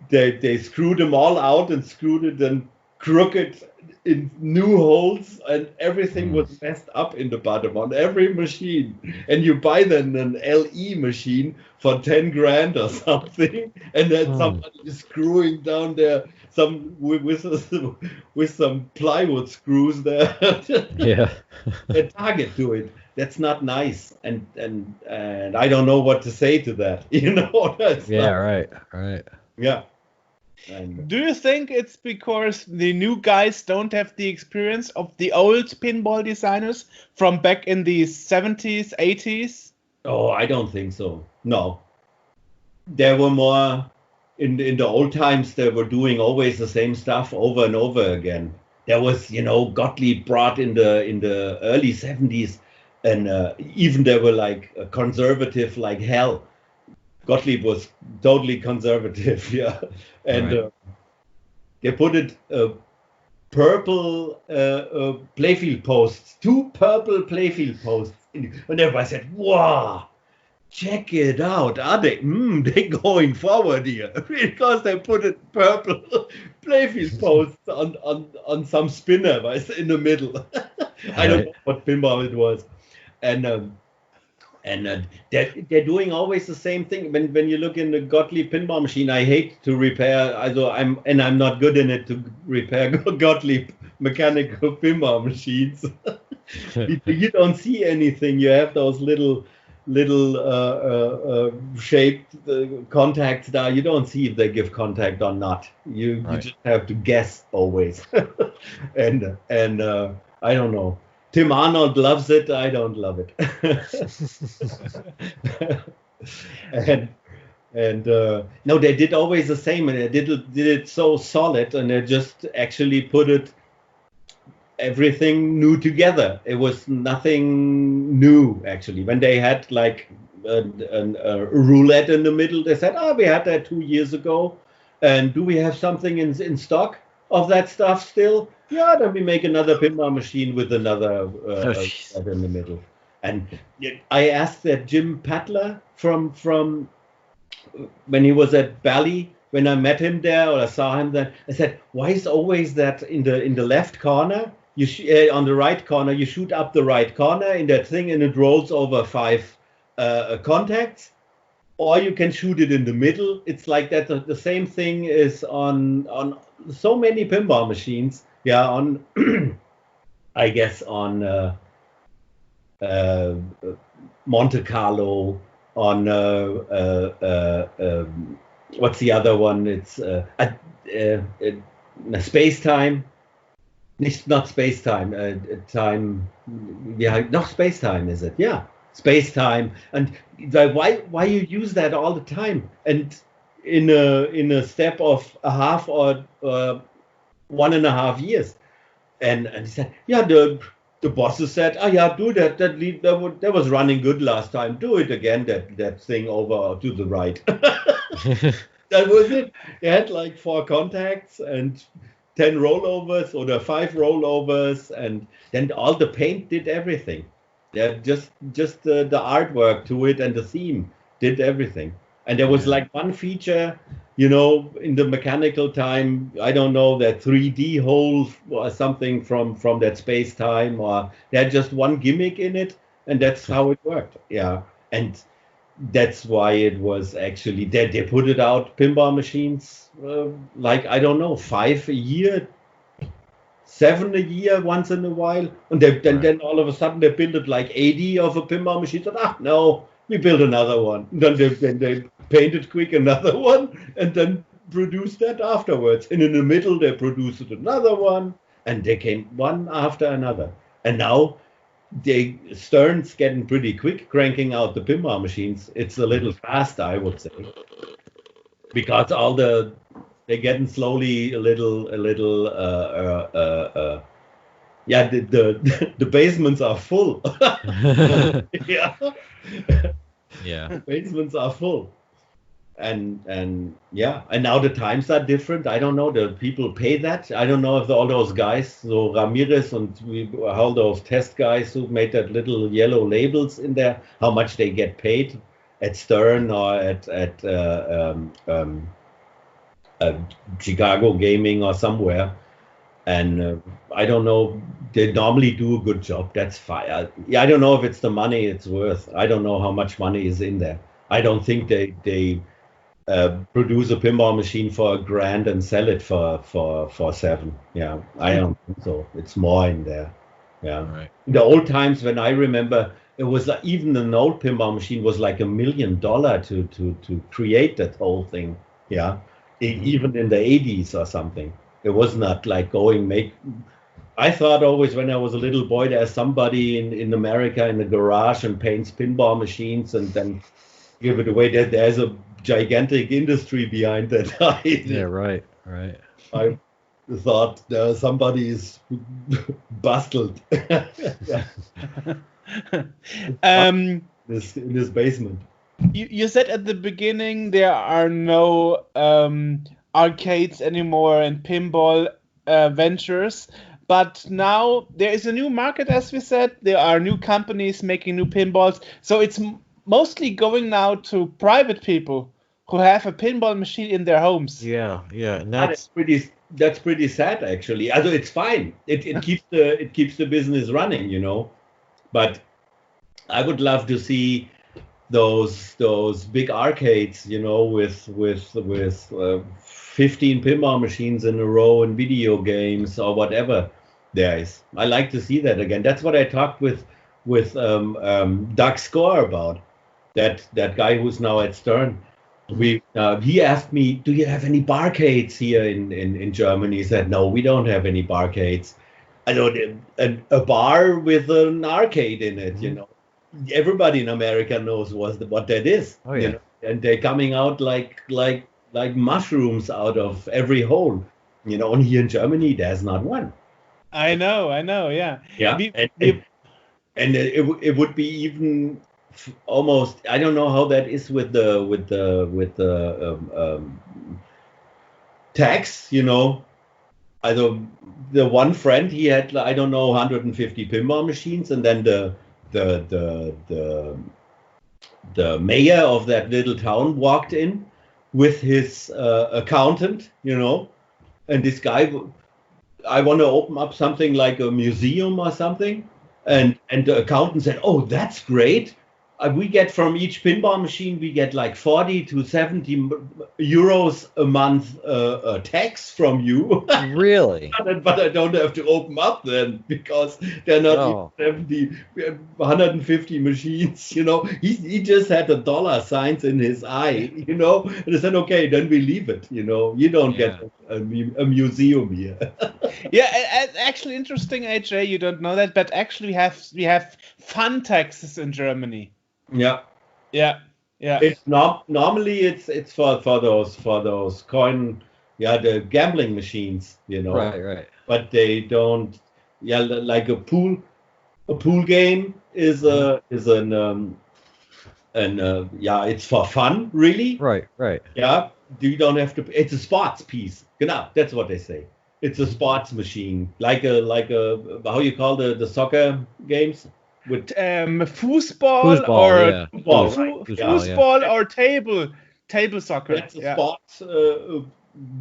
they screwed them all out and screwed it and crooked in new holes, and everything was messed up in the bottom on every machine. And you buy then an LE machine for 10 grand or something, and then somebody is screwing down there with some plywood screws there. Yeah. A target to it. That's not nice, and I don't know what to say to that. Right. Yeah. Do you think it's because the new guys don't have the experience of the old pinball designers from back in the 70s, 80s? Oh, I don't think so. No. There were more in the old times. They were doing always the same stuff over and over again. There was, Gottlieb brought in the early 70s, and even they were like conservative like hell. Gottlieb was totally conservative, yeah. And they put it purple playfield posts, 2 purple playfield posts. And everybody said, wow, check it out. Are they? They're going forward here. Because they put it purple playfield posts on some spinner in the middle. I don't know what pinball it was. And they're doing always the same thing. When you look in the Gottlieb pinball machine, I hate to repair. I'm not good in it to repair Gottlieb mechanical pinball machines. You don't see anything. You have those little shaped contacts there. You don't see if they give contact or not. You just have to guess always. and I don't know. Tim Arnold loves it. I don't love it. No, they did always the same, and they did it so solid, and they just actually put it everything new together. It was nothing new actually. When they had like a roulette in the middle, they said, we had that 2 years ago, and do we have something in stock of that stuff still? Yeah, then we make another pinball machine with another in the middle. And I asked that Jim Patler from when he was at Bally, when I met him there or I saw him there, I said, why is always that in the left corner? On the right corner, you shoot up the right corner in that thing, and it rolls over 5 contacts, or you can shoot it in the middle. It's like that. The same thing is on so many pinball machines. Yeah, on I guess on Monte Carlo, on what's the other one? It's Space Time. Not Space Time. Time. Yeah, not Space Time, is it? Yeah, Space Time. And why you use that all the time? And in a step of a half or 1.5 years. And he said, yeah, the the bosses said, "Oh yeah, do that. That was running good last time. Do it again. That thing over to the right." That was it. They had like 4 contacts and 10 rollovers or 5 rollovers, and then all the paint did everything. Yeah, just the artwork to it and the theme did everything. And there was like one feature, in the mechanical time, I don't know, that 3D hole or something from that space time, or they had just one gimmick in it, and that's how it worked. Yeah, and that's why it was actually they put it out, Pinball Machines, like, I don't know, 5 a year, 7 a year once in a while, and then all of a sudden they built like 80 of a Pinball Machine, and no, we built another one. Then they painted quick another one, and then produced that afterwards. And in the middle they produced another one, and they came one after another. And now Stern's getting pretty quick cranking out the Pinball Machines. It's a little fast, I would say, because they're getting slowly a little the basements are full. Yeah. Yeah. Basements are full. And now the times are different. I don't know, the people pay that. I don't know if all those guys, so Ramirez and all those test guys who made that little yellow labels in there, how much they get paid at Stern or at Chicago Gaming or somewhere. And I don't know, they normally do a good job. That's fine. I don't know if it's the money it's worth. I don't know how much money is in there. I don't think they produce a pinball machine for $1,000 and sell it for 7. Yeah, I don't think so. It's more in there. Yeah. Right. In the old times, when I remember, it was even an old pinball machine was like $1 million to create that whole thing. Yeah, even in the 80s or something. It was not like I thought always when I was a little boy, there's somebody in America in the garage and paints pinball machines and then give it away. There's a gigantic industry behind that. Yeah, right. I thought somebody is bustled. In this basement. You said at the beginning there are no arcades anymore and pinball ventures, but now there is a new market, as we said. There are new companies making new pinballs, so it's mostly going now to private people who have a pinball machine in their homes. Yeah, and that's pretty sad, actually. Although it's fine, it keeps the business running, But I would love to see those big arcades, with 15 pinball machines in a row and video games or whatever there is. I like to see that again. That's what I talked with Doug Score about. That guy who's now at Stern. He asked me, "Do you have any barcades here in Germany?" He said, "No, we don't have any barcades." I know a bar with an arcade in it, Everybody in America knows what that is. Oh, yeah. And they're coming out like mushrooms out of every hole. And here in Germany, there's not one. I know, yeah. Yeah, and it would be even almost. I don't know how that is with the tax. The one friend, he had, I don't know, 150 pinball machines, and then the mayor of that little town walked in with his accountant, and this guy, I want to open up something like a museum or something, and the accountant said, "Oh, that's great. We get from each pinball machine, we get like 40 to 70 euros a month tax from you." Really? But I don't have to open up then, because they're not even 150 machines, He just had the dollar signs in his eye, And I said, okay, then we leave it, You don't get a museum here. Yeah, it's actually interesting, AJ, you don't know that, but actually we have fun taxes in Germany. Yeah. It's normally it's for those coin, the gambling machines, Right. But they don't, like a pool. A pool game is it's for fun, really. Right. Yeah, you don't have to. It's a sports piece. Genau, that's what they say. It's a sports machine, like a how you call the soccer games with Foosball Foosball, or yeah. football, foo- right? Foosball, Yeah. foosball or table soccer. That's a Yeah. sports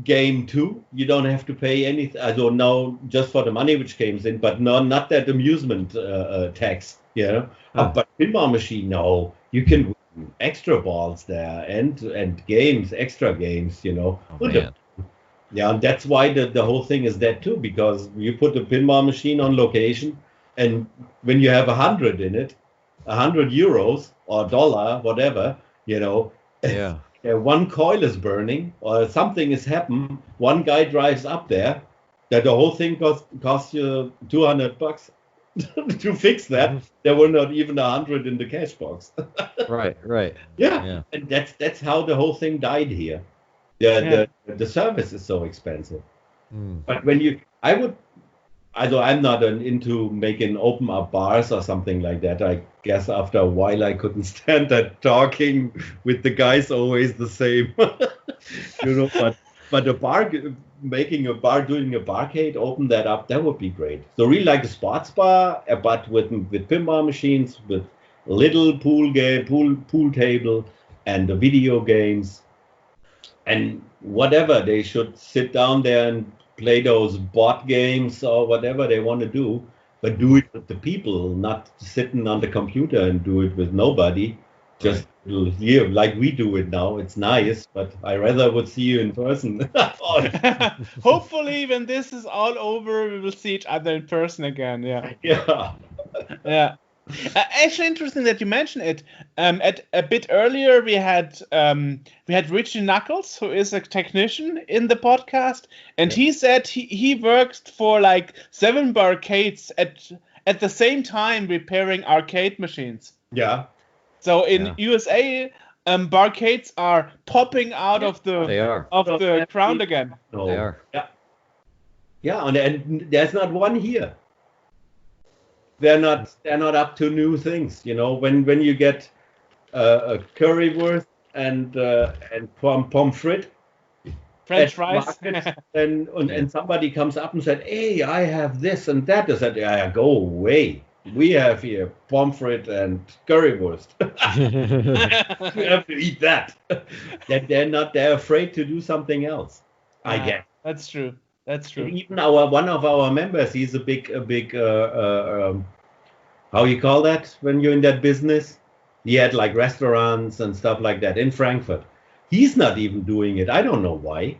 game too. You don't have to pay anything. I don't know, just for the money which comes in, but no, not that amusement tax. You know, but pinball machine, no, you can win extra balls there and games, extra games. You know, Oh, man. yeah, and that's why the whole thing is that too, because you put the pinball machine on location, and when you have 100 in it, 100 euros or dollar, whatever, you know, Yeah. one coil is burning or something is happened, one guy drives up there, that the whole thing costs you $200 to fix that. There were not even 100 in the cash box. Right. Yeah, and that's how the whole thing died here. The service is so expensive. But when I'm not into making open up bars or something like that. I guess after a while I couldn't stand that talking with the guys always the same. You know, but making a bar, doing a barcade, open that up, that would be great. So really like a sports bar, but with pinball machines, with little pool table, and the video games, and whatever. They should sit down there and play those board games or whatever they want to do, but do it with the people, not sitting on the computer and do it with nobody. Just here, like we do it now. It's nice, but I rather would see you in person. Hopefully, when this is all over, we will see each other in person again. Yeah. Yeah. Actually, interesting that you mentioned it. At a bit earlier, we had Richie Knuckles, who is a technician in the podcast, and he said he worked for like 7 barcades at the same time repairing arcade machines. Yeah. So in USA, barcades are popping out of the ground again. No. They are. Yeah, and there's not one here. They're not up to new things, you know. When you get a currywurst and pommes frites, French fries, and somebody comes up and said, "Hey, I have this and that." I said, "Yeah, go away. We have here pommes frites and currywurst. You have to eat that." They're afraid to do something else. I guess that's true. That's true. And even one of our members, he's a big how you call that when you're in that business? He had like restaurants and stuff like that in Frankfurt. He's not even doing it. I don't know why.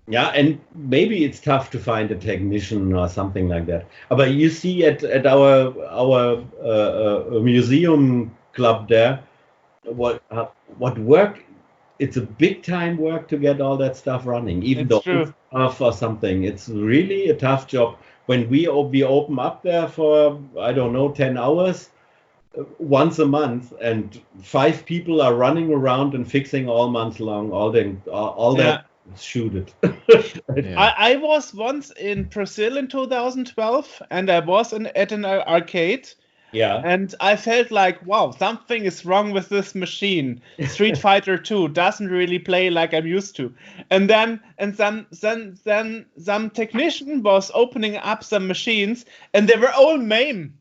Yeah, and maybe it's tough to find a technician or something like that. But you see at our museum club there, what work. It's a big time work to get all that stuff running, even though it's tough or something. It's really a tough job. When we open up there for, I don't know, 10 hours once a month, and 5 people are running around and fixing all month long, all that shoot it. I was once in Brazil in 2012, and I was at an arcade. Yeah. And I felt like, wow, something is wrong with this machine. Street Fighter 2 doesn't really play like I'm used to. And then some technician was opening up some machines, and they were all MAME.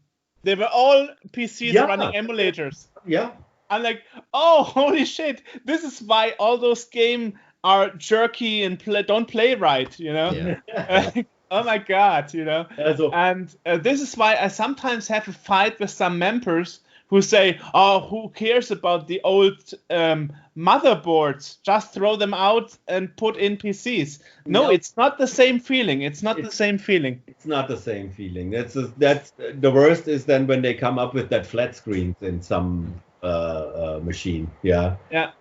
They were all PCs running emulators. Yeah. I'm like, oh, holy shit! This is why all those games are jerky and don't play right, you know. Yeah. Oh my God, you know. And this is why I sometimes have to fight with some members who say, oh, who cares about the old motherboards? Just throw them out and put in PCs. No, it's not the same feeling. It's not the same feeling. It's not the same feeling. That's the worst is then when they come up with that flat screens in some machine. Yeah. Yeah,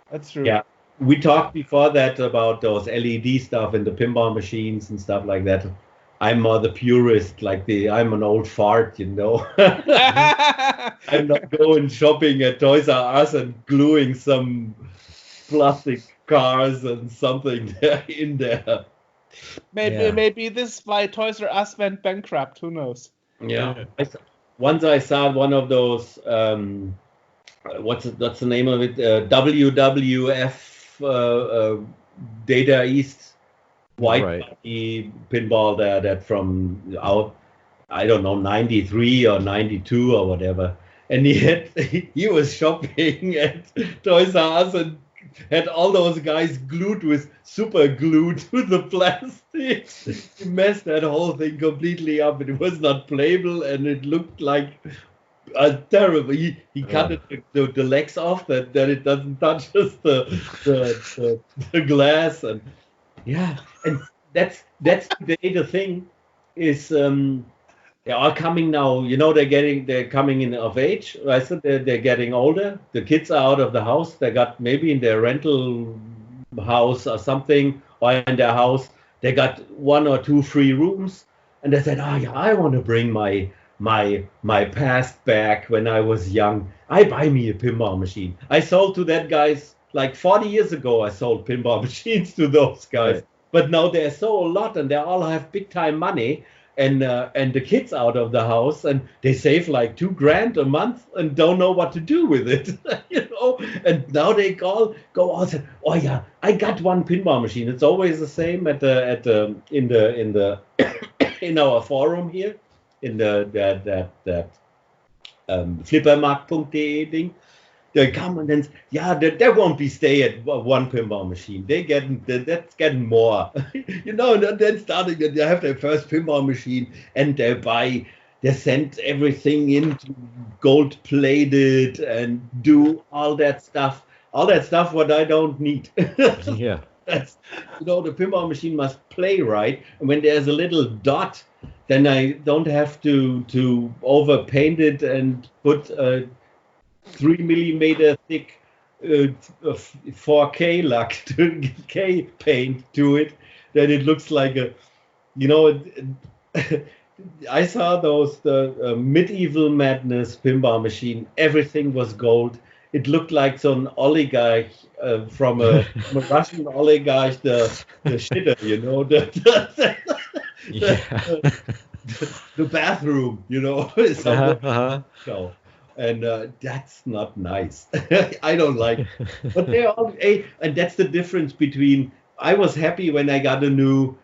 that's true. Yeah. We talked before that about those LED stuff in the pinball machines and stuff like that. I'm more the purist, I'm an old fart, you know. I'm not going shopping at Toys R Us and gluing some plastic cars and something in there. Maybe this is why Toys R Us went bankrupt. Who knows? Yeah. Once I saw one of those, what's the name of it? WWF Data East white body pinball there that from out, I don't know, 93 or 92 or whatever. And he was shopping at Toys R Us and had all those guys glued with super glue to the plastic. He messed that whole thing completely up. It was not playable and it looked like terrible. He cut the legs off that it doesn't touch just the glass. And yeah, and that's today the thing is they're all coming now. You know, they're coming in of age. I said they're getting older. The kids are out of the house. They got maybe in their rental house or something, or in their house they got 1 or 2 free rooms. And they said, "Oh yeah, I want to bring my past back when I was young. I buy me a pinball machine." I sold to that guys like 40 years ago. I sold pinball machines to those guys, but now they're so a lot and they all have big time money. And the kids out of the house and they save like $2,000 a month and don't know what to do with it, you know. And now they go out and, "Oh yeah, I got one pinball machine." It's always the same in the in our forum here in that flippermarkt.de thing. They come and then, there won't be stay at one pinball machine. That's getting more, you know. And then starting that they have their first pinball machine and they send everything into gold plated and do all that stuff what I don't need. Yeah. That's, you know, the pinball machine must play right. And when there's a little dot, then I don't have to overpaint it and put 3 millimeter thick 4K luck to K paint to it, that it looks like a, you know. I saw the Medieval Madness pinball machine. Everything was gold. It looked like some oligarch from a Russian oligarch, the shitter, you know, the bathroom, you know. So. And that's not nice. I don't like it. But they're all, and that's the difference between. I was happy when I got a new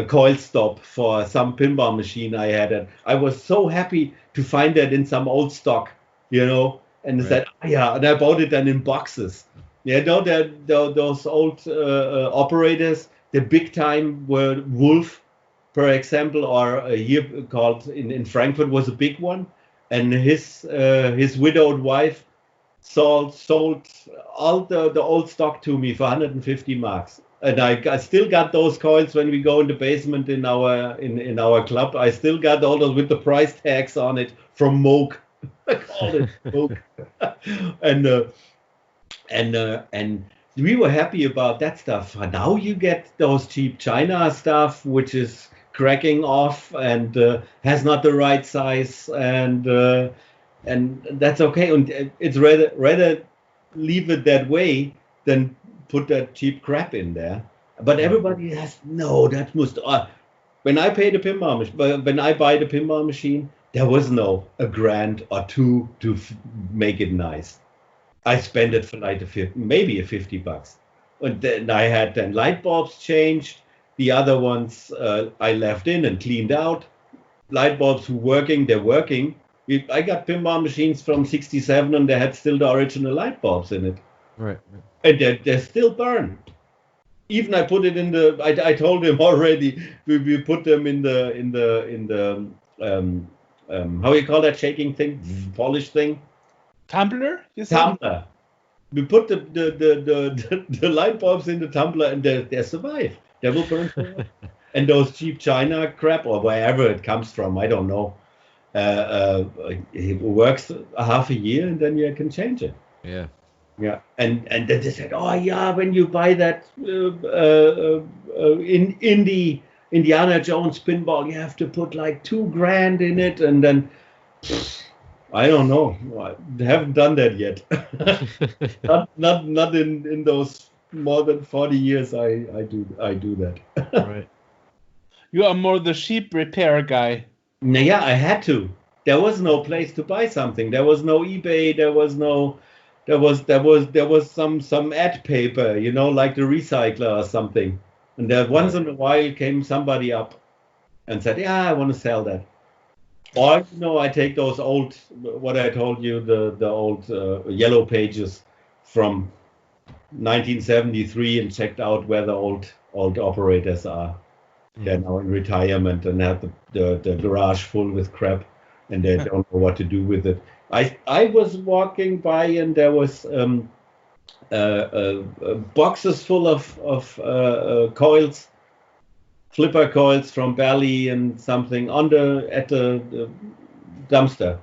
coil stop for some pinball machine I had. And I was so happy to find that in some old stock, you know. And I said, yeah, and I bought it then in boxes. You know, those old operators, the big time were Wolf, for example, or here called in Frankfurt was a big one. And his widowed wife sold all the old stock to me for 150 marks. And I still got those coils when we go in the basement in our club. I still got all those with the price tags on it from Moog. I called it Moog. and we were happy about that stuff. Now you get those cheap China stuff, which is cracking off and has not the right size, and that's okay. And it's rather leave it that way than put that cheap crap in there. But everybody has that must. When I buy the pinball machine, there was no $1,000 or $2,000 to make it nice. I spent it for like maybe $50, and then I had light bulbs changed. The other ones I left in and cleaned out. Light bulbs they're working. I got pinball machines from '67 and they had still the original light bulbs in it. Right. And they still burn. Even I put it in the. I told him already. We put them in the how you call that shaking thing, polish thing? Tumbler. You said? Tumbler. We put the light bulbs in the tumbler and they survive. They will burn forever. And those cheap China crap or wherever it comes from, I don't know. It works a half a year and then you can change it. Yeah. Yeah. And then they said, oh yeah, when you buy that Indiana Jones pinball, you have to put like $2,000 in it, and then I don't know. I haven't done that yet. not in those more than 40 years. I do that. Right. You are more the cheap repair guy. Yeah, I had to. There was no place to buy something. There was no eBay. There was some ad paper, like the recycler or something. And there once in a while came somebody up and said, "Yeah, I want to sell that." Or I take those old, what I told you, the old yellow pages from 1973 and checked out where the old operators are. They're now in retirement and have the garage full with crap, and they don't know what to do with it. I was walking by and there was boxes full of coils, flipper coils from Bally and something at the dumpster.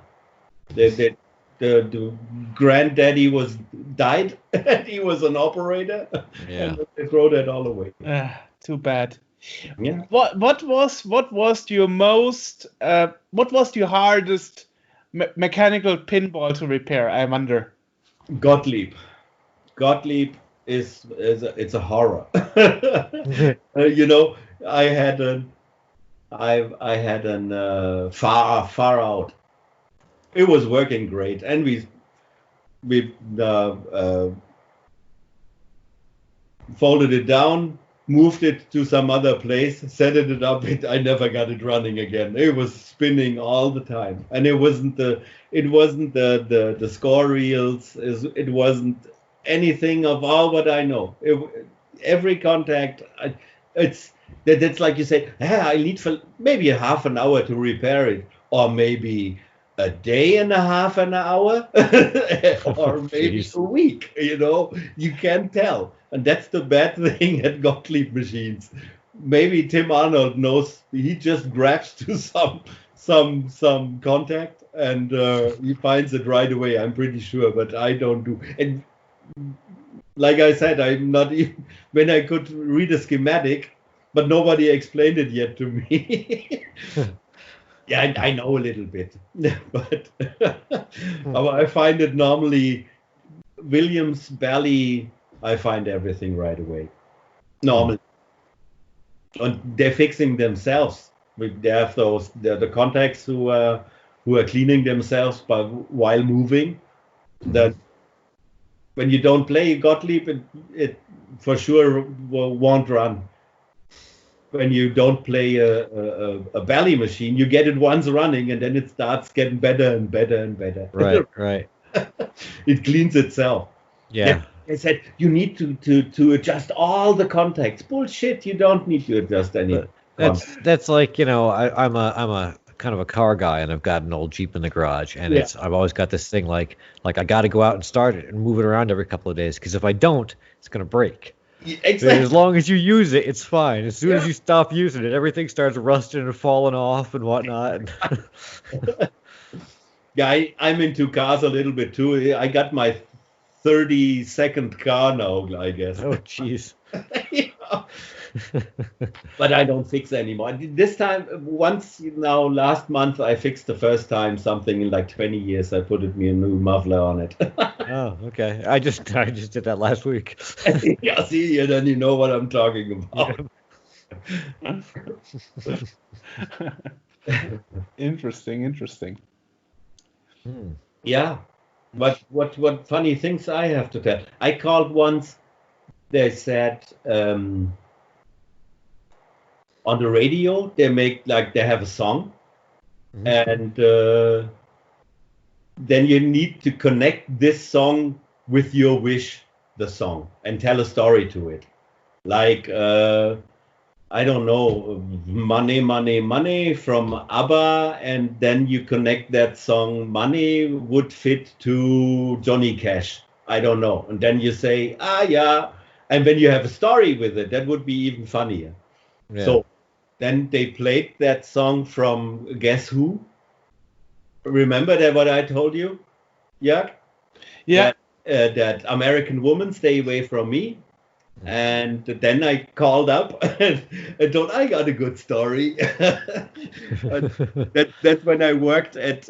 The granddaddy died and he was an operator. Yeah. And they throw that all away. Too bad. Yeah. What was your most what was your hardest mechanical pinball to repair? I wonder. Gottlieb is it's a horror. I had an far out. It was working great, and we folded it down, moved it to some other place, set it up. I never got it running again. It was spinning all the time, and it wasn't the score reels. It wasn't anything of all what I know. Every contact, that's like you say. I need for maybe a half an hour to repair it, or maybe a day and a half an hour, or maybe a week. You can't tell. And that's the bad thing at Gottlieb machines. Maybe Tim Arnold knows. He just grabs to some contact and he finds it right away. I'm pretty sure, but I don't do. And like I said, I'm not even when I could read a schematic, but nobody explained it yet to me. Yeah, I know a little bit, but I find it normally Williams, Bally. I find everything right away. Normally. And they're fixing themselves. They have the contacts who are cleaning themselves while moving. That when you don't play Gottlieb, it for sure won't run. When you don't play a Bally machine, you get it once running, and then it starts getting better and better and better. Right. It cleans itself. Yeah. They said you need to adjust all the contacts. Bullshit! You don't need to adjust any. That's like I'm a kind of a car guy, and I've got an old Jeep in the garage, and I've always got this thing like I got to go out and start it and move it around every couple of days, because if I don't, it's gonna break. Exactly. As long as you use it, it's fine. As soon as you stop using it, everything starts rusting and falling off and whatnot. Yeah, I'm into cars a little bit too. I got my 32nd car now, I guess. Oh, jeez. But I don't fix anymore. This time, last month, I fixed the first time something in like 20 years. I put me a new muffler on it. Oh, okay. I just did that last week. Yeah, see, then you know what I'm talking about. Interesting. Yeah. But what funny things I have to tell. I called once, they said on the radio, they have a song, and then you need to connect this song with your wish, the song, and tell a story to it. Like, I don't know, Money, Money, Money from ABBA, and then you connect that song, Money would fit to Johnny Cash. I don't know. And then you say, yeah. And when you have a story with it, that would be even funnier. Yeah. So then they played that song from Guess Who? Remember that what I told you, Jörg? Yeah. That American Woman, Stay Away From Me. And then I called up and told I got a good story. That's when I worked at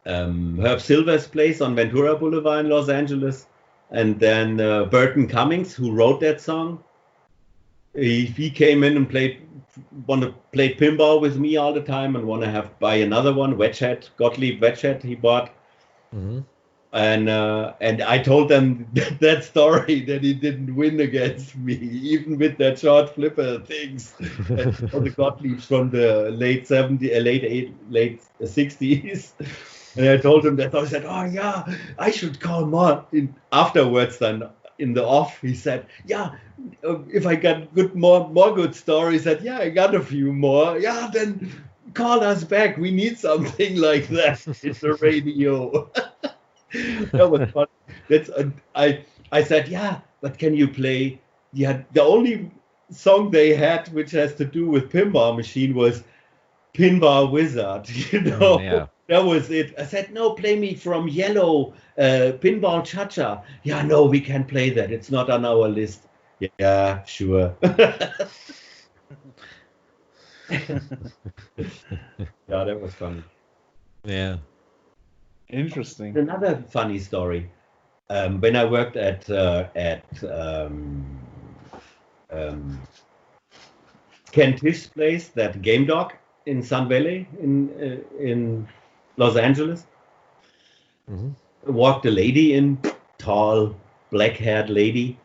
Herb Silver's place on Ventura Boulevard in Los Angeles, and then Burton Cummings, who wrote that song. he came in and want to play pinball with me all the time and want to buy another one, Gottlieb Wedgehead he bought. Mm-hmm. And I told them that story that he didn't win against me, even with that short flipper things. The Gottliebs from the late 60s. And I told him that. I said, "Oh yeah, I should call more." Afterwards, then in the off, he said, "Yeah, if I got more good stories," said, "Yeah, I got a few more. Yeah, then call us back. We need something like that in the radio." That was fun. I said, "Yeah, but can you play?" Yeah, the only song they had which has to do with Pinball Machine was Pinball Wizard. Yeah. That was it. I said, "No, play me from Yellow, Pinball Cha-Cha." "Yeah, no, we can't play that. It's not on our list." "Yeah, sure." Yeah, that was fun. Yeah. Interesting. Another funny story. When I worked at Ken Tisch's place, that Game Dog in Sun Valley in Los Angeles, walked a lady in, tall, black-haired lady,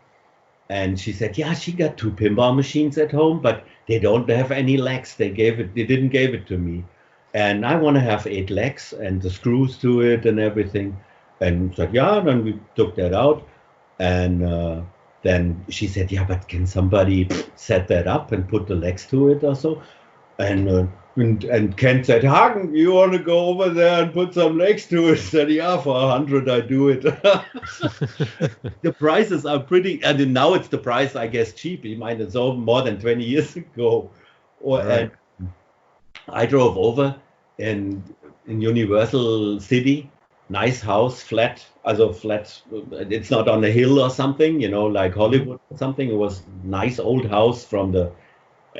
and she said, "Yeah, she got 2 pinball machines at home, but they don't have any legs. They didn't give it to me. And I want to have 8 legs and the screws to it and everything." And said, "Yeah." Then we took that out, and then she said, "Yeah, but can somebody set that up and put the legs to it or so?" And Ken said, "Hagen, you want to go over there and put some legs to it?" I said, "Yeah, for 100 I do it." The prices are pretty, and now it's the price, I guess, cheap. You might it's over more than 20 years ago. And I drove over in Universal City, nice house, flat. It's not on a hill or something, like Hollywood or something. It was nice old house from the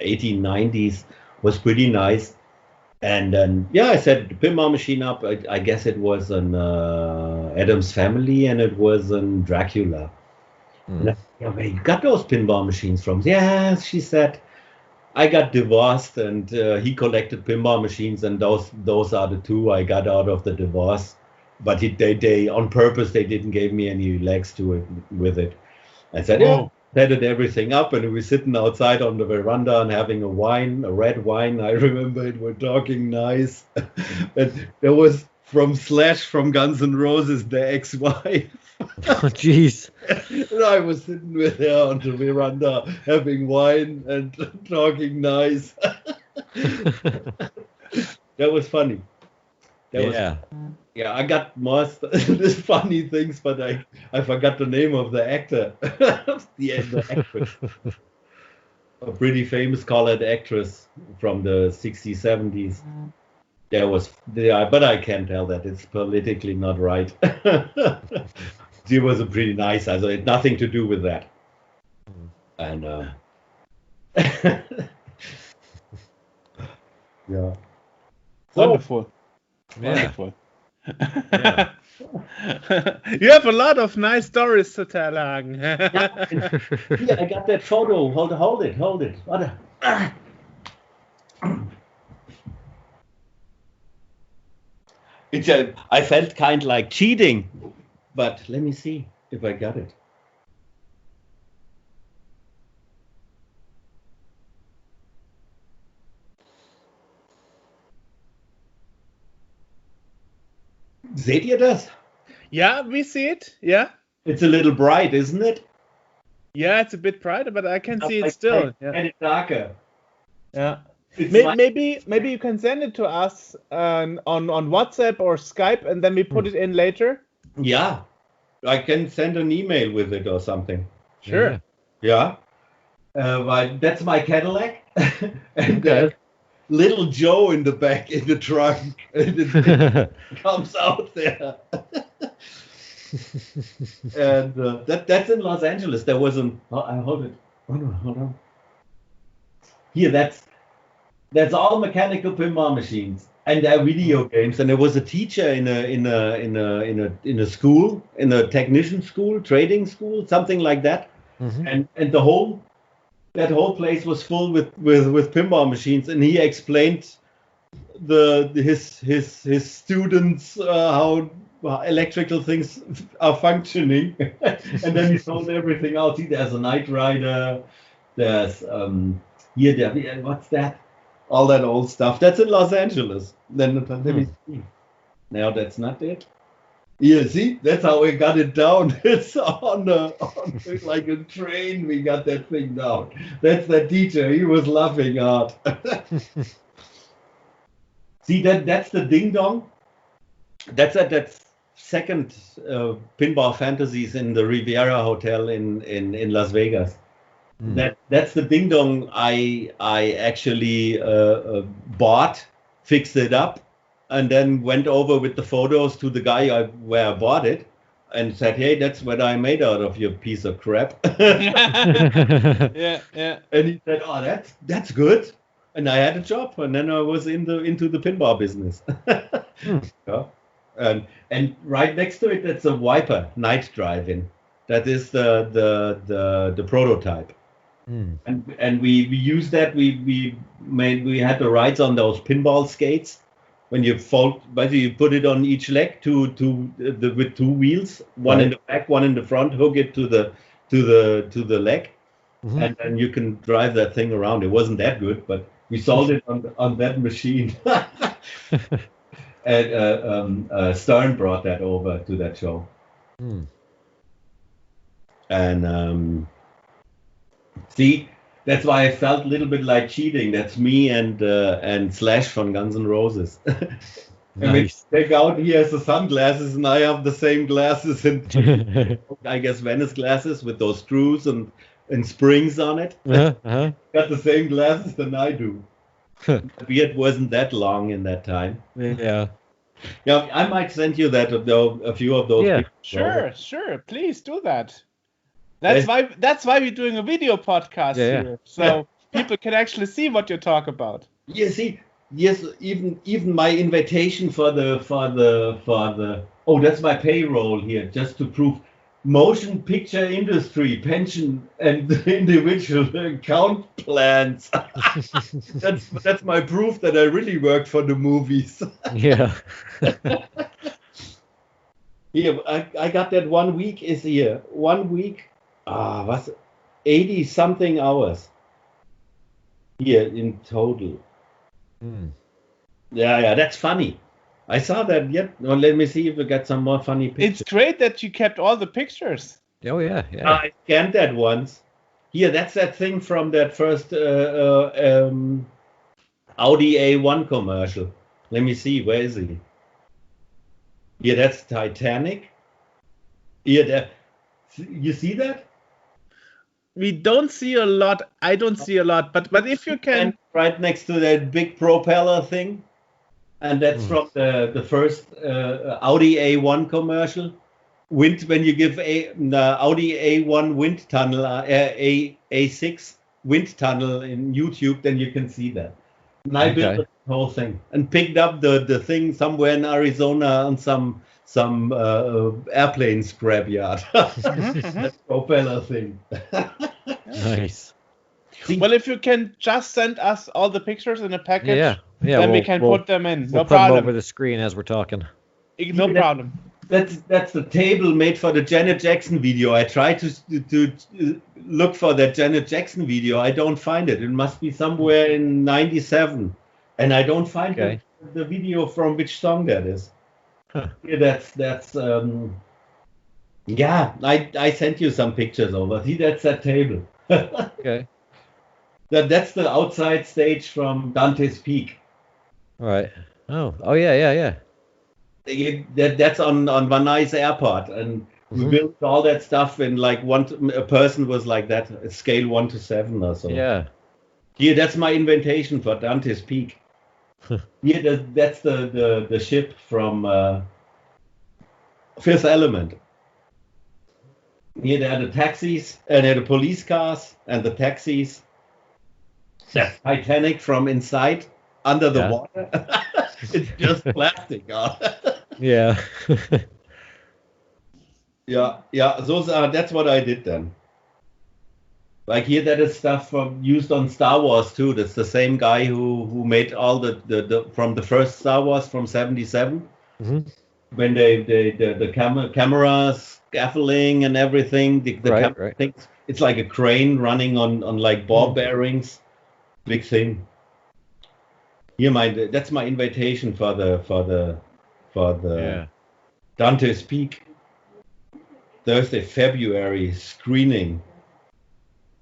1890s, was pretty nice. And then, I set the pinball machine up. I guess it was an Addams Family, and it was an Dracula. And where you got those pinball machines from? "Yeah," she said, "I got divorced, and he collected pinball machines, and those are the 2 I got out of the divorce. But they on purpose, they didn't give me any legs to it with it." I said, "Yeah." Set it everything up, and we were sitting outside on the veranda and having a red wine. I remember it. We're talking nice. And there was from Slash from Guns N' Roses, the ex-wife. Oh, jeez. And I was sitting with her on the veranda having wine and talking nice. That was funny. I got more funny things, but I forgot the name of the actor. the actress. A pretty famous colored actress from the 60s, 70s. But I can't tell that. It's politically not right. She was a pretty nice, it had nothing to do with that. And yeah. Wonderful. Yeah. Wonderful. Yeah. You have a lot of nice stories to tell, Hagen. Yeah, I got that photo. Hold it. What I felt kind of like cheating, but let me see if I got it. Seht ihr das? Yeah, we see it. Yeah. It's a little bright, isn't it? Yeah, it's a bit brighter, but I can see it still. And it's darker. Yeah. Maybe you can send it to us on WhatsApp or Skype, and then we put it in later. Yeah, I can send an email with it or something. Sure. Yeah. That's my Cadillac. And little Joe in the back in the trunk. And it comes out there. And that's in Los Angeles. There was I hold it. Hold on. Here, that's all mechanical pinball machines, and they're video games. And there was a teacher in a school, in a technician school, trading school, something like that. Mm-hmm. And the whole that whole place was full with pinball machines, and he explained his students how electrical things are functioning, and then he sold everything out. See, there's a Knight Rider, there's what's that? All that old stuff. That's in Los Angeles. Then let me see. Now that's not it. Yeah, see, that's how we got it down. It's on like a train. We got that thing down. That's the teacher. He was laughing hard. See, that's the Ding Dong. That's at that second Pinball Fantasies in the Riviera Hotel in Las Vegas. That's the Ding Dong I actually bought, fixed it up, and then went over with the photos to the guy where I bought it and said, hey, that's what I made out of, you piece of crap. Yeah. And he said, oh, that's good. And I had a job, and then I was into the pinball business. Yeah. And right next to it, that's a Viper night drive-in. That is the prototype. And we used that. We had the rides on those pinball skates. When you fold, basically you put it on each leg with two wheels, one in the back, one in the front. Hook it to the leg, and then you can drive that thing around. It wasn't that good, but we sold it on that machine. And Stern brought that over to that show. And see, that's why I felt a little bit like cheating. That's me and Slash from Guns N' Roses. Nice. Take out, he has the sunglasses, and I have the same glasses, and I guess Venice glasses with those screws and springs on it. Uh-huh. Got the same glasses than I do. The beard wasn't that long in that time. Yeah. Yeah, I might send you that a few of those. Yeah. pictures. Sure. Please do that. That's why we're doing a video podcast here, so people can actually see what you talk about. You see, yes, even my invitation for the that's my payroll here, just to prove motion picture industry pension and individual account plans. That's my proof that I really worked for the movies. Yeah. Here, I got that 1 week is here. 1 week, was 80 something hours here in total. Yeah, that's funny. I saw that yet. Well, let me see if we got some more funny pictures. It's great that you kept all the pictures. Oh yeah. I scanned that once. Here, that's that thing from that first Audi A1 commercial. Let me see, where is he? Here, that's Titanic. Here, you see that? We don't see a lot. I don't see a lot, but if you can, And right next to that big propeller thing, and that's from the first Audi A1 commercial. When you give the Audi A1 wind tunnel, A6 wind tunnel in YouTube, then you can see that. And I built the whole thing and picked up the thing somewhere in Arizona on some airplane scrapyard. That propeller thing. Nice. well, if you can just send us all the pictures in a package, Yeah. then we can put them in. We'll No put them over problem. the screen as we're talking. No problem. That's the table made for the Janet Jackson video. I tried to look for that Janet Jackson video. I don't find it. It must be somewhere in '97, and I don't find the video from which song that is. Huh. Yeah, that's yeah. I sent you some pictures over. See, that's that table. Okay. That's the outside stage from Dante's Peak. All right. Oh yeah. That's on Van Nuys Airport, and we built all that stuff in like a person was like that, scale 1 to 7 or so. Yeah. Here, that's my invitation for Dante's Peak. Here, that's the ship from Fifth Element. Here, there are the taxis, and there are the police cars, and the taxis. That's Titanic from inside, under the water. It's just plastic. Yeah. Yeah. That's what I did then. Like here, that is stuff used on Star Wars too. That's the same guy who made all the from the first Star Wars from '77. Mhm. When the camera scaffolding and everything, the camera Right. things, it's like a crane running on like ball bearings. Big thing. Here, that's my invitation for the Yeah. Dante's Peak Thursday, February screening.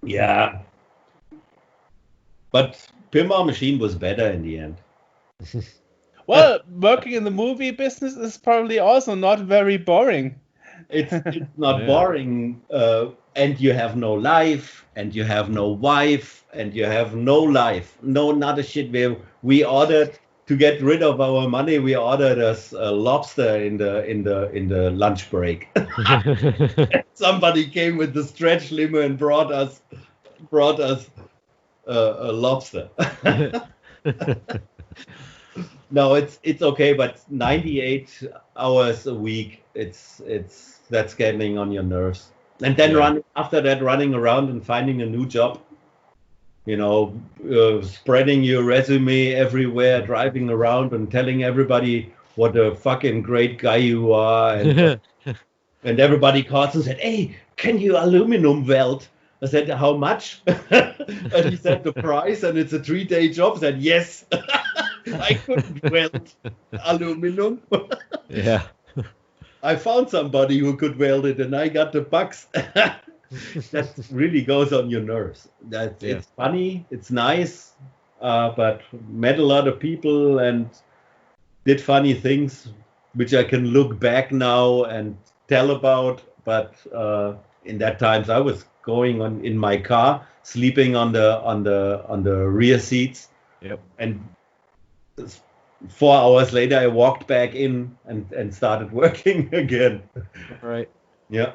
Yeah. But Pinball Machine was better in the end. Well, working in the movie business is probably also not very boring. It's not Yeah. boring, and you have no life, and you have no wife, and you have no life. No, not a shit. We ordered to get rid of our money. We ordered us a lobster in the lunch break. Somebody came with the stretch limo and brought us a lobster. No, it's okay, but 98 hours a week, that's getting on your nerves. And then running around and finding a new job, spreading your resume everywhere, driving around and telling everybody what a fucking great guy you are, and and everybody calls and said, "Hey, can you aluminum weld?" I said, "How much?" And he said the price, and it's a 3-day job. I said, "Yes." I couldn't weld aluminum. Yeah. I found somebody who could weld it, and I got the bucks. That really goes on your nerves. It's funny, it's nice, but met a lot of people and did funny things, which I can look back now and tell about. But in that times, I was going in my car, sleeping on the rear seats, and 4 hours later, I walked back in and started working again. Right. Yeah.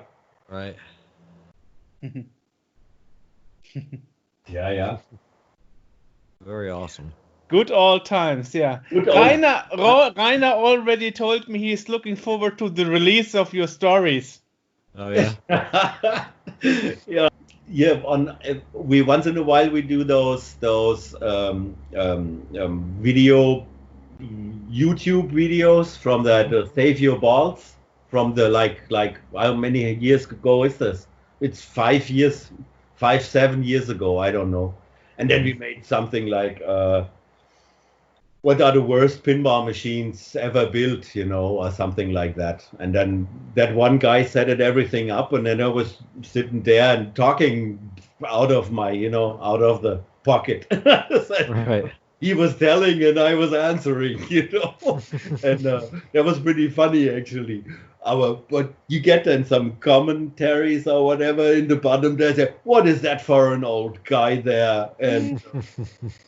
Right. Yeah. Very awesome. Good old times, yeah. Rainer already told me he's looking forward to the release of your stories. Oh yeah. Yeah. We once in a while we do those video YouTube videos from the Save Your Balls from the like how many years ago is this? It's 7 years ago, I don't know. And then we made something like what are the worst pinball machines ever built, or something like that. And then that one guy set everything up, and then I was sitting there and talking out of the pocket. Right. He was telling and I was answering, and that was pretty funny actually. But you get then some commentaries or whatever in the bottom there say, what is that for an old guy there? And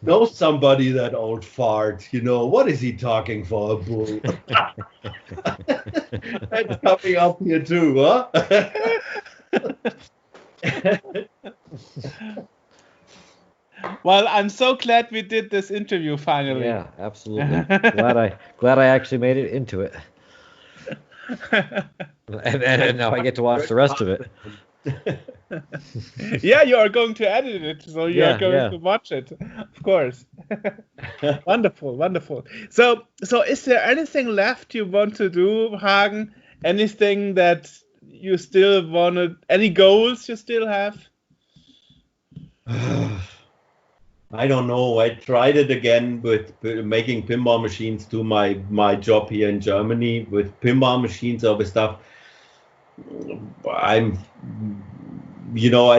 knows somebody that old fart, what is he talking for a bull? That's coming up here too, huh? Well, I'm so glad we did this interview finally. Yeah, absolutely. glad I actually made it into it. And now I get to watch the rest of it. Yeah, you are going to edit it, so you are going to watch it, of course. Wonderful. So is there anything left you want to do, Hagen? Anything that you still wanted? Any goals you still have? I don't know. I tried it again with making pinball machines to my job here in Germany with pinball machines over stuff. I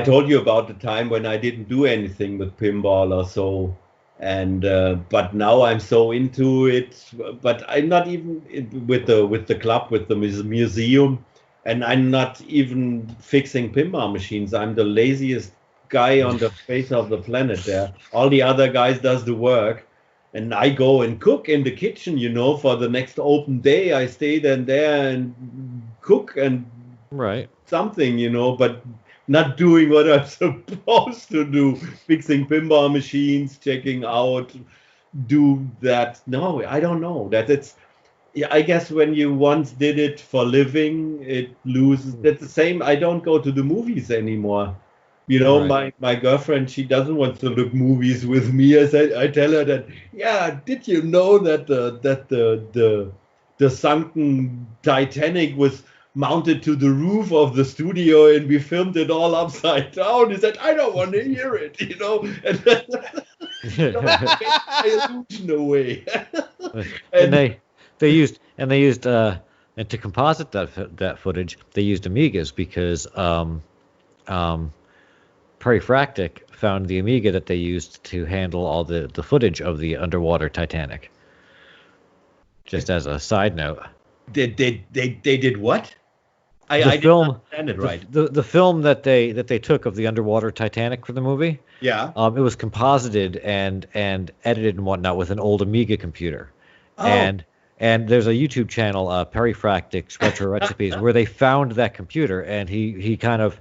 told you about the time when I didn't do anything with pinball or so, and but now I'm so into it. But I'm not even with the club, with the museum, and I'm not even fixing pinball machines. I'm the laziest guy on the face of the planet there. All the other guys does the work, and I go and cook in the kitchen, for the next open day. I stay then there and cook and something, but not doing what I'm supposed to do, fixing pinball machines, checking out, do that. No, I don't know. I guess when you once did it for living, it loses. That's the same. I don't go to the movies anymore. You know, Right. my girlfriend, she doesn't want to look movies with me. I tell her that, yeah, did you know that the sunken Titanic was mounted to the roof of the studio and we filmed it all upside down? He said, I don't want to hear it, you know. And my illusion away. and And they used and to composite that footage, they used Amigas because um, Perifractic found the Amiga that they used to handle all the footage of the underwater Titanic. Just as a side note, they did what? the I didn't film, understand it right. the film that they took of the underwater Titanic for the movie, Yeah. it was composited and edited and whatnot with an old Amiga computer, Oh. and there's a YouTube channel, Perifractic's Retro Recipes, where they found that computer, and he kind of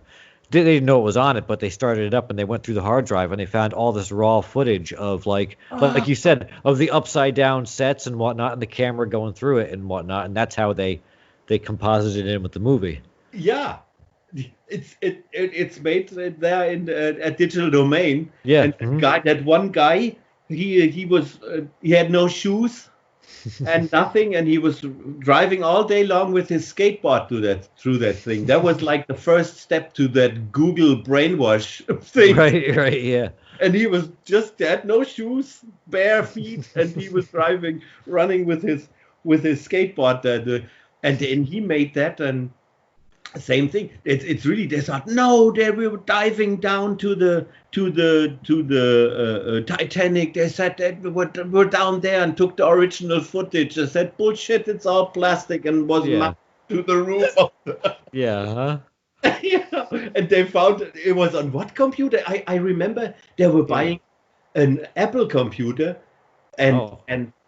they didn't know it was on it, but they started it up and they went through the hard drive and they found all this raw footage of like you said, of the upside down sets and whatnot, and the camera going through it and whatnot, and that's how they composited it in with the movie. Yeah, it's made there in a digital domain. Yeah. And that one guy, he had no shoes and nothing, and he was driving all day long with his skateboard through that thing. That was like the first step to that Google brainwash thing. Right, yeah. And he was just had no shoes, bare feet, and he was running with his skateboard. And then he made that, and same thing. It's really, they thought, no, they were diving down to the Titanic. They said that we're down there and took the original footage. They said, bullshit, it's all plastic, and was mapped to the roof of the Yeah. yeah. And they found it was on what computer? I remember they were buying an Apple computer and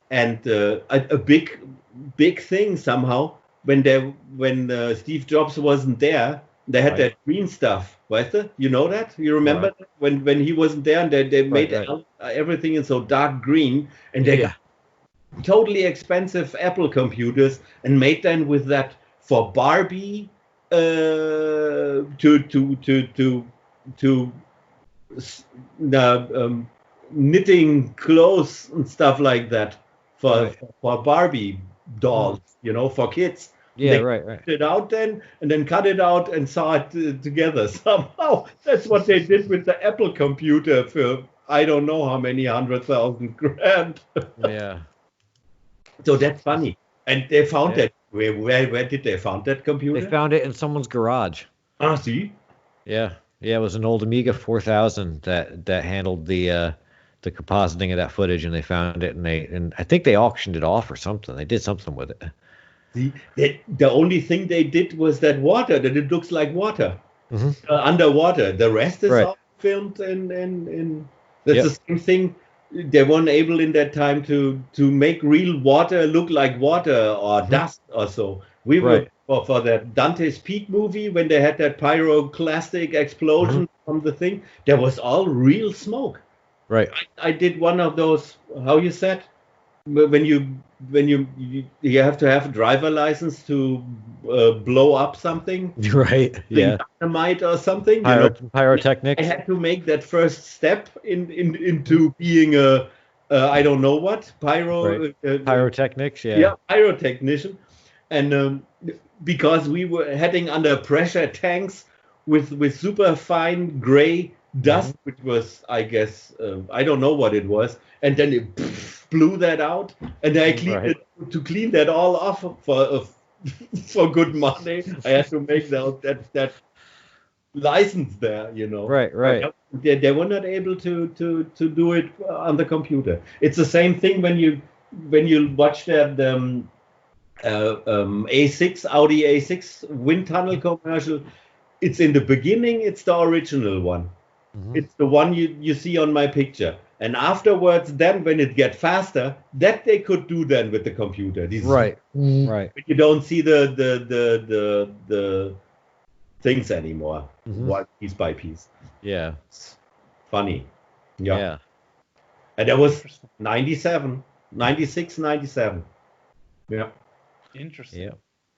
a big thing somehow. When Steve Jobs wasn't there, they had that green stuff, weißt du? You know that? You remember that? When he wasn't there, and they made everything in so dark green, and they got totally expensive Apple computers and made them with that for Barbie knitting clothes and stuff like that for Barbie dolls, you know, for kids. Yeah, they right. cut it out then, and then cut it out and saw it together somehow. That's what they did with the Apple computer for I don't know how many 100,000 grand. Yeah. So that's funny. And they found that. Where did they found that computer? They found it in someone's garage. Ah, see? Yeah. Yeah, it was an old Amiga 4000 that handled the compositing of that footage, and they found it, and I think they auctioned it off or something. They did something with it. The only thing they did was that it looks like water underwater. The rest is all filmed in that's the same thing. They weren't able in that time to make real water look like water or dust or so. We were for that Dante's Peak movie, when they had that pyroclastic explosion from the thing, there was all real smoke. Right. I did one of those, how you said, when you have to have a driver license to blow up something. Right. Yeah. Dynamite or something. Pyrotechnics. I had to make that first step into being a I don't know what pyrotechnics. Yeah, pyrotechnician, and because we were heading under pressure tanks with super fine gray dust, which was, I guess, I don't know what it was, and then it blew that out, and I cleaned it to clean that all off for good money. I had to make that license there, you know. Right. They were not able to do it on the computer. It's the same thing when you watch that A6 Audi A6 wind tunnel commercial. It's in the beginning. It's the original one. It's the one you see on my picture. And afterwards, then when it gets faster, that they could do then with the computer. Right. But you don't see the things anymore, piece by piece. Yeah. It's funny. Yeah. And that was 96, 97. Yeah. Interesting.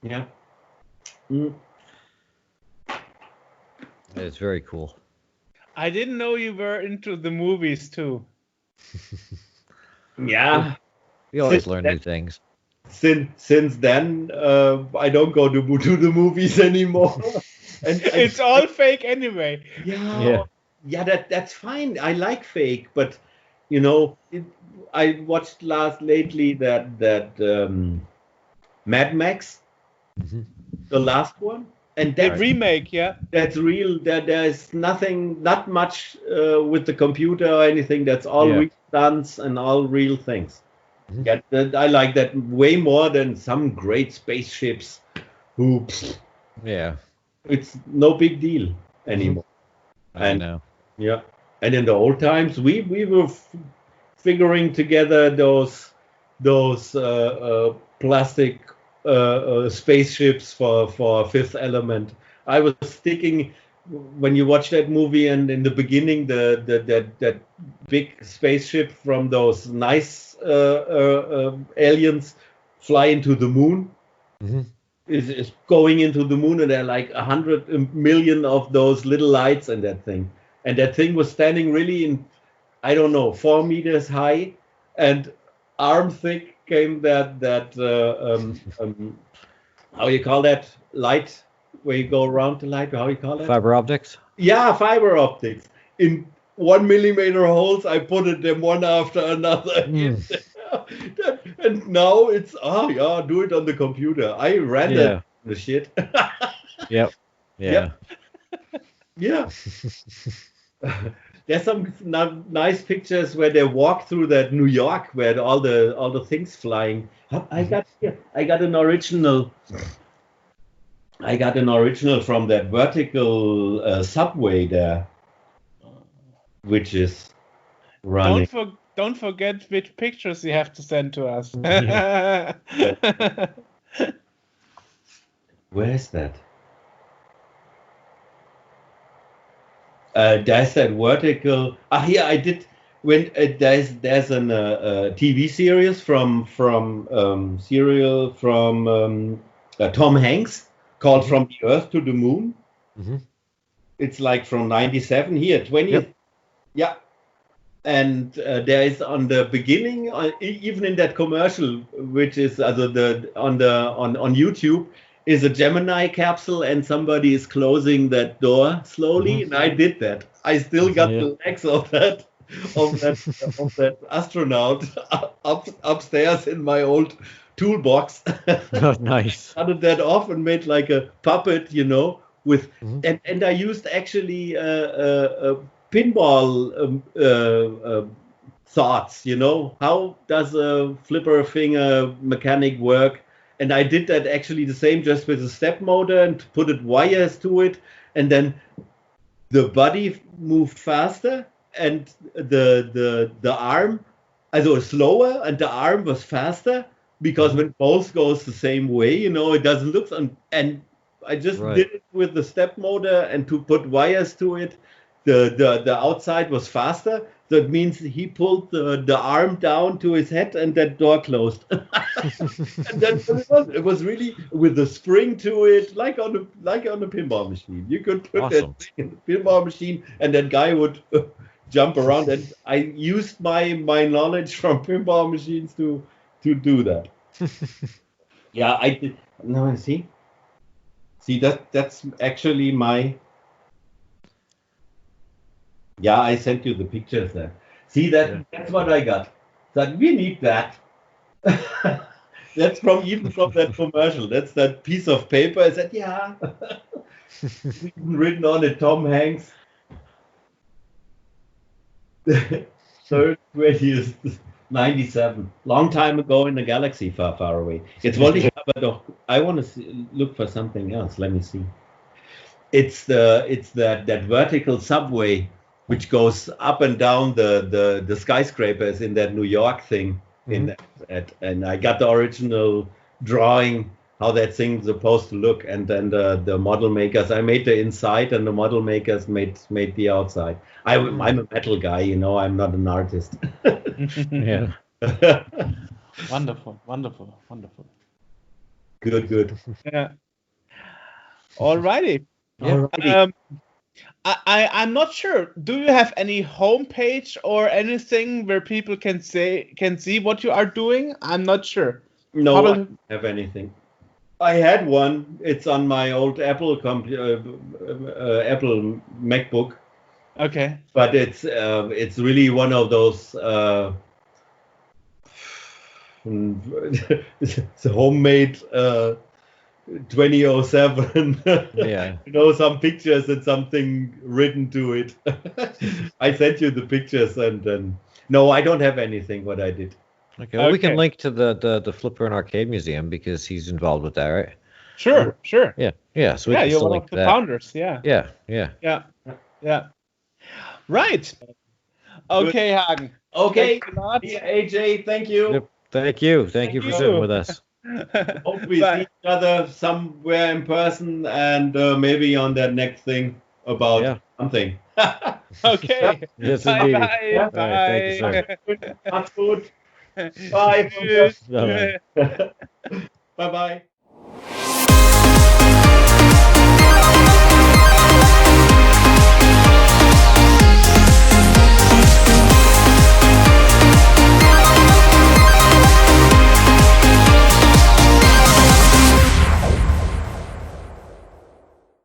Yeah. It's very cool. I didn't know you were into the movies too. Yeah. You always learn new things. Since then, I don't go to the movies anymore. And It's all fake anyway. yeah, that's fine. I like fake, but I watched lately that Mad Max, the last one, and The that remake, yeah. that's real. There's not much with the computer or anything. That's all real stunts and all real things. Yeah, I like that way more than some great spaceships. It's no big deal anymore. I know. Yeah, and in the old times, we were figuring together those plastic spaceships for Fifth Element. I was thinking when you watch that movie, and in the beginning, that big spaceship from those nice aliens fly into the moon. Is going into the moon, and there are like 100 million of those little lights in that thing. And that thing was standing really in, I don't know, 4 meters high, and arm thick came that how you call that light where you go around the light? How you call it? Fiber optics? Yeah, fiber optics. In 1 millimeter holes, I put it them one after another. And now it's do it on the computer. I rendered the shit. Yeah. There's some nice pictures where they walk through that New York where all the things flying. I got an original. I got an original from that vertical subway there, which is running. Don't forget which pictures you have to send to us. Where is that? There's that vertical. Here I did. When there's an TV series from Tom Hanks called From the Earth to the Moon. It's like from 97 here, 20. Yeah. And there is on the beginning, even in that commercial, which is on YouTube, is a Gemini capsule, and somebody is closing that door slowly, and I did that. I still got the legs of that astronaut upstairs in my old toolbox. Oh, nice. Started that off and made like a puppet, with and I used actually pinball thoughts, how does a flipper finger mechanic work? And I did that actually the same, just with a step motor, and put wires to it, and then the body moved faster and the arm, also slower, and the arm was faster, because when both goes the same way, it doesn't look, and I just did it with the step motor and to put wires to it. The outside was faster. That means he pulled the arm down to his head, and that door closed. And then it was really with the spring to it, like on a pinball machine. You could put that thing in the pinball machine, and that guy would jump around. And I used my knowledge from pinball machines to do that. Yeah, I did. No, see, that's actually my. Yeah, I sent you the pictures there. See, that's what I got. That we need that. That's even from that commercial. That's that piece of paper. I said, written on it, Tom Hanks. Third grade is 97. Long time ago in the galaxy, far, far away. It's volley, but I want to look for something else. Let me see. It's that vertical subway which goes up and down the skyscrapers in that New York thing. And I got the original drawing how that thing's supposed to look, and then the model makers. I made the inside, and the model makers made the outside. I'm a metal guy, I'm not an artist. Yeah. Wonderful. Good. Yeah. Alrighty. Yeah. I'm not sure. Do you have any homepage or anything where people can see what you are doing? I'm not sure. No, I Probably- don't have anything. I had one. It's on my old Apple Apple MacBook, Okay. but it's really one of those it's a homemade 2007. Yeah. Some pictures and something written to it. I sent you the pictures, and then no, I don't have anything what I did. Okay. Well, we can Okay. link to the Flipper and Arcade Museum because he's involved with that, right? Sure. Yeah. Yeah. So we Yeah, can you're still one link of to the that. founders. Yeah. Yeah. Yeah. Right. Okay, Hagen. Okay, Thanks a lot. yeah, AJ, thank you. Yep. Thank you. Thank you for Thank sitting you. with us. Hope we Bye. see each other somewhere in person, and maybe on that next thing about Yeah. something. Okay. Yes, Bye indeed. bye. All right, thank you, sir. That's good. Bye. Tschüss. Bye-bye. Bye bye.